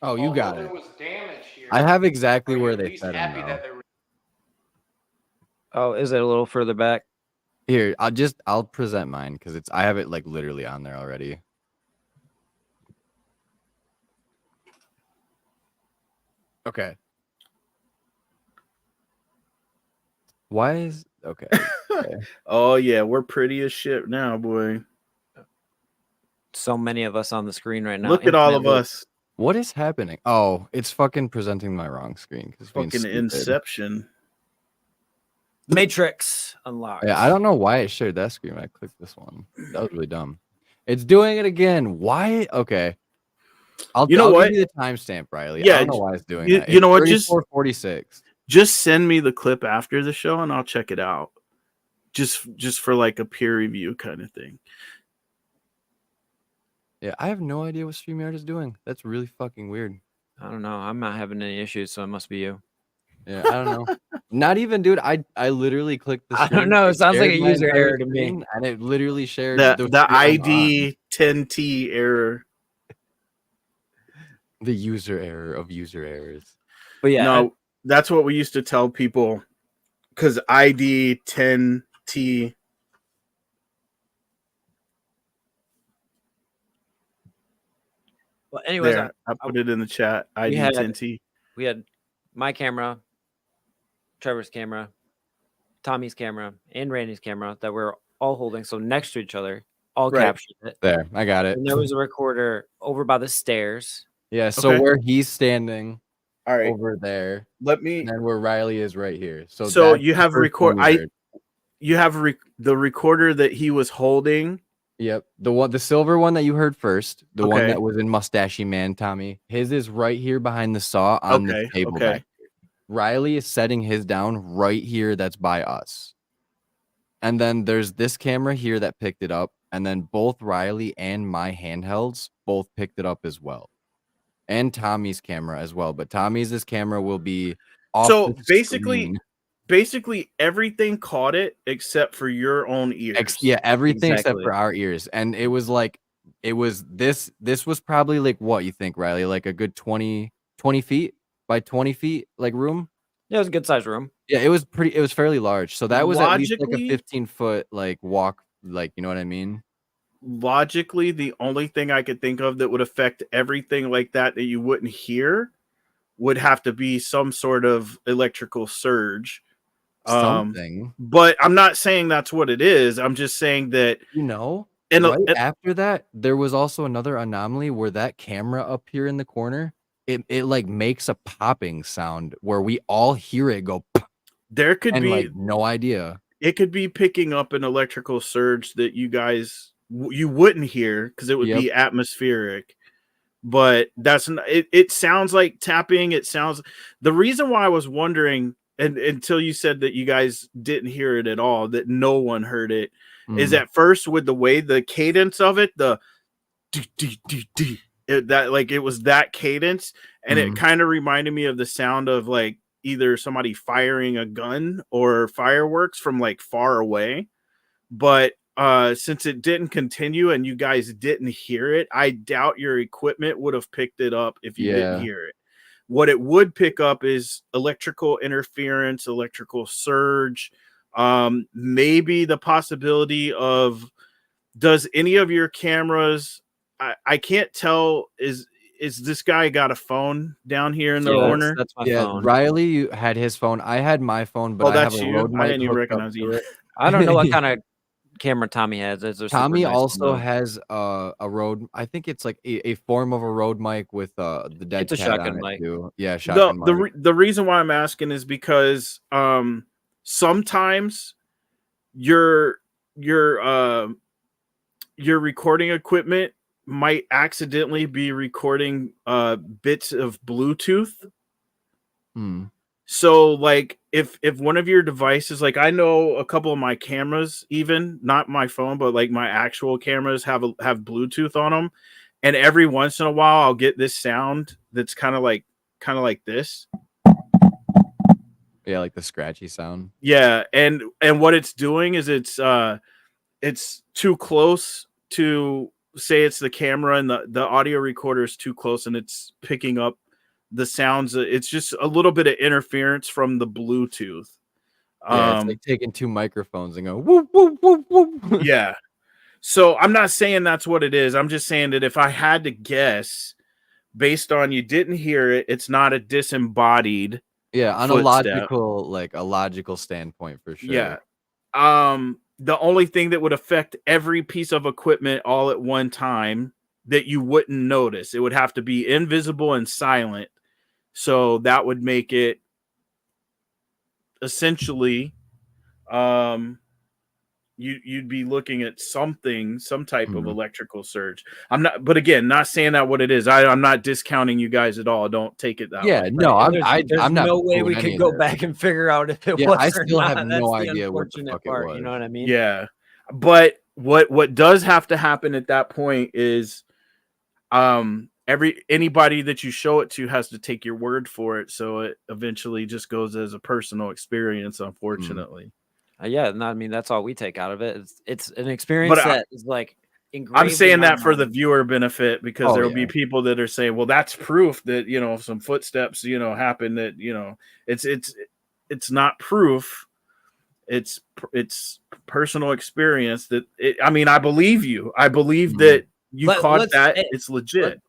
Oh, you got Although it. there was damage here, I have exactly are you where at they least fed him. happy Though. that there Oh, is it a little further back? Here, I'll present mine because I have it like literally on there already. Okay. Why is okay? Oh yeah, we're pretty as shit now, boy. So many of us on the screen right now. Look at all of us. What is happening? Oh, it's fucking presenting my wrong screen. Fucking Inception. Matrix unlocked. Yeah, I don't know why it shared that screen when I clicked this one. That was really dumb. It's doing it again. Why? Okay. I'll give you the timestamp, Riley. Yeah, I don't know why it's doing that. You know what? 46. Just send me the clip after the show and I'll check it out. Just for like a peer review kind of thing. Yeah, I have no idea what StreamYard is doing. That's really fucking weird. I don't know. I'm not having any issues, so it must be you. Yeah, I don't know. Not even, dude. I literally clicked the screen. I don't know. It sounds like a user error to me. And it literally shared the ID 10T error. The user error of user errors. But yeah, no, that's what we used to tell people because ID 10T. Well, anyways, I put it in the chat. ID 10T. We had my camera, Trevor's camera, Tommy's camera, and Randy's camera that we're all holding so next to each other, all captured it. There, I got it. And there was a recorder over by the stairs. Yeah, so where he's standing, all right, over there. Let me. And then where Riley is right here. So you have you have the recorder that he was holding. Yep, the silver one that you heard first, the one that was in Mustachey Man, Tommy. His is right here behind the saw on the table back here. Riley is setting his down right here. That's by us. And then there's this camera here that picked it up, and then both Riley and my handhelds both picked it up as well, and Tommy's camera as well. But Tommy's camera will be off. So basically everything caught it except for your own ears. Everything except for our ears. And it was like, this was probably like, what you think, Riley? Like a good 20 feet by 20 feet, like room? Yeah, it was a good sized room. Yeah, it was fairly large. So that was at least like a Logically, 15-foot like walk, like, you know what I mean? logically, the only thing I could think of that would affect everything like that you wouldn't hear would have to be some sort of electrical surge. Um, Something. but I'm not saying that's what it is. I'm just saying that You know, in a, right after that, there was also another anomaly where that camera up here in the corner, it like makes a popping sound where we all hear it go there could and be like no idea. it could be picking up an electrical surge that you guys you wouldn't hear because it would Yep. be atmospheric. But that's not, it sounds like tapping. It sounds the reason why I was wondering and until you said that you guys didn't hear it at all, that no one heard it, is Mm. at first with the way the cadence of it, the that like it was that cadence, and it Mm. kind of reminded me of the sound of like either somebody firing a gun or fireworks from like far away. But since it didn't continue and you guys didn't hear it, I doubt your equipment would have picked it up if you didn't Yeah. hear it. What it would pick up is electrical interference, electrical surge, maybe the possibility of, does any of your cameras, I can't tell, is this guy got a phone down here in the So corner? That's my yeah, phone. Riley had his phone. I had my phone, but Oh, I have that's a you. Rode I mic didn't even hooked up recognize to you. it. I don't know what kind of camera Tommy has. They're super Tommy nice also though. has a Rode. I think it's like a form of a Rode mic with the dead It's a cat shotgun on it mic. too. Yeah, shotgun mic. The reason why I'm asking is because sometimes your your uh your recording equipment might accidentally be recording bits of Bluetooth. Hmm. So like if one of your devices, like I know a couple of my cameras, even not my phone, but like my actual cameras have Bluetooth on them, and every once in a while I'll get this sound that's kind of like this. Yeah, like the scratchy sound. Yeah, and what it's doing is it's too close to, say it's the camera and the audio recorder is too close and it's picking up the sounds. It's just a little bit of interference from the Bluetooth. Yeah, it's like taking two microphones and go whoop whoop whoop whoop. Yeah. So I'm not saying that's what it is. I'm just saying that if I had to guess, based on you didn't hear it, it's not a disembodied Yeah, on footstep. a logical standpoint for sure. Yeah. The only thing that would affect every piece of equipment all at one time that you wouldn't notice, it would have to be invisible and silent. So that would make it essentially you'd be looking at some type of Mhm. electrical surge. I'm not, but again, not saying that what it is. I'm not discounting you guys at all. Don't take it that Yeah, way. no, Right, and there's I'm not no way doing we any could of go that. back and figure out if it Yeah, was I or still have not. no That's the idea what the unfortunate fuck it part. You know was. what I mean? Yeah. But what does have to happen at that point is anybody that you show it to has to take your word for it, so it eventually just goes as a personal experience, unfortunately. Yeah, no, I mean that's all we take out of it. It's an But experience that is like I'm engraved in saying our that for the mind. viewer benefit, because Oh, there will yeah. be people that are saying, well, that's proof that, you know, some footsteps, you know, happen, that, you know, it's not proof. It's personal experience that I mean, I believe you. I believe Mhm. that you caught Let's that. It's legit.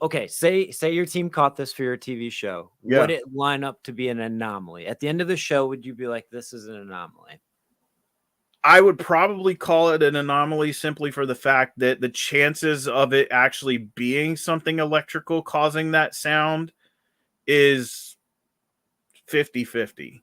okay, say your team caught this for your TV show. Yeah. Would it line up to be an anomaly? At the end of the show, would you be like, this is an anomaly? I would probably call it an anomaly simply for the fact that the chances of it actually being something electrical causing that sound is 50-50.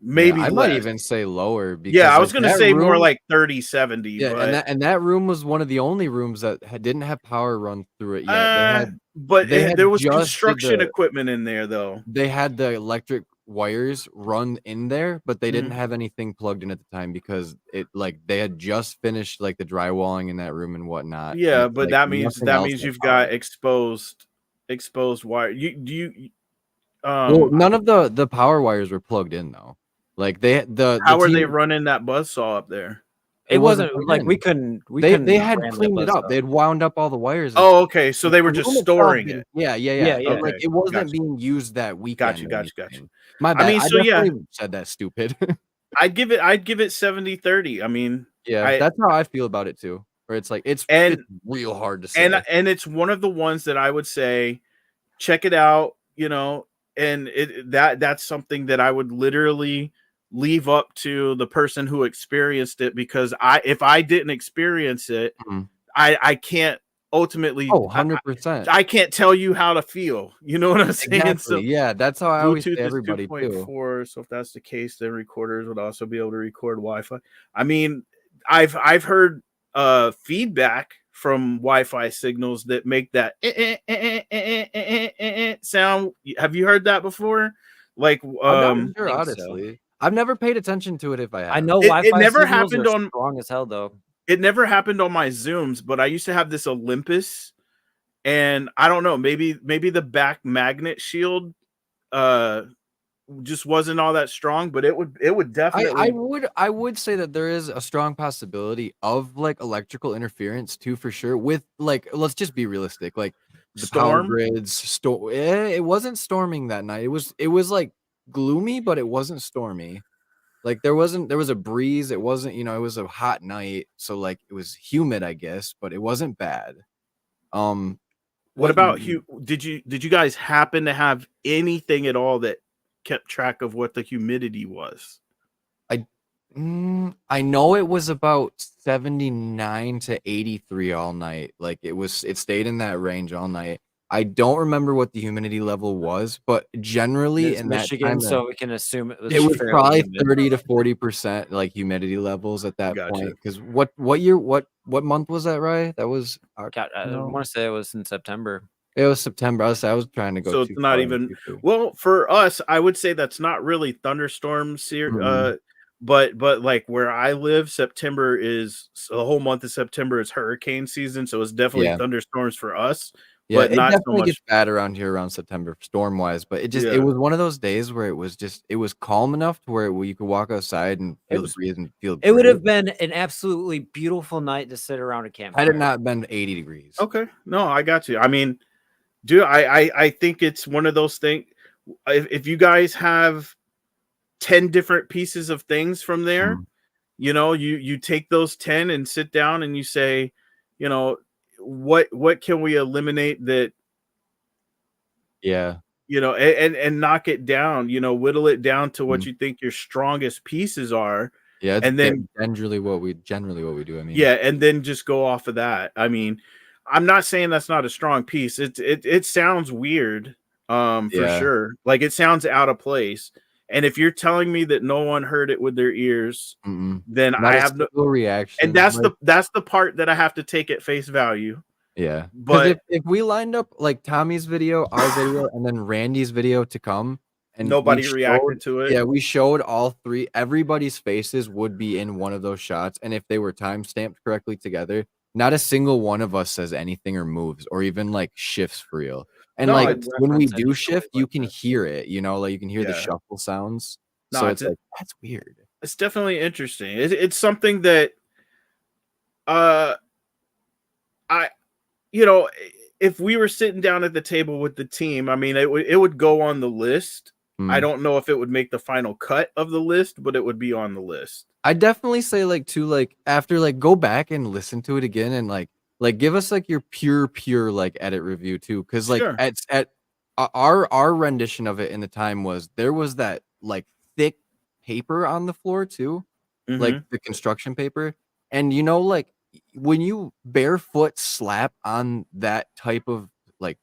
Yeah, Maybe I might less. even say lower Yeah, because I like was going to that say more room, like 30-70, yeah, but and that room was one of the only rooms that didn't have power run through it yet. They had there was just did construction equipment in there though. they had the electric wires run in there, but they didn't Mhm. have anything plugged in at the time because it like they had just finished like the drywalling in that room and whatnot. And Yeah, it's but like nothing that else means had you've power. got exposed wire. You Well, none of the power wires were plugged in though. Like the how are they team running that buzzsaw up there? It wasn't plugged like in. we couldn't They had ran the cleaned it bus up. up. They had wound up all the wires and Oh, stuff. okay. So Like, they were the just room itself storing didn't it. yeah, yeah, Yeah, yeah. yeah. Like, Okay, it wasn't gotcha. being used that weekend or Gotcha. anything. My I bad. mean, I so yeah, definitely said that stupid. I'd give it 70-30. I mean, Yeah, I that's how I feel about it too, where it's like, it's and real hard to say. and it's one of the ones that I would say, check it out, and that's something that I would literally leave up to the person who experienced it, because if I didn't experience it, Mhm. I can't ultimately Oh, 100%. I can't tell you how to feel. You know what I'm saying? Exactly, So yeah, that's how I always say Bluetooth is everybody too. 2.4, so if that's the case, then recorders would also be able to record Wi-Fi. I mean, I've heard feedback from Wi-Fi signals that make that sound. Have you heard that before? Like, I'm not I sure, think so. honestly. I've never paid attention to it if I I have. know it Wi-Fi never signals are happened on strong as hell, though. it never happened on my Zooms, but I used to have this Olympus, and I don't know, maybe the back magnet shield uh just wasn't all that strong, but it would I definitely would say that there is a strong possibility of, like, electrical interference too, for sure, with, like, let's just be realistic, like, the power storm. grids, it wasn't storming that night. It was, like, gloomy, but it wasn't stormy. Like, there was a breeze, it wasn't, it was a hot night, so, like, it was humid, I guess, but it wasn't bad. Um, What what about did you guys happen to have anything at all that kept track of what the humidity was? I I know it was about 79 to 83 all night. Like, it stayed in that range all night. I don't remember what the humidity level was, but generally It's in that Michigan, time so we can assume it was it was fairly probably humid. 30 to 40%, like, humidity levels at that Gotcha. point. Because what year, what month was that, Rye? That was God, I no, wanna say it was in September. it was September. I was trying to go So it's too not far in the even future. well, for us, I would say that's not really Mm-mm. but like where I live, September is so the whole month of September is hurricane season, so it's definitely Yeah. thunderstorms for us, Yeah, but it not so definitely much. gets bad around here around September storm-wise, but it Yeah. was one of those days where it was calm enough to where you could walk outside and It feel the was breeze and feel it would great. have been an absolutely beautiful night to sit around a Had it campfire. not been 80 degrees. Okay. No, I got you. I mean, dude, I think it's one of those things. If you guys have 10 different pieces of things from there, Mhm. you take those 10 and sit down and you say, you know, what can we eliminate that, Yeah. and knock it down, whittle it down to what Mhm. you think your strongest pieces are, Yeah, it's and then generally what we do, I mean. yeah, and then just go off of that. I mean, I'm not saying that's not a strong piece. It sounds weird, for Yeah. sure. Like, it sounds out of place. And if you're telling me that no one heard it with their ears, Mm-mm. then Not I a have no, single and reaction, that's the part that I have to take at face value. yeah, because But if we lined up, like, Tommy's video, our video, and then Randy's video to come, and nobody reacted to it. we showed all 3, everybody's faces would be in one of those shots, and if they were time-stamped correctly together, not a single one of us says anything or moves or even, like, shifts for real. And, No, like, Would it's when we reference do any shift, you like can that. hear it, like, you can hear the yeah. shuffle sounds, No, so it's like, "That's weird." it's definitely interesting. It's something that uh I if we were sitting down at the table with the team, I mean, it would go on the list. I Mm. don't know if it would make the final cut of the list, but it would be on the list. I definitely say, like, to, like, after, like, go back and listen to it again and, like, give us, like, your pure, like, edit review too, because, like, Sure. at our rendition of it in the time was there was that, like, thick paper on the floor too, like, Hmm. the construction paper, and, like, when you barefoot slap on that type of, like,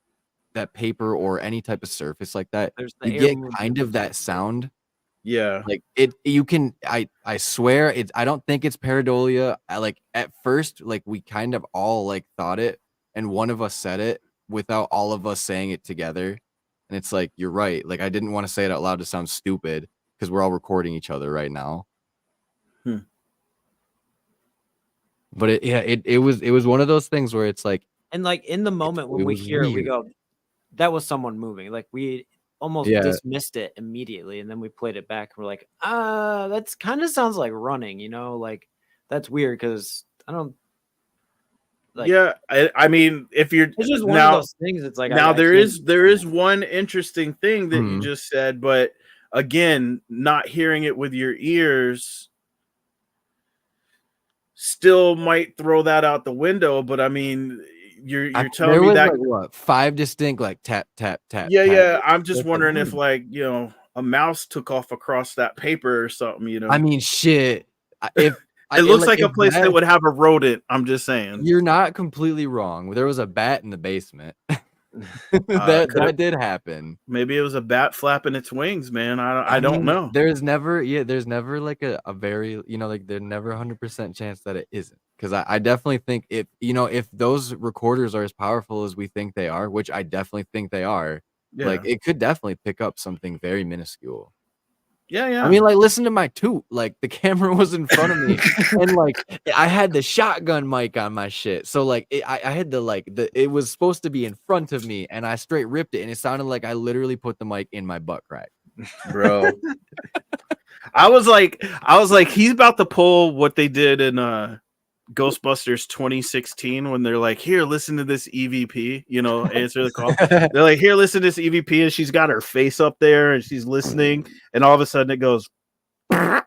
that paper or any type of surface like that, There's the you air get movement kind of that effect, right? sound. Yeah. Like, you can I swear I don't think it's pareidolia. Like, at first, like, we kind of all, like, thought it, and one of us said it without all of us saying it together, and it's like, you're right. Like, I didn't wanna say it out loud to sound stupid because 'cause we're all recording each other right now. Hmm. But it was one of those things where it's like, And, like, in the moment it when we was hear it, we weird. go, "That was someone moving." Like, we almost Yeah. dismissed it immediately, and then we played it back, and we're like, that's kinda sounds like running," like, that's weird because I don't like. Yeah, I mean, if you're It's just one of now those things. It's like now I there can't. is one interesting thing that you Mhm. just said, but again, not hearing it with your ears still might throw that out the window. But I mean, you're telling There me was that like what 5 distinct like tap tap tap yeah, tap. yeah. I'm just It's like, wondering if like, a mouse took off across that paper or something, I mean, shit. If It looks like like a if place that that, would have a rodent. I'm just saying. you're not completely wrong. There was a bat in the basement. Could That it did happen. maybe it was a bat flapping its wings, man. I don't mean, know. there's never like a very, like there's never 100% chance that it isn't. Because I definitely think if those recorders are as powerful as we think they are, which I definitely think they are, like Yeah. it could definitely pick up something very minuscule. Yeah, yeah. I mean, like, listen to my toot. Like, the camera was in front of me, and like, I had the shotgun mic on my shit. So like, I had it was supposed to be in front of me, and I straight ripped it, and it sounded like I literally put the mic in my butt crack. Bro. I was like, he's about to pull what they did in Ghostbusters 2016 when they're like, here, listen to this EVP, answer the call. They're like, here, listen to this EVP, and she's got her face up there and she's listening, and all of a sudden it goes, and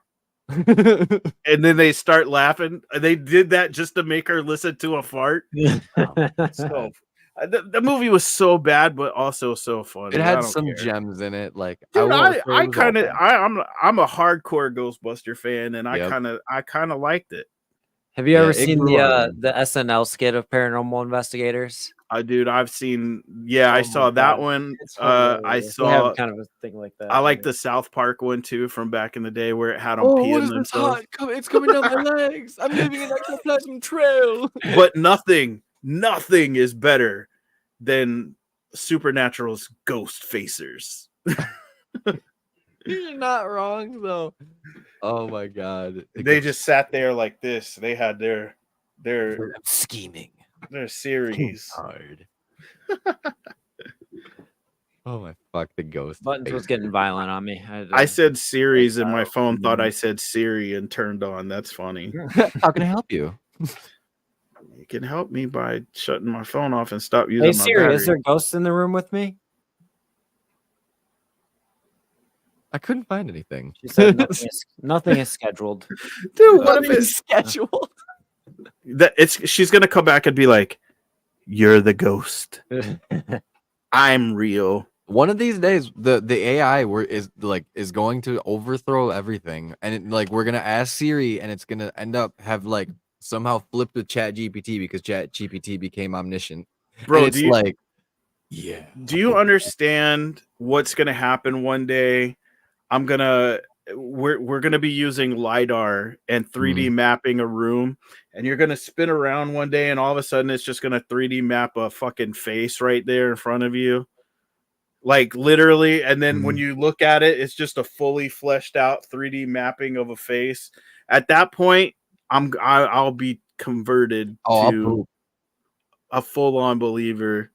then they start laughing. They did that just to make her listen to a fart. So the movie was so bad, but also so funny. It I had don't some care. gems in it. Like, Dude, won't say it I was all kind of bad. I'm a hardcore Ghostbuster fan, and Yep. I kind of liked it. Have you Yeah, ever it seen grew on me. the SNL skit of Paranormal Investigators? Dude, I've seen. Yeah, I Oh saw my that God, one. it's I hilarious. They have saw. kind of a thing like that. I like the South Park one too from back in the day where it had them Oh, what peeing is this themselves. hot? It's coming down my legs. I'm leaving an ectoplasm trail. But nothing is better than Supernatural's Ghost Facers. You're not wrong though. Oh my god. They just sat there like this. They had their I'm scheming series. hard. Oh my fuck, the ghost. Buttons was getting violent on me. I said series and my phone thought I said Siri and turned on. That's funny. How can I help you? You can help me by shutting my phone off and stop using Hey my Siri, battery. is there ghosts in the room with me? I couldn't find anything. She said nothing is scheduled. Dude, What if it's scheduled? She's gonna come back and be like, "You're the ghost. I'm real." One of these days, the AI is going to overthrow everything, and we're gonna ask Siri, and it's gonna end up have somehow flipped with Chat GPT because Chat GPT became omniscient. Bro, and it's yeah. Do you understand what's gonna happen one day? We're gonna be using LiDAR and 3D mapping a room, and you're gonna spin around one day, and all of a sudden it's just gonna 3D map a fucking face right there in front of you. Like literally, and then when you look at it, it's just a fully fleshed out 3D mapping of a face. At that point, I'll be converted to a full-on believer.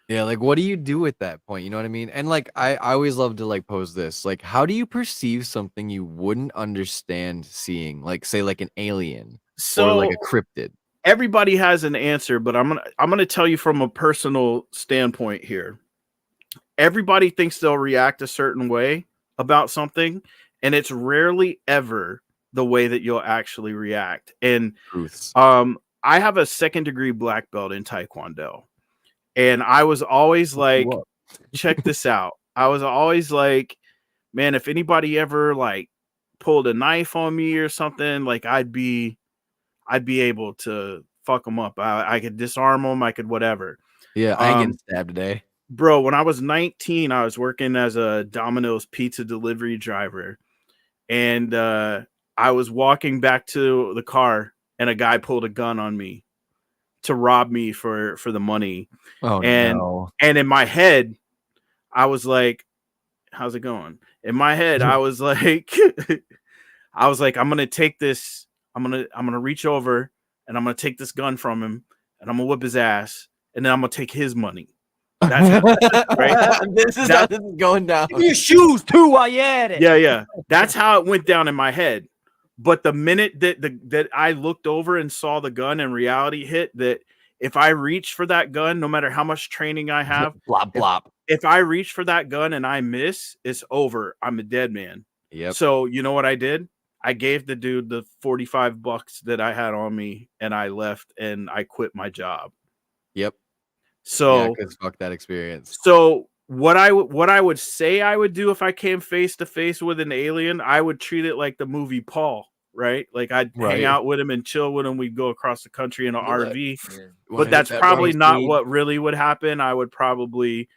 Yeah, what do you do at that point? You know what I mean? And I always love to pose this. How do you perceive something you wouldn't understand seeing? Say an alien or a cryptid. Everybody has an answer, but I'm gonna tell you from a personal standpoint here. Everybody thinks they'll react a certain way about something, and it's rarely ever the way that you'll actually react. And I have a 2nd degree black belt in Taekwondo. And I was always like, check this out. I was always like, man, if anybody ever pulled a knife on me or something, I'd be able to fuck them up. I could disarm them. I could whatever. Yeah, I ain't getting stabbed today. Bro, when I was 19, I was working as a Domino's pizza delivery driver. And I was walking back to the car, and a guy pulled a gun on me to rob me for the money. Oh, no. And in my head, I was like, how's it going? In my head, I was like, I'm gonna take this, I'm gonna reach over and I'm gonna take this gun from him and I'm gonna whip his ass and then I'm gonna take his money. That's how, right? This is how this is going down. Give me your shoes too while you at it. Yeah. That's how it went down in my head. But the minute that I looked over and saw the gun and reality hit, that if I reach for that gun, no matter how much training I have, Blop blop. if I reach for that gun and I miss, it's over. I'm a dead man. Yep. So you know what I did? I gave the dude the $45 that I had on me, and I left and I quit my job. Yep. So Yeah, because fuck that experience. so what I would say I would do if I came face to face with an alien, I would treat it like the movie Paul, right? Like I'd hang Right. out with him and chill with him. We'd go across the country in an You're like, RV. Yeah. Wanna But that's hit that probably rose not weed? what really would happen. I would probably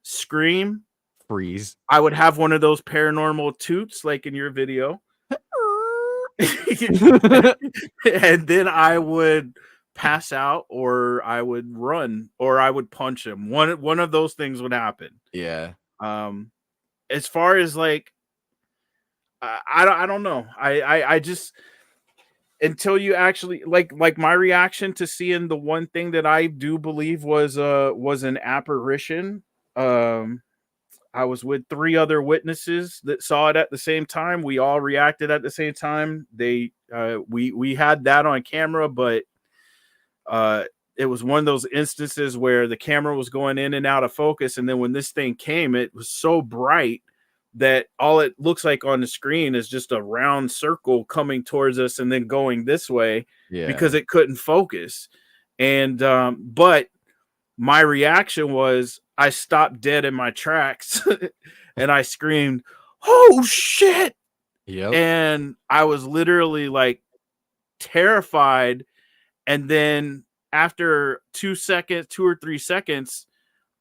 scream. Freeze. I would have one of those paranormal toots like in your video. And then I would pass out, or I would run, or I would punch him. One of those things would happen. Yeah. As far as like I don't know. I just, until you actually like my reaction to seeing the one thing that I do believe was an apparition. I was with 3 other witnesses that saw it at the same time. We all reacted at the same time. We had that on camera, but it was one of those instances where the camera was going in and out of focus, and then when this thing came, it was so bright that all it looks like on the screen is just a round circle coming towards us and then going this way, because it couldn't focus. And but my reaction was I stopped dead in my tracks and I screamed, "Oh shit!" Yep. And I was literally like terrified. And then after 2 or 3 seconds,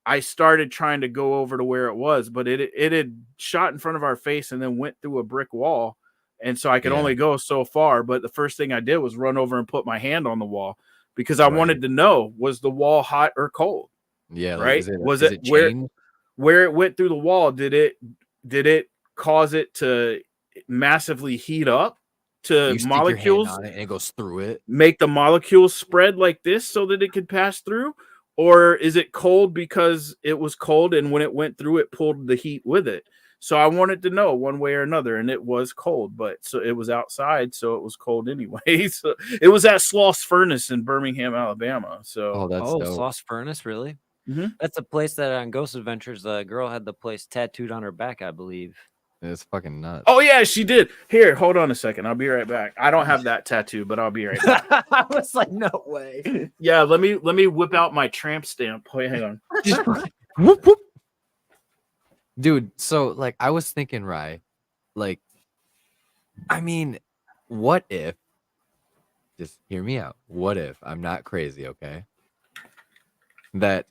I started trying to go over to where it was, but it had shot in front of our face and then went through a brick wall. And so I could only go so far. But the first thing I did was run over and put my hand on the wall, because I wanted to know, was the wall hot or cold? Yeah. Right? Like, Was is it chained? where it went through the wall? Did it cause it to massively heat up to You stick your hand molecules, on it and it goes through it. make the molecules spread like this so that it could pass through? Or is it cold because it was cold and when it went through, it pulled the heat with it? So I wanted to know one way or another, and it was cold, but so it was outside, so it was cold anyway. So it was at Sloss Furnace in Birmingham, Alabama. So Oh, that's Oh, dope. Sauce Furnace, really? Mhm. That's a place that on Ghost Adventures, the girl had the place tattooed on her back, I believe. It's fucking nuts. Oh yeah, she did. Here, hold on a second. I'll be right back. I don't have that tattoo, but I'll be right back. I was like, no way. Yeah, let me whip out my tramp stamp. Wait, hang on. Whoop, whoop. Dude, so like I was thinking, Rye, like, I mean, what if, just hear me out. What if, I'm not crazy, okay? That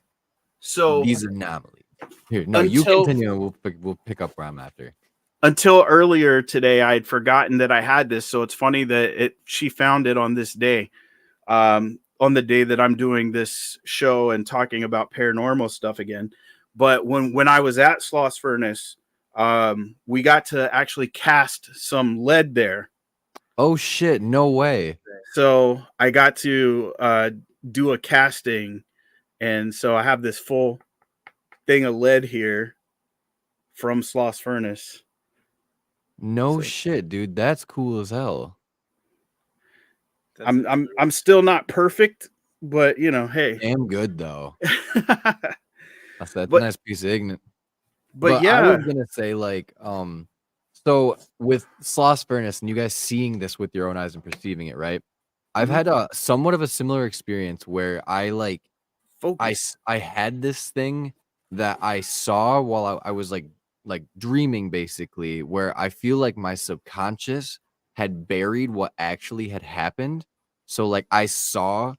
So these anomalies. Here, no, you Until- continue and we'll pick up where I'm after. until earlier today, I had forgotten that I had this. So it's funny that she found it on this day, on the day that I'm doing this show and talking about paranormal stuff again. But when I was at Sloss Furnace, we got to actually cast some lead there. Oh shit, no way. So I got to do a casting, and so I have this full thing of lead here from Sloss Furnace. No So- shit, dude. That's cool as hell. I'm still not perfect, but you know, hey. Damn good though. That's a But- nice piece of ignorant. But I yeah, was gonna say like so with Sloss Furnace and you guys seeing this with your own eyes and perceiving it, right? I've Mhm. had a somewhat of a similar experience where I focus. I had this thing that I saw while I was like dreaming basically, where I feel like my subconscious had buried what actually had happened. So like I saw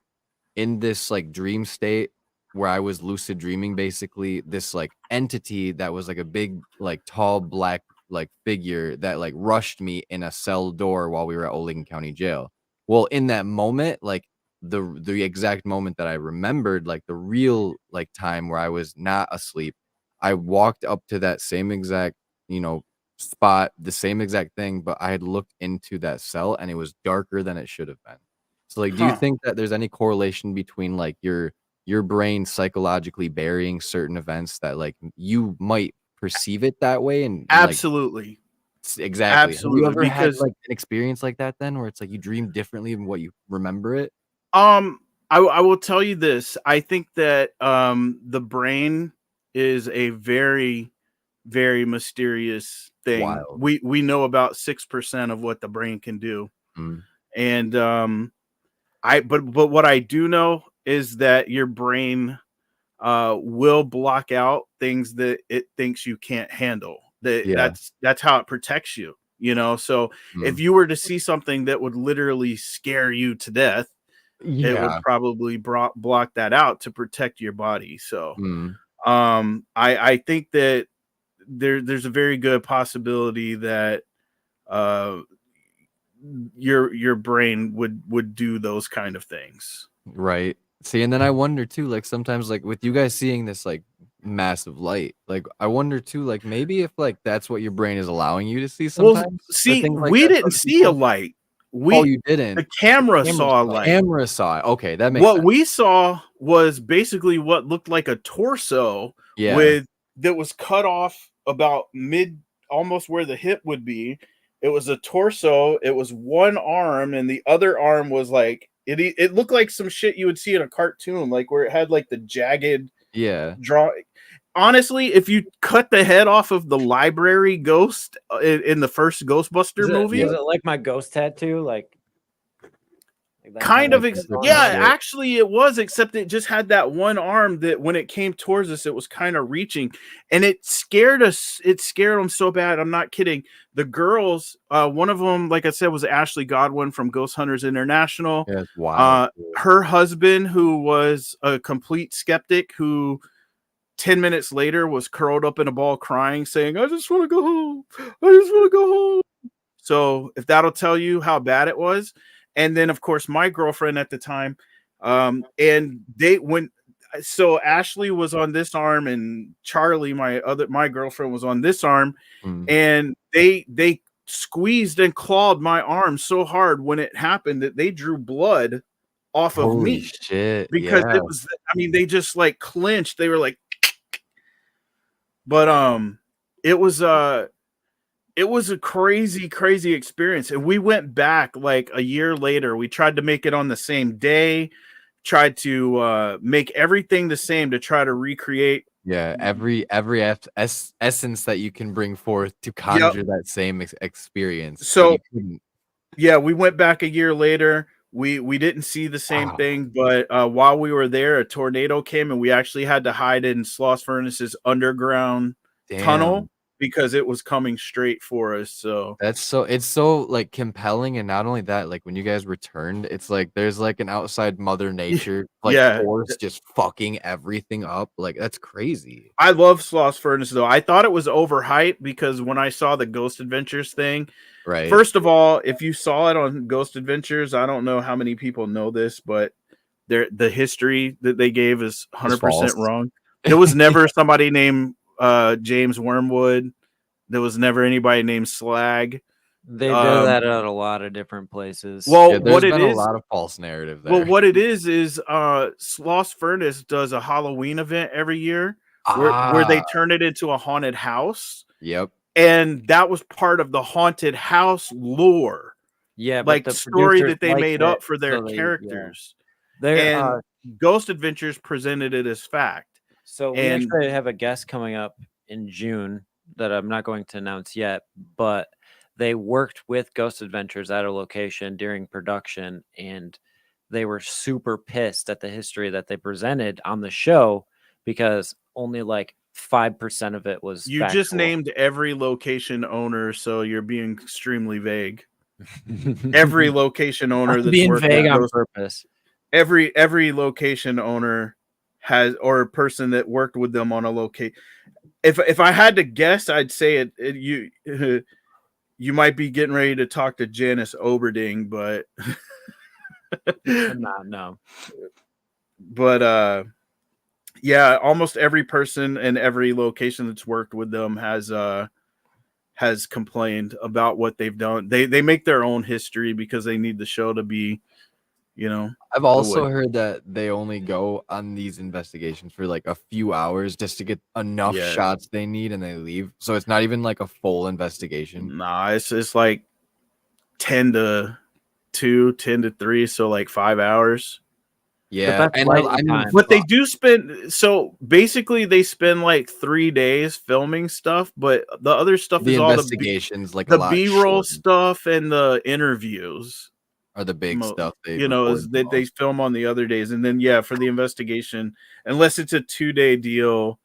in this like dream state where I was lucid dreaming basically this like entity that was like a big like tall black like figure that like rushed me in a cell door while we were at Old Lincoln County Jail. Well, in that moment, like the exact moment that I remembered, like the real like time where I was not asleep, I walked up to that same exact, spot, the same exact thing, but I had looked into that cell and it was darker than it should have been. So like, do you Huh. think that there's any correlation between like your brain psychologically burying certain events that like you might perceive it that way and like, Absolutely. Exactly. Have you Absolutely, ever had because like an experience like that then, where it's like you dream differently than what you remember it? I will tell you this. I think that the brain is a very, very mysterious thing. Wild. We know about 6% of what the brain can do. Mm. And but what I do know is that your brain will block out things that it thinks you can't handle. Yeah. That's how it protects you, you know. So if Mm. you were to see something that would literally scare you to death, it would Yeah. probably block that out to protect your body. So Mm. I think that there's a very good possibility that uh your brain would do those kind of things. Right. See, and then I wonder too, like sometimes like with you guys seeing this like massive light, like I wonder too, like maybe if like that's what your brain is allowing you to see Well, sometimes or see, things like we that didn't from see a people. light. Oh, We you didn't. The camera Camera saw a saw it. light. Camera saw it. Okay, that makes What sense. we saw was basically what looked like a torso Yeah. with that was cut off about mid, almost where the hip would be. It was a torso. It was one arm, and the other arm was like it looked like some shit you would see in a cartoon, like where it had like the jagged Yeah. draw. Honestly, if you cut the head off of the library ghost in the first Ghostbuster movie, Was it like my ghost tattoo? Like that kind kinda of That's some yeah, shit. actually it was, except it just had that one arm that when it came towards us it was kind of reaching, and it scared us. It scared them so bad, I'm not kidding. The girls, one of them, like I said, was Ashley Godwin from Ghost Hunters International. Yeah, it's wild. Her husband, who was a complete skeptic, who 10 minutes later was curled up in a ball crying, saying, I just want to go home, I just want to go home. So if that'll tell you how bad it was. And then of course my girlfriend at the time, and they when so Ashley was on this arm and Charlie, my girlfriend, was on this arm, Mm. and they squeezed and clawed my arm so hard when it happened that they drew blood off of Holy me, shit. because Yeah. it was, I mean, they just like clinched. They were like, but it was it was a crazy, crazy experience. And we went back like a year later. We tried to make it on the same day, tried to make everything the same to try to recreate. Yeah, every essence that you can bring forth to Yep. conjure that same experience, but So you couldn't. yeah, we went back a year later. We didn't see the same Wow. thing, but while we were there, a tornado came and we actually had to hide in Sloss Furnace's underground tunnel Damn. because it was coming straight for us. So That's so it's so like compelling, and not only that, like when you guys returned, it's like there's like an outside mother nature like yeah, force just fucking everything up. Like that's crazy. I love Sloss Furnace though. I thought it was overhyped because when I saw the Ghost Adventures thing, Right. first of all, if you saw it on Ghost Adventures, I don't know how many people know this, but the history that they gave is It's 100% false. wrong. There was never somebody named James Wormwood. There was never anybody named Slag. They did Um, that at a lot of different places. well, Yeah, there's been a lot of false narrative there. what it is Sloss Furnace does a Halloween event every year where they Ah, turn it into a haunted house. yep. And that was part of the haunted house lore, Yeah, but like the story producers that they liked made it, up for their so yeah. characters. They're, And Ghost Adventures presented it as fact. so we And actually have a guest coming up in June that I'm not going to announce yet, but they worked with Ghost Adventures at a location during production, and they were super pissed at the history that they presented on the show because only like 5% of it was you just factual. named every location owner, so you're being extremely vague. Every location owner I'm that's being worked vague with on Ghost, purpose. every location owner has, or a person that worked with them on a location. If I had to guess, I'd say you you might be getting ready to talk to Janice Oberding, but I'm not, no. but yeah, almost every person in every location that's worked with them has complained about what they've done. They make their own history because they need the show to be you know. I've the also way. heard that they only go on these investigations for like a few hours just to get enough Yeah. shots they need and they leave. So it's not even like a full investigation. Nah, it's like 10 to 2, 10 to 3, so like 5 hours. Yeah. that's And lightning I mean, time. But they do spend, so basically they spend like 3 days filming stuff, but the other stuff the is all investigations like a the lot B-roll shortened stuff and the interviews. are the big stuff they You know, record is the that they most. film on the other days, and then for the investigation, unless it's a 2-day deal,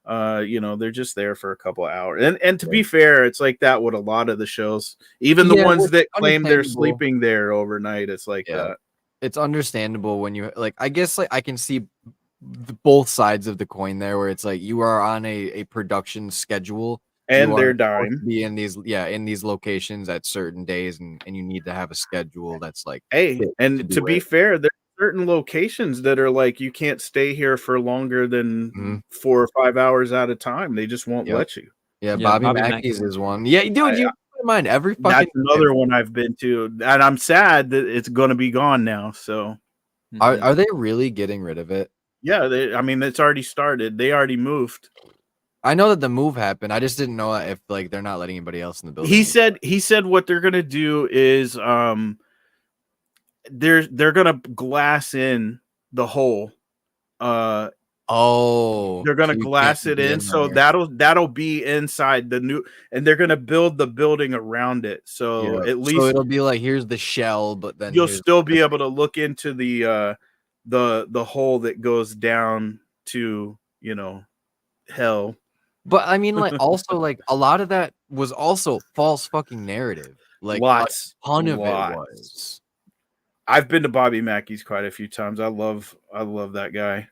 you know, they're just there for a couple of hours. And to be fair, it's like that with a lot of the shows, even the Yeah, ones which that claim they're understandable. sleeping there overnight. It's like Yeah. that. It's understandable when you like I guess like I can see both sides of the coin there where it's like you are on a production schedule. You And are their supposed to dime. be in these locations at certain days and you need to have a schedule that's like Hey, fit to and to do be it. fair, there's certain locations that are like you can't stay here for longer Mhm. than 4 or 5 hours at a time. They just won't Yep. let you. Yeah, Yeah, Bobby Bobby Mackey's Mackey's is one. Yeah, dude, you don't mind every That's fucking another one I've been to, and I'm sad that it's going to be gone now. So are they really getting rid of it? yeah, I mean, it's already started. They already moved. I know that the move happened. I just didn't know if like they're not letting anybody else in the building. He said what they're gonna do is they're gonna glass in the hole. Oh, They're gonna so you can't glass it be in, in so there. that'll be inside the new, and they're gonna build the building around it. So Yeah. at So least it'll be like here's the shell, but then you'll here's still be able to look into the hole that goes down to, you know, hell. But I mean, like, also, like, a lot of that was also false fucking narrative. Like, a ton of it Lots. was. I've been to Bobby Mackey's quite a few times. I love that guy.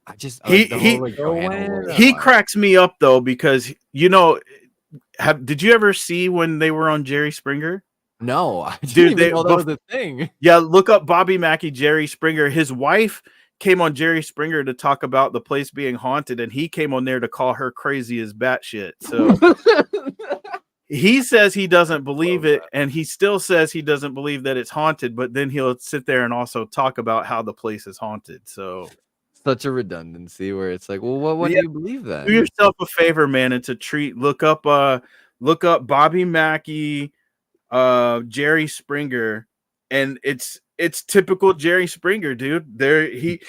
I just He like the whole like Johanna Joanna. was he wild. cracks me up though, because you know, did you ever see when they were on Jerry Springer? No, I didn't Dude, even know that was a thing. Yeah, look up Bobby Mackey, Jerry Springer. His wife came on Jerry Springer to talk about the place being haunted, and he came on there to call her crazy as batshit. So he says he doesn't believe it, and he still says he doesn't believe that it's haunted, but then he'll sit there and also talk about how the place is haunted. So Such a redundancy where it's like, well, what do yeah, you believe then? do yourself a favor, man, and look up Bobby Mackey, Jerry Springer, and it's typical Jerry Springer, dude. The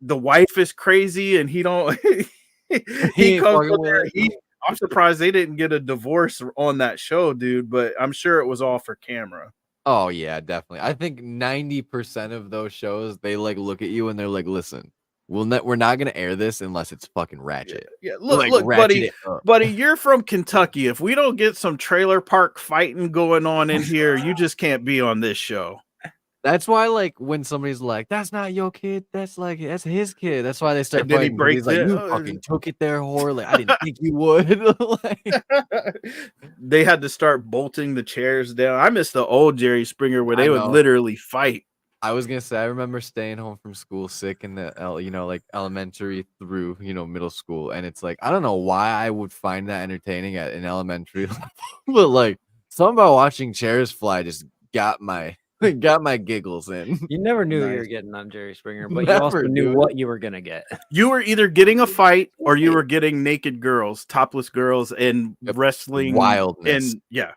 wife is crazy, and he don't he ain't comes fucking on there. with it. I'm surprised they didn't get a divorce on that show, dude, but I'm sure it was all for camera. Oh yeah, definitely. I think 90% of those shows they like look at you and they're like, listen, we're not gonna air this unless it's fucking ratchet. Yeah, look, Like, look, ratchet it up. buddy, you're from Kentucky. If we don't get some trailer park fighting going on in here, you just can't be on this show. That's why, like, when somebody's like, "That's not your kid," that's his kid. That's why they start And then he fighting. 'Cause he's breaks like, it. "You fucking took it there, whore. Like, I didn't think you would." Like, They had to start bolting the chairs down. I miss the old Jerry Springer where I they would know. literally fight. I was gonna say, I remember staying home from school sick in the like elementary through middle school, and it's like I don't know why I would find that entertaining at an elementary level, but like something about watching chairs fly just got my giggles in. You never knew you were Nice. getting on Jerry Springer, but you also Never, knew dude. what you were gonna get. You were either getting a fight or you were getting naked girls, topless girls, and Yep. wildness. Wildness. And yeah.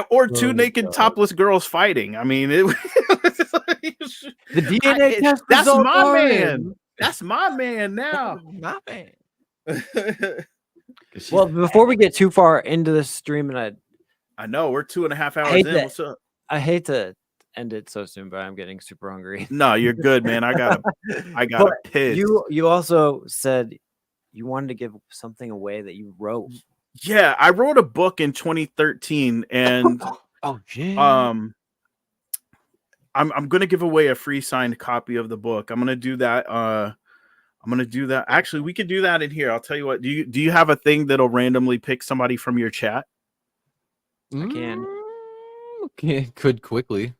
Or two Oh, naked God. topless girls fighting. I mean, it The DNA test that's results my are man. in. That's my man now. My man. Well, before we get too far into this stream, and I know we're 2.5 hours hate in. that. What's up? I hate to end it so soon, but I'm getting super hungry. No, you're good, man. I gotta But piss. you also said you wanted to give something away that you wrote. Yeah, I wrote a book in 2013, and Oh shit. I'm gonna give away a free signed copy of the book. I'm gonna do that. Actually, we could do that in here. I'll tell you what. Do you have a thing that'll randomly pick somebody from your chat? I can. Okay, could quickly.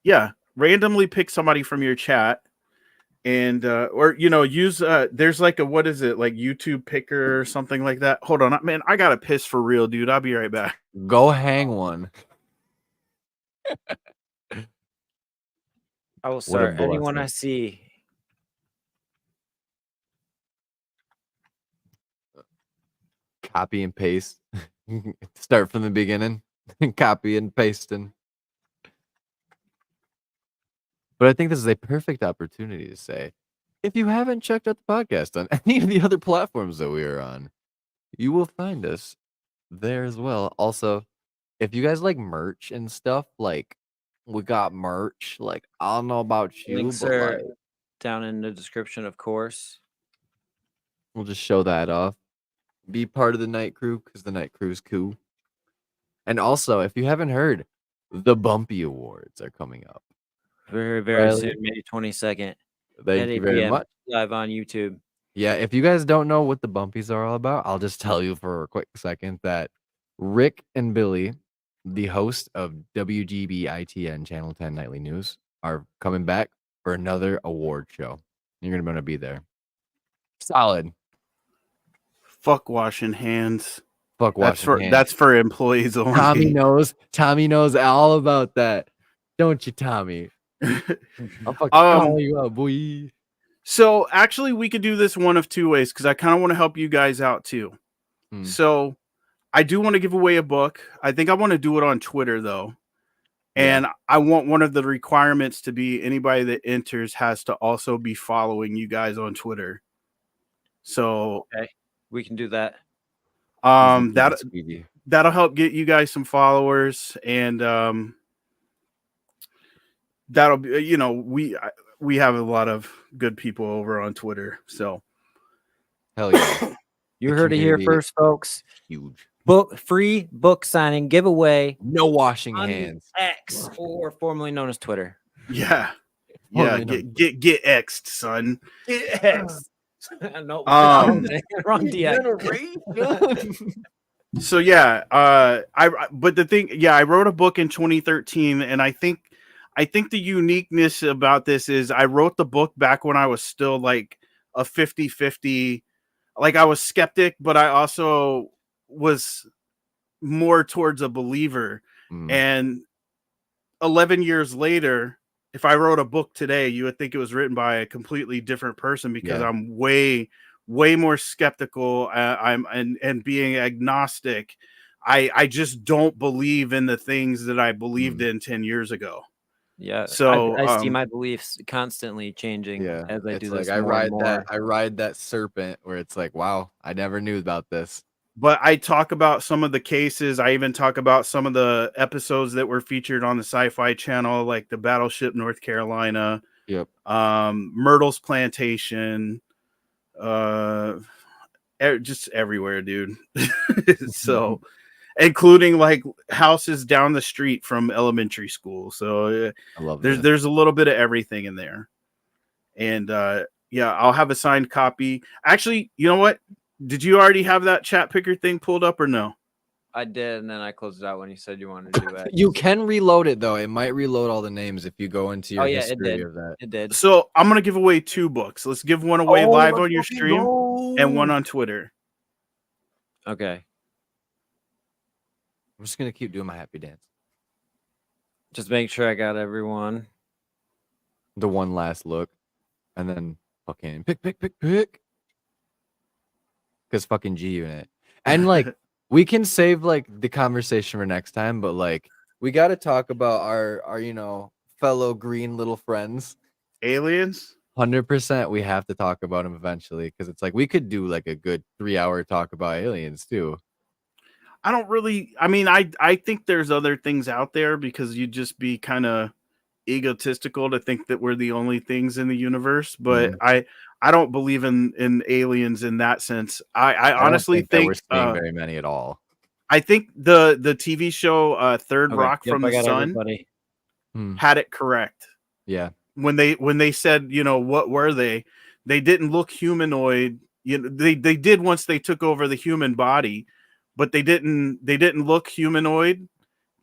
Yeah, randomly pick somebody from your chat, and or use there's like a, what is it, like YouTube picker or something like that. Hold on, man, I gotta piss for real, dude. I'll be right back. Go hang one. I will What a start. Anyone I blessing. see. Copy and paste. Start from the beginning. Copy and pasting. But I think this is a perfect opportunity to say, if you haven't checked out the podcast on any of the other platforms that we are on, you will find us there as well. Also, if you guys like merch and stuff, like we got merch. Like I don't know about you, Links but are like down in the description, of course. we'll just show that off. Be part of the night crew because the night crew is cool. And also, if you haven't heard, the Bumpy Awards are coming up. Very, very soon, May 22nd at Thank you 8 very p.m. much. live on YouTube. Yeah, if you guys don't know what the Bumpies are all about, I'll just tell you for a quick second that Rick and Billy, the host of WGBITN Channel 10 Nightly News, are coming back for another award show. You're going to want to be there. Solid. Fuck washing hands. Fuck washing hands. That's for employees only. Tommy knows. Tommy knows all about that. Don't you, Tommy? I'll fucking call you out, boy. So actually, we could do this one of two ways because I kind of want to help you guys out too. So I do want to give away a book. I think I want to do it on Twitter though. And I want one of the requirements to be anybody that enters has to also be following you guys on Twitter. So okay, we can do that. That'll help get you guys some followers, and that'll be, we have a lot of good people over on Twitter. So hell yeah. You heard it here first, folks. Huge. Free book signing giveaway. No washing hands. X, or formerly known as Twitter. Yeah. Yeah. Get X'd, son. Get X'd. No, wrong DX. So yeah, but the thing, I wrote a book in 2013, and I think the uniqueness about this is I wrote the book back when I was still like a 50-50, like I was skeptic, but I also was more towards a believer. And 11 years later, if I wrote a book today, you would think it was written by a completely different person because I'm way more skeptical. And being agnostic. I just don't believe in the things that I believed in 10 years ago. Yeah. So I see my beliefs constantly changing as I do this. I ride that serpent where it's like, wow, I never knew about this. But I talk about some of the cases. I even talk about some of the episodes that were featured on the Sci-Fi Channel, like the Battleship North Carolina, Myrtle's Plantation, just everywhere, dude. So, including like houses down the street from elementary school. So I love there's a little bit of everything in there. And I'll have a signed copy. Actually, you know what? Did you already have that chat picker thing pulled up or no? I did, and then I closed it out when you said you wanted to do it. You can reload it though. It might reload all the names if you go into your history of that. It did. So I'm gonna give away 2 books. Let's give one away live on your stream and one on Twitter. Okay. I'm just gonna keep doing my happy dance. Just make sure I got everyone. The one last look, and then fucking pick. Because fucking G Unit. And like we can save like the conversation for next time, but like we got to talk about our fellow green little friends, aliens. 100%. We have to talk about them eventually because it's like we could do like a good 3-hour talk about aliens too. I think there's other things out there because you'd just be kind of egotistical to think that we're the only things in the universe, but I don't believe in aliens in that sense. I honestly think we're seeing very many at all. I think the TV show Third Rock from the Sun had it correct. Yeah. When they said, what were they? They didn't look humanoid. They did once they took over the human body, but they didn't look humanoid.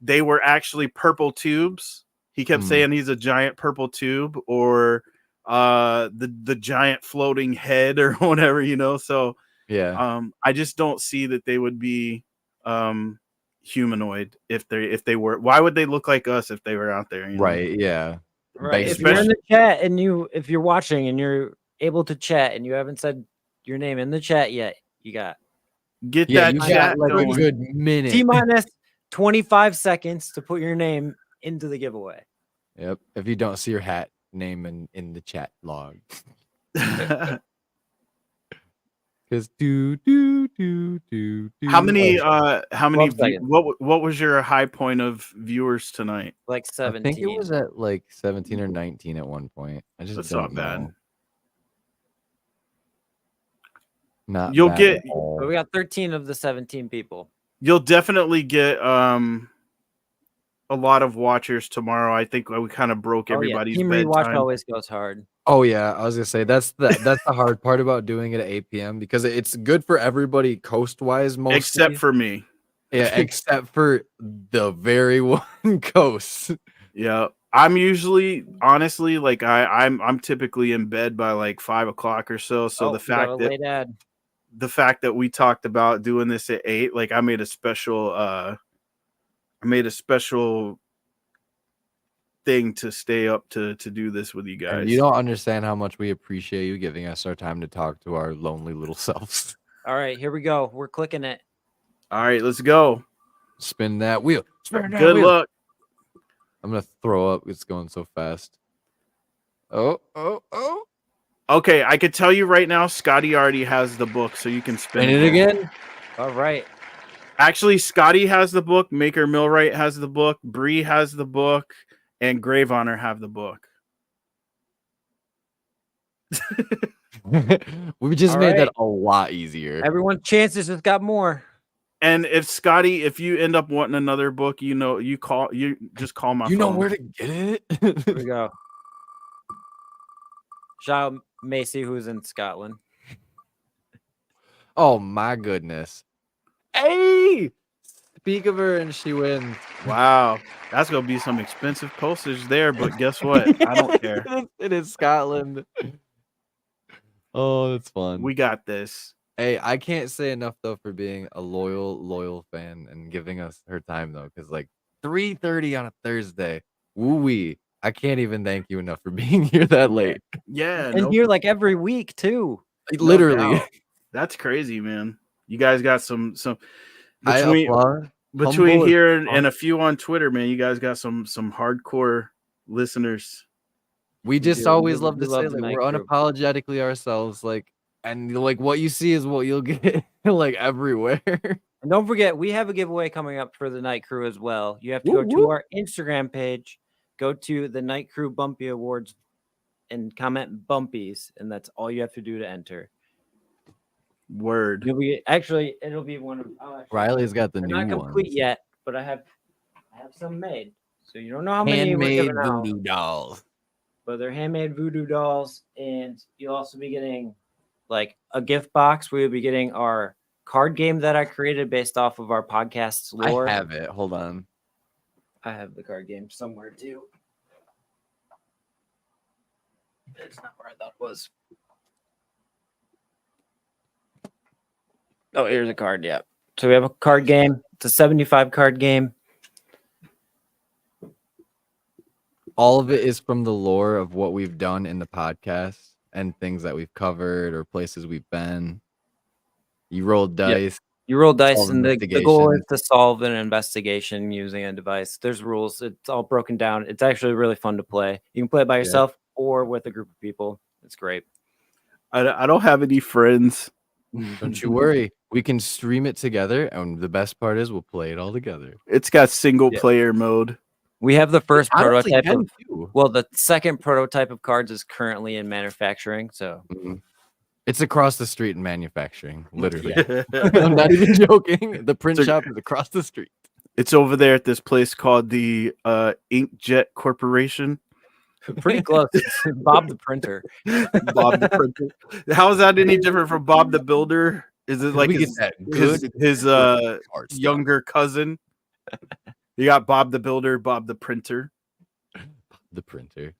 They were actually purple tubes. He kept saying he's a giant purple tube or the giant floating head or whatever, So I just don't see that they would be humanoid if they were. Why would they look like us if they were out there? You know? Right? Yeah. Right. If Basically. you're in the chat and if you're watching and you're able to chat and you haven't said your name in the chat yet, you got Get Yeah, that you chat got like a going. good minute. T-minus 25 seconds to put your name into the giveaway. Yep. If you don't see your hat name in the chat log. Because How many? Oh, How many? 12 seconds. What was your high point of viewers tonight? Like I 17. think it was at like 17 or 19 at one point. I just That's don't not bad. know. Not You'll bad get. at all. But we got 13 of the 17 people. You'll definitely get a lot of watchers tomorrow. I think we kind of broke everybody's Team rewatch bedtime. always goes hard. Oh yeah, I was gonna say that's the hard part about doing it at 8 p.m. because it's good for everybody coast wise, mostly Except for me. Yeah, except for the very one coast. Yeah, I'm usually honestly like I'm typically in bed by like 5 o'clock or so. So we got a late ad. the fact that we talked about doing this at 8, like I made a special thing to stay up to do this with you guys. And you don't understand how much we appreciate you giving us our time to talk to our lonely little selves. All right, here we go. We're clicking it. All right, let's go. Spin that wheel. Spin that Good wheel. luck. I'm gonna throw up. It's going so fast. Oh. Okay, I could tell you right now, Scotty already has the book, so you can spin Spin it again. All right. Actually, Scotty has the book, Maker Millwright has the book, Bree has the book, and Grave Honor have the book. We just All made right. that a lot easier. Everyone's chances has got more. And if Scotty, if you end up wanting another book, you just call my phone. You know where to get it? Here we go. Shout out Macy, who's in Scotland. Oh my goodness. Hey! Speak of her and she wins. Wow, that's gonna be some expensive postage there, but guess what? I don't care. It is Scotland. Oh, that's fun. We got this. Hey, I can't say enough though for being a loyal fan and giving us her time though, because like 3:30 on a Thursday. Woo-wee. I can't even thank you enough for being here that late. Yeah, And here like every week too. Literally. doubt. That's crazy, man. You guys got some I applaud. between Humble here as and a few on Twitter, man. You guys got some hardcore listeners. We just do. always We love to love say the that night we're crew. unapologetically ourselves, like, and like what you see is what you'll get like everywhere. And don't forget, we have a giveaway coming up for the Night Crew as well. You have to go to our Instagram page, go to the Night Crew Bumpy Awards, and comment Bumpies, and that's all you have to do to enter. Word. It'll be one of Riley's got the they're new not complete ones. yet, but I have some made. So you don't know how many Handmade we're giving out, voodoo dolls. but they're handmade voodoo dolls, and you'll also be getting like a gift box where you'll be getting our card game that I created based off of our podcast's lore. I have it. Hold on. I have the card game somewhere too. It's not where I thought it was. Oh, here's a card. Yeah. So we have a card game. It's a 75 card game. All of it is from the lore of what we've done in the podcast and things that we've covered or places we've been. You rolled dice. You roll dice, Solve and the goal is investigations. to solve an investigation using a device. There's rules. It's all broken down. It's actually really fun to play. You can play it by yourself or with a group of people. It's great. I don't have any friends. Don't you worry. We can stream it together, and the best part is we'll play it all together. It's got single player mode. We have the first Honestly, prototype can of, too. well, the second prototype of cards is currently in manufacturing. So It's across the street in manufacturing, literally. Yeah. I'm not even joking. The print shop is across the street. It's over there at this place called the Inkjet Corporation. pretty close. It's Bob the Printer. Bob the Printer. How is that any different from Bob the Builder? Is it like We get his, that his, good his art stuff. younger cousin? You got Bob the Builder, Bob the Printer. The printer.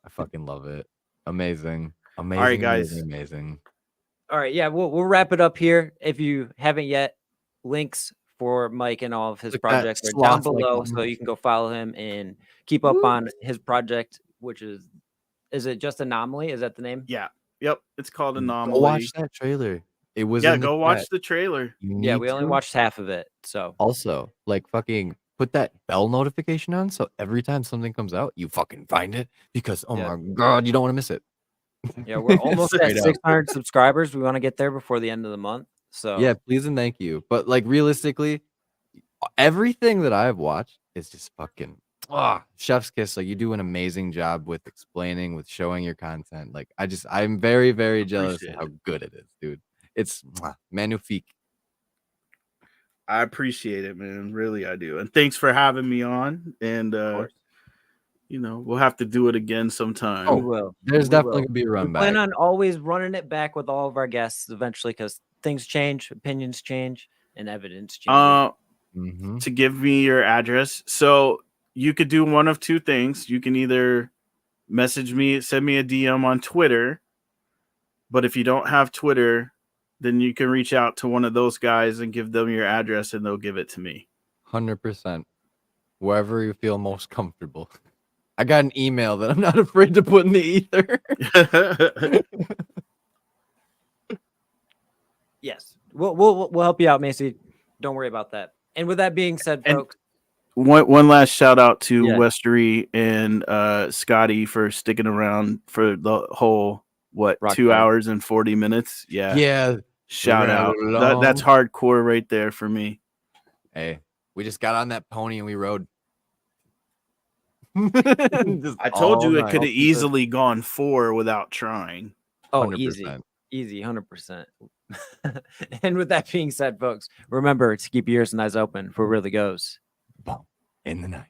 I fucking love it. Amazing. Amazing. All right, guys. Amazing. All right, yeah, we'll wrap it up here. If you haven't yet, links for Mike and all of his Look at that projects are down sloth-like below, so you can go follow him and keep up on his project, which is it just Anomaly? Is that the name? Yeah. Yep. It's called Go Anomaly. watch that trailer. It was Yeah, in the go chat. watch the trailer. You Yeah, need we only to. watched half of it, so Also, like, fucking put that bell notification on, so every time something comes out, you fucking find it, because, oh Yeah. my god, you don't wanna miss it. yeah, we're almost at Straight up. 600 subscribers. We want to get there before the end of the month. So Yeah, please and thank you. But, like, realistically, everything that I've watched is just fucking chef's kiss. Like, you do an amazing job with explaining, with showing your content. Like, I'm very, very jealous of Appreciate how good it is, dude. It's magnifique. I appreciate it, man. Really, I do. And thanks for having me on. And you know, we'll have to do it again sometime. we will. There's We definitely will. gonna be a We run plan back. on always running it back with all of our guests eventually because things change, opinions change, and evidence changes. Mhm. To give me your address. So you could do one of two things. You can either message me, send me a DM on Twitter. But if you don't have Twitter, then you can reach out to one of those guys and give them your address and they'll give it to me. 100%. Wherever you feel most comfortable. I got an email that I'm not afraid to put in the ether. Yes, we'll help you out, Macy. Don't worry about that. And with that being said, And folks, one last shout out to Yeah. Westery and Scotty for sticking around for the whole Rock 2 hard. hours and 40 minutes. Yeah. Yeah. Shout ran out. along. That's hardcore right there for me. Hey, we just got on that pony and we rode. I told you it could have easily. easily gone 4 without trying. oh, 100%. easy, 100%. And with that being said, folks, remember to keep your ears and eyes open for where it really goes. In the night.